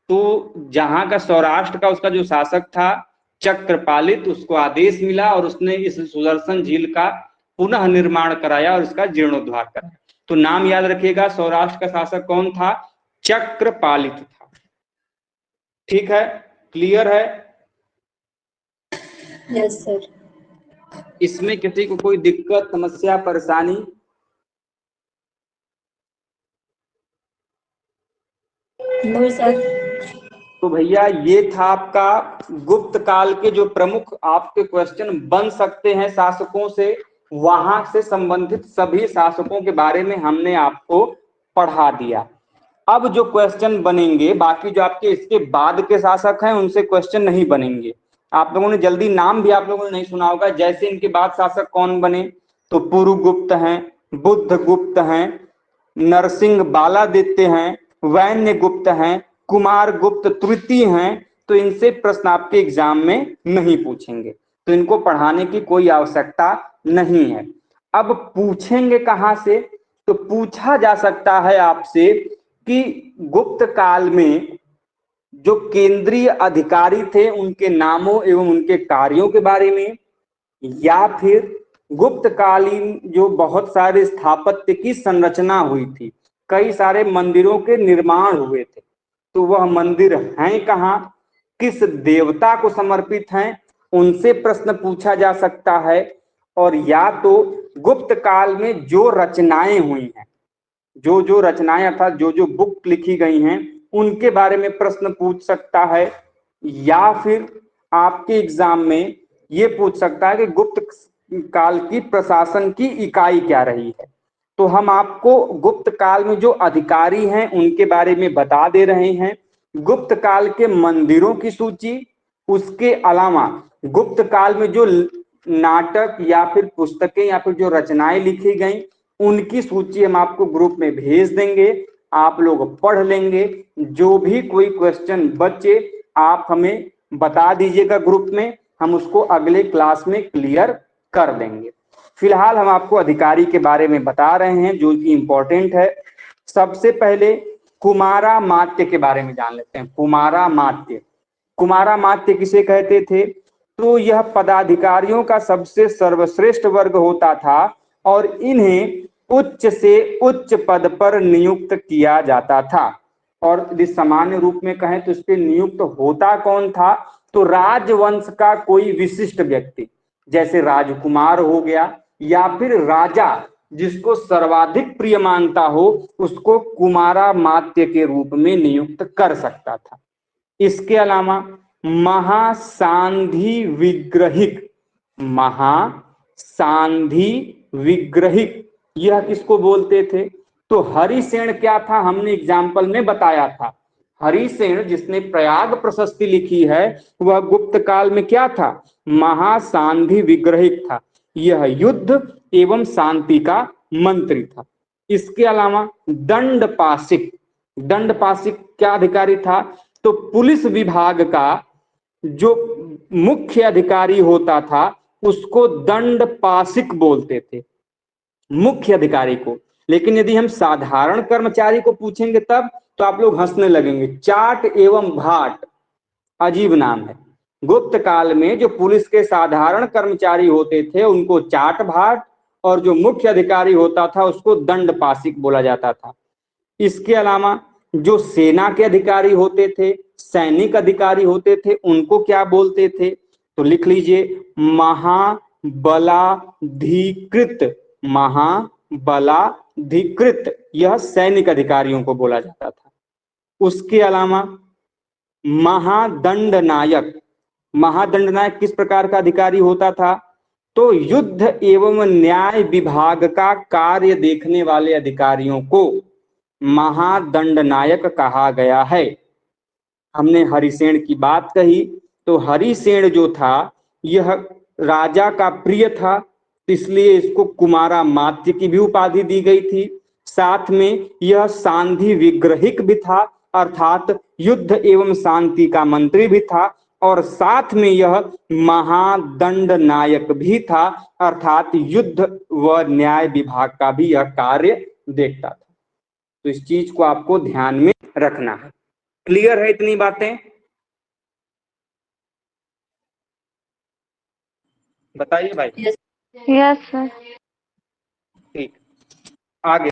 तो जहां का सौराष्ट्र का उसका जो शासक था चक्रपालित, उसको आदेश मिला और उसने इस सुदर्शन झील का पुनः निर्माण कराया और इसका जीर्णोद्धार कराया। तो नाम याद रखिएगा, सौराष्ट्र का शासक कौन था? चक्रपालित था। ठीक है? क्लियर है? Yes sir. इसमें किसी को कोई दिक्कत, समस्या, परेशानी? No sir. तो भैया ये था आपका गुप्त काल के जो प्रमुख आपके क्वेश्चन बन सकते हैं शासकों से, वहां से संबंधित सभी शासकों के बारे में हमने आपको पढ़ा दिया। अब जो क्वेश्चन बनेंगे, बाकी जो आपके इसके बाद के शासक हैं उनसे क्वेश्चन नहीं बनेंगे। आप लोगों ने जल्दी नाम भी आप लोगों ने नहीं सुना होगा। जैसे इनके बाद शासक कौन बने, तो पुरुगुप्त हैं, बुद्धगुप्त हैं, नरसिंह बालादित्य हैं, वैन्यगुप्त हैं, कुमारगुप्त तृतीय हैं। तो इनसे प्रश्न आपके एग्जाम में नहीं पूछेंगे, तो इनको पढ़ाने की कोई आवश्यकता नहीं है। अब पूछेंगे कहां से? तो पूछा जा सकता है आपसे कि गुप्त काल में जो केंद्रीय अधिकारी थे उनके नामों एवं उनके कार्यों के बारे में, या फिर गुप्तकालीन जो बहुत सारे स्थापत्य की संरचना हुई थी, कई सारे मंदिरों के निर्माण हुए थे, तो वह मंदिर हैं कहाँ, किस देवता को समर्पित हैं, उनसे प्रश्न पूछा जा सकता है। और या तो गुप्त काल में जो रचनाएं हुई हैं, जो रचनाएं अर्थात जो बुक लिखी गई हैं उनके बारे में प्रश्न पूछ सकता है। या फिर आपके एग्जाम में ये पूछ सकता है कि गुप्त काल की प्रशासन की इकाई क्या रही है। तो हम आपको गुप्त काल में जो अधिकारी हैं उनके बारे में बता दे रहे हैं, गुप्त काल के मंदिरों की सूची, उसके अलावा गुप्त काल में जो नाटक या फिर पुस्तकें या फिर जो रचनाएं लिखी गई उनकी सूची हम आपको ग्रुप में भेज देंगे, आप लोग पढ़ लेंगे। जो भी कोई क्वेश्चन बचे आप हमें बता दीजिएगा ग्रुप में, हम उसको अगले क्लास में क्लियर कर देंगे। फिलहाल हम आपको अधिकारी के बारे में बता रहे हैं जो कि इंपॉर्टेंट है। सबसे पहले कुमारामात्य के बारे में जान लेते हैं। कुमारामात्य किसे कहते थे? तो यह पदाधिकारियों का सबसे सर्वश्रेष्ठ वर्ग होता था और इन्हें उच्च से उच्च पद पर नियुक्त किया जाता था। और यदि सामान्य रूप में कहें तो इस पे नियुक्त होता कौन था, तो राजवंश का कोई विशिष्ट व्यक्ति, जैसे राजकुमार हो गया या फिर राजा जिसको सर्वाधिक प्रिय मानता हो उसको कुमारा मात्य के रूप में नियुक्त कर सकता था। इसके अलावा महासांधि विग्रहिक, महासांधि विग्रहिक यह किसको बोलते थे, तो हरिसेन क्या था, हमने एग्जाम्पल में बताया था। हरिसेन जिसने प्रयाग प्रशस्ति लिखी है वह गुप्त काल में क्या था, महासांधि विग्रहिक था। यह युद्ध एवं शांति का मंत्री था। इसके अलावा दंडपाशिक, दंडपाशिक क्या अधिकारी था, तो पुलिस विभाग का जो मुख्य अधिकारी होता था उसको दंडपाशिक बोलते थे, मुख्य अधिकारी को। लेकिन यदि हम साधारण कर्मचारी को पूछेंगे तब तो आप लोग हंसने लगेंगे। चाट एवं भाट अजीब नाम है। गुप्त काल में जो पुलिस के साधारण कर्मचारी होते थे उनको चाट भाट और जो मुख्य अधिकारी होता था उसको दंडपाशिक बोला जाता था। इसके अलावा जो सेना के अधिकारी होते थे, सैनिक अधिकारी होते थे, उनको क्या बोलते थे, तो लिख लीजिए महाबलाधिकृत, महाबलाधिकृत यह सैनिक अधिकारियों को बोला जाता था। उसके अलावा महादंडनायक, महादंडनायक किस प्रकार का अधिकारी होता था, तो युद्ध एवं न्याय विभाग का कार्य देखने वाले अधिकारियों को महादंडनायक कहा गया है। हमने हरिसेन की बात कही, तो हरिसेन जो था यह राजा का प्रिय था, इसलिए इसको कुमारा मात्य की भी उपाधि दी गई थी। साथ में यह सांधि विग्रहिक भी था, अर्थात युद्ध एवं शांति का मंत्री भी था, और साथ में यह महादंड नायक भी था, अर्थात युद्ध व न्याय विभाग का भी यह कार्य देखता था। तो इस चीज को आपको ध्यान में रखना है। क्लियर है इतनी बातें? बताइए भाई। Yes sir. ठीक, आगे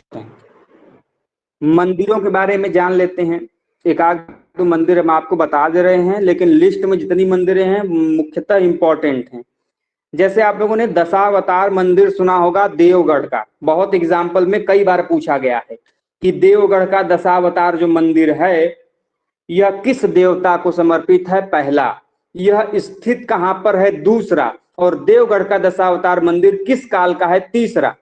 मंदिरों के बारे में जान लेते हैं। एक आध तो मंदिर हम आपको बता दे रहे हैं, लेकिन लिस्ट में जितनी मंदिरें हैं मुख्यतः इंपॉर्टेंट हैं। जैसे आप लोगों ने दशावतार मंदिर सुना होगा देवगढ़ का, बहुत एग्जाम्पल में कई बार पूछा गया है कि देवगढ़ का दशावतार जो मंदिर है यह किस देवता को समर्पित है, पहला, यह स्थित कहां पर है, दूसरा, और देवगढ़ का दशावतार मंदिर किस काल का है, तीसरा।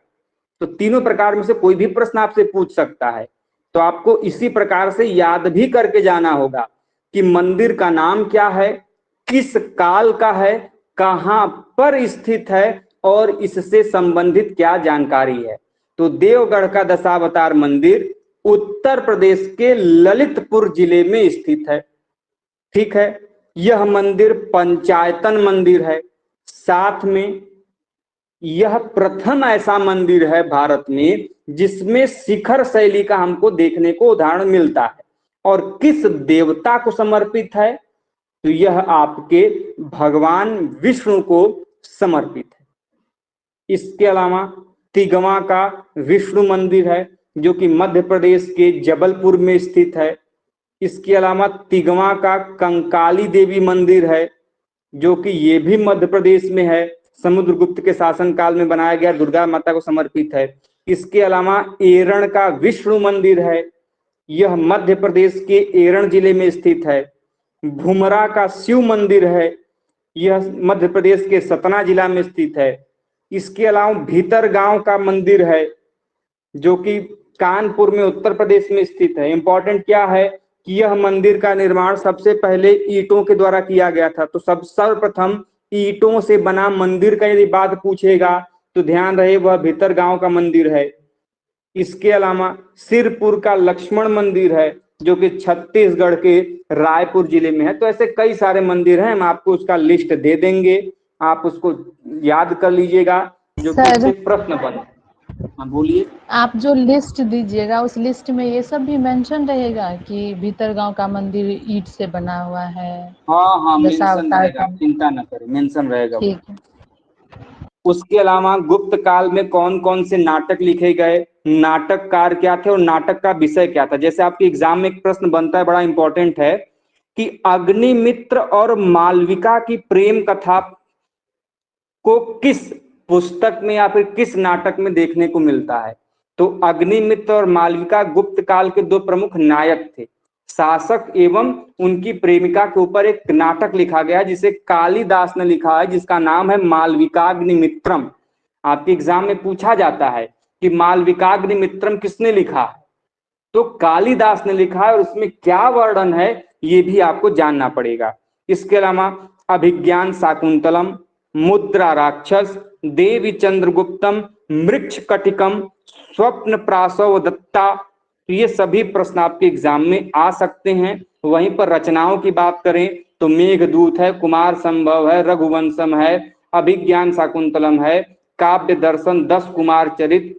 तो तीनों प्रकार में से कोई भी प्रश्न आपसे पूछ सकता है, तो आपको इसी प्रकार से याद भी करके जाना होगा कि मंदिर का नाम क्या है, किस काल का है, कहां पर स्थित है और इससे संबंधित क्या जानकारी है। तो देवगढ़ का दशावतार मंदिर उत्तर प्रदेश के ललितपुर जिले में स्थित है। ठीक है, यह मंदिर पंचायतन मंदिर है। साथ में यह प्रथम ऐसा मंदिर है भारत में जिसमें शिखर शैली का हमको देखने को उदाहरण मिलता है। और किस देवता को समर्पित है, तो यह आपके भगवान विष्णु को समर्पित है। इसके अलावा तिगवा का विष्णु मंदिर है जो कि मध्य प्रदेश के जबलपुर में स्थित है। इसके अलावा तिगवा का कंकाली देवी मंदिर है जो कि ये भी मध्य प्रदेश में है, समुद्रगुप्त के शासनकाल में बनाया गया, दुर्गा माता को समर्पित है। इसके अलावा एरण का विष्णु मंदिर है, यह मध्य प्रदेश के एरण जिले में स्थित है। भुमरा का शिव मंदिर है, यह मध्य प्रदेश के सतना जिला में स्थित है। इसके अलावा भीतर गांव का मंदिर है जो कि कानपुर में उत्तर प्रदेश में स्थित है। इंपॉर्टेंट क्या है कि यह मंदिर का निर्माण सबसे पहले ईंटों के द्वारा किया गया था। तो सर्वप्रथम ईंटों से बना मंदिर का यदि बात पूछेगा तो ध्यान रहे वह भीतर गांव का मंदिर है। इसके अलावा सिरपुर का लक्ष्मण मंदिर है जो कि छत्तीसगढ़ के रायपुर जिले में है। तो ऐसे कई सारे मंदिर हैं, हम आपको उसका लिस्ट दे देंगे, आप उसको याद कर लीजिएगा जो कि प्रश्न बने। हाँ बोलिए। आप जो लिस्ट दीजिएगा उस लिस्ट में ये सब भी मेंशन रहेगा कि भीतर गांव का मंदिर ईंट से बना हुआ है, हाँ हाँ मेंशन दशावतार रहेगा, का। आप चिंता न करें, मेंशन रहेगा वो। ठीक है। उसके अलावा गुप्त काल में कौन कौन से नाटक लिखे गए, नाटककार क्या थे और नाटक का विषय क्या था। जैसे आपके एग्जाम में एक प्रश्न बनता है, बड़ा इंपॉर्टेंट है, कि अग्निमित्र और मालविका की प्रेम कथा को किस पुस्तक में या फिर किस नाटक में देखने को मिलता है। तो अग्निमित्र और मालविका गुप्त काल के दो प्रमुख नायक थे। शासक एवं उनकी प्रेमिका के ऊपर एक नाटक लिखा गया जिसे कालिदास ने लिखा है, जिसका नाम है मालविकाग्निमित्रम। आपके एग्जाम में पूछा जाता है कि मालविकाग्निमित्रम किसने लिखा है, तो कालिदास ने लिखा है, और उसमें क्या वर्णन है ये भी आपको जानना पड़ेगा। इसके अलावा अभिज्ञान शाकुंतलम, मुद्रा राक्षस, देवी चंद्रगुप्तम, मृक्ष कटिकम, स्वप्न प्रासव दत्ता, तो ये सभी प्रश्न आपके एग्जाम में आ सकते हैं। वहीं पर रचनाओं की बात करें तो मेघदूत है, कुमार संभव है, रघुवंशम है, अभिज्ञान शाकुंतलम है, काव्य दर्शन, 10 कुमार चरित,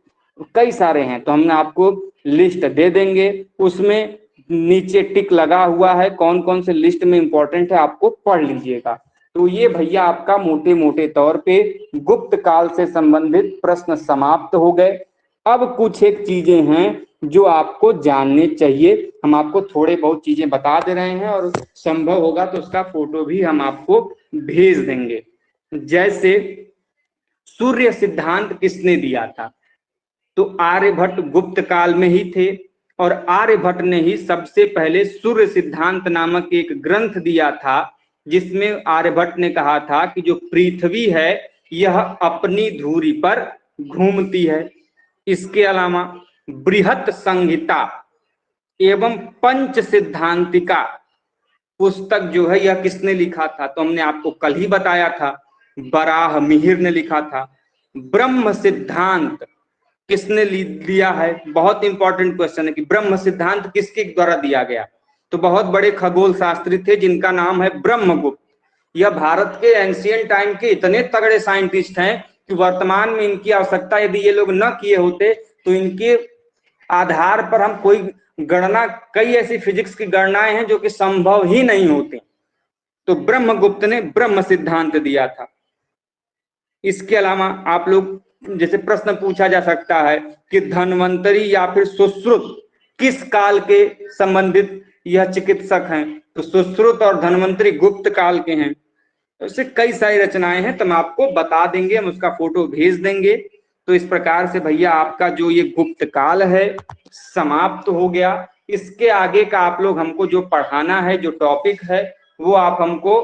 कई सारे हैं। तो हमने आपको लिस्ट दे देंगे, उसमें नीचे टिक लगा हुआ है कौन कौन से लिस्ट में इंपॉर्टेंट है, आपको पढ़ लीजिएगा। तो ये भैया आपका मोटे मोटे तौर पे गुप्त काल से संबंधित प्रश्न समाप्त हो गए। अब कुछ एक चीजें हैं जो आपको जानने चाहिए, हम आपको थोड़े बहुत चीजें बता दे रहे हैं, और संभव होगा तो उसका फोटो भी हम आपको भेज देंगे। जैसे सूर्य सिद्धांत किसने दिया था, तो आर्यभट्ट गुप्त काल में ही थे, और आर्यभट्ट ने ही सबसे पहले सूर्य सिद्धांत नामक एक ग्रंथ दिया था, जिसमें आर्यभट्ट ने कहा था कि जो पृथ्वी है यह अपनी धुरी पर घूमती है। इसके अलावा बृहत संहिता एवं पंच सिद्धांतिका पुस्तक जो है यह किसने लिखा था, तो हमने आपको कल ही बताया था, बराह मिहिर ने लिखा था। ब्रह्म सिद्धांत किसने लिया है, बहुत इंपॉर्टेंट क्वेश्चन है कि ब्रह्म सिद्धांत किसके द्वारा दिया गया, तो बहुत बड़े खगोल शास्त्री थे जिनका नाम है ब्रह्मगुप्त। यह भारत के एंशियंट टाइम के इतने तगड़े साइंटिस्ट हैं कि वर्तमान में इनकी आवश्यकता यदि ये लोग न किए होते तो इनके आधार पर हम कोई गणना, कई ऐसी फिजिक्स की गणनाएं हैं जो कि संभव ही नहीं होती। तो ब्रह्मगुप्त ने ब्रह्म सिद्धांत दिया था। इसके अलावा आप लोग जैसे प्रश्न पूछा जा सकता है कि धन्वंतरी या फिर सुश्रुत किस काल के संबंधित यह चिकित्सक हैं, तो सुश्रुत और धन्वंतरी गुप्त काल के हैं। ऐसे कई सारी रचनाएं हैं, तो हम आपको बता देंगे, हम उसका फोटो भेज देंगे। तो इस प्रकार से भैया आपका जो ये गुप्त काल है समाप्त हो गया। इसके आगे का आप लोग हमको जो पढ़ाना है, जो टॉपिक है, वो आप हमको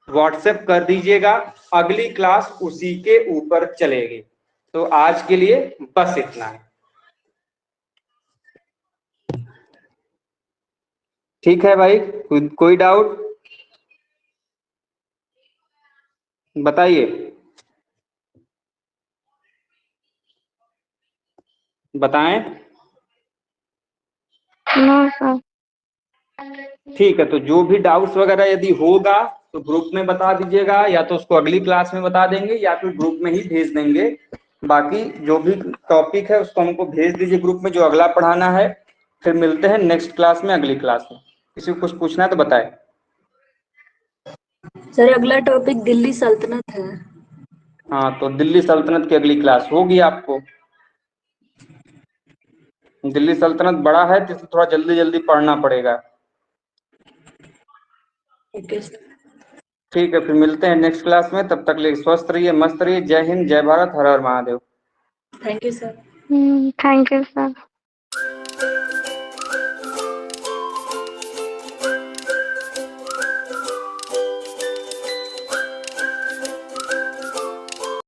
व्हाट्सएप कर दीजिएगा, अगली क्लास उसी के ऊपर चलेगी। तो आज के लिए बस इतना है। ठीक है भाई, कोई डाउट बताइए, बताएं। No sir. ठीक है, तो जो भी डाउट्स वगैरह यदि होगा तो ग्रुप में बता दीजिएगा, या तो उसको अगली क्लास में बता देंगे या फिर ग्रुप में ही भेज देंगे। बाकी जो भी टॉपिक है उसको हमको भेज दीजिए ग्रुप में, जो अगला पढ़ाना है। फिर मिलते हैं नेक्स्ट क्लास में, अगली क्लास में। किसी को कुछ पूछना है तो बताए। सर अगला टॉपिक दिल्ली सल्तनत है। हाँ, तो दिल्ली सल्तनत की अगली क्लास होगी आपको। दिल्ली सल्तनत बड़ा है तो थोड़ा जल्दी जल्दी पढ़ना पड़ेगा। Okay sir. ठीक है, फिर मिलते हैं नेक्स्ट क्लास में। तब तक लिए स्वस्थ रहिए, मस्त रहिए। जय हिंद, जय भारत, हर हर Mahadev. Thank you sir. Thank you sir.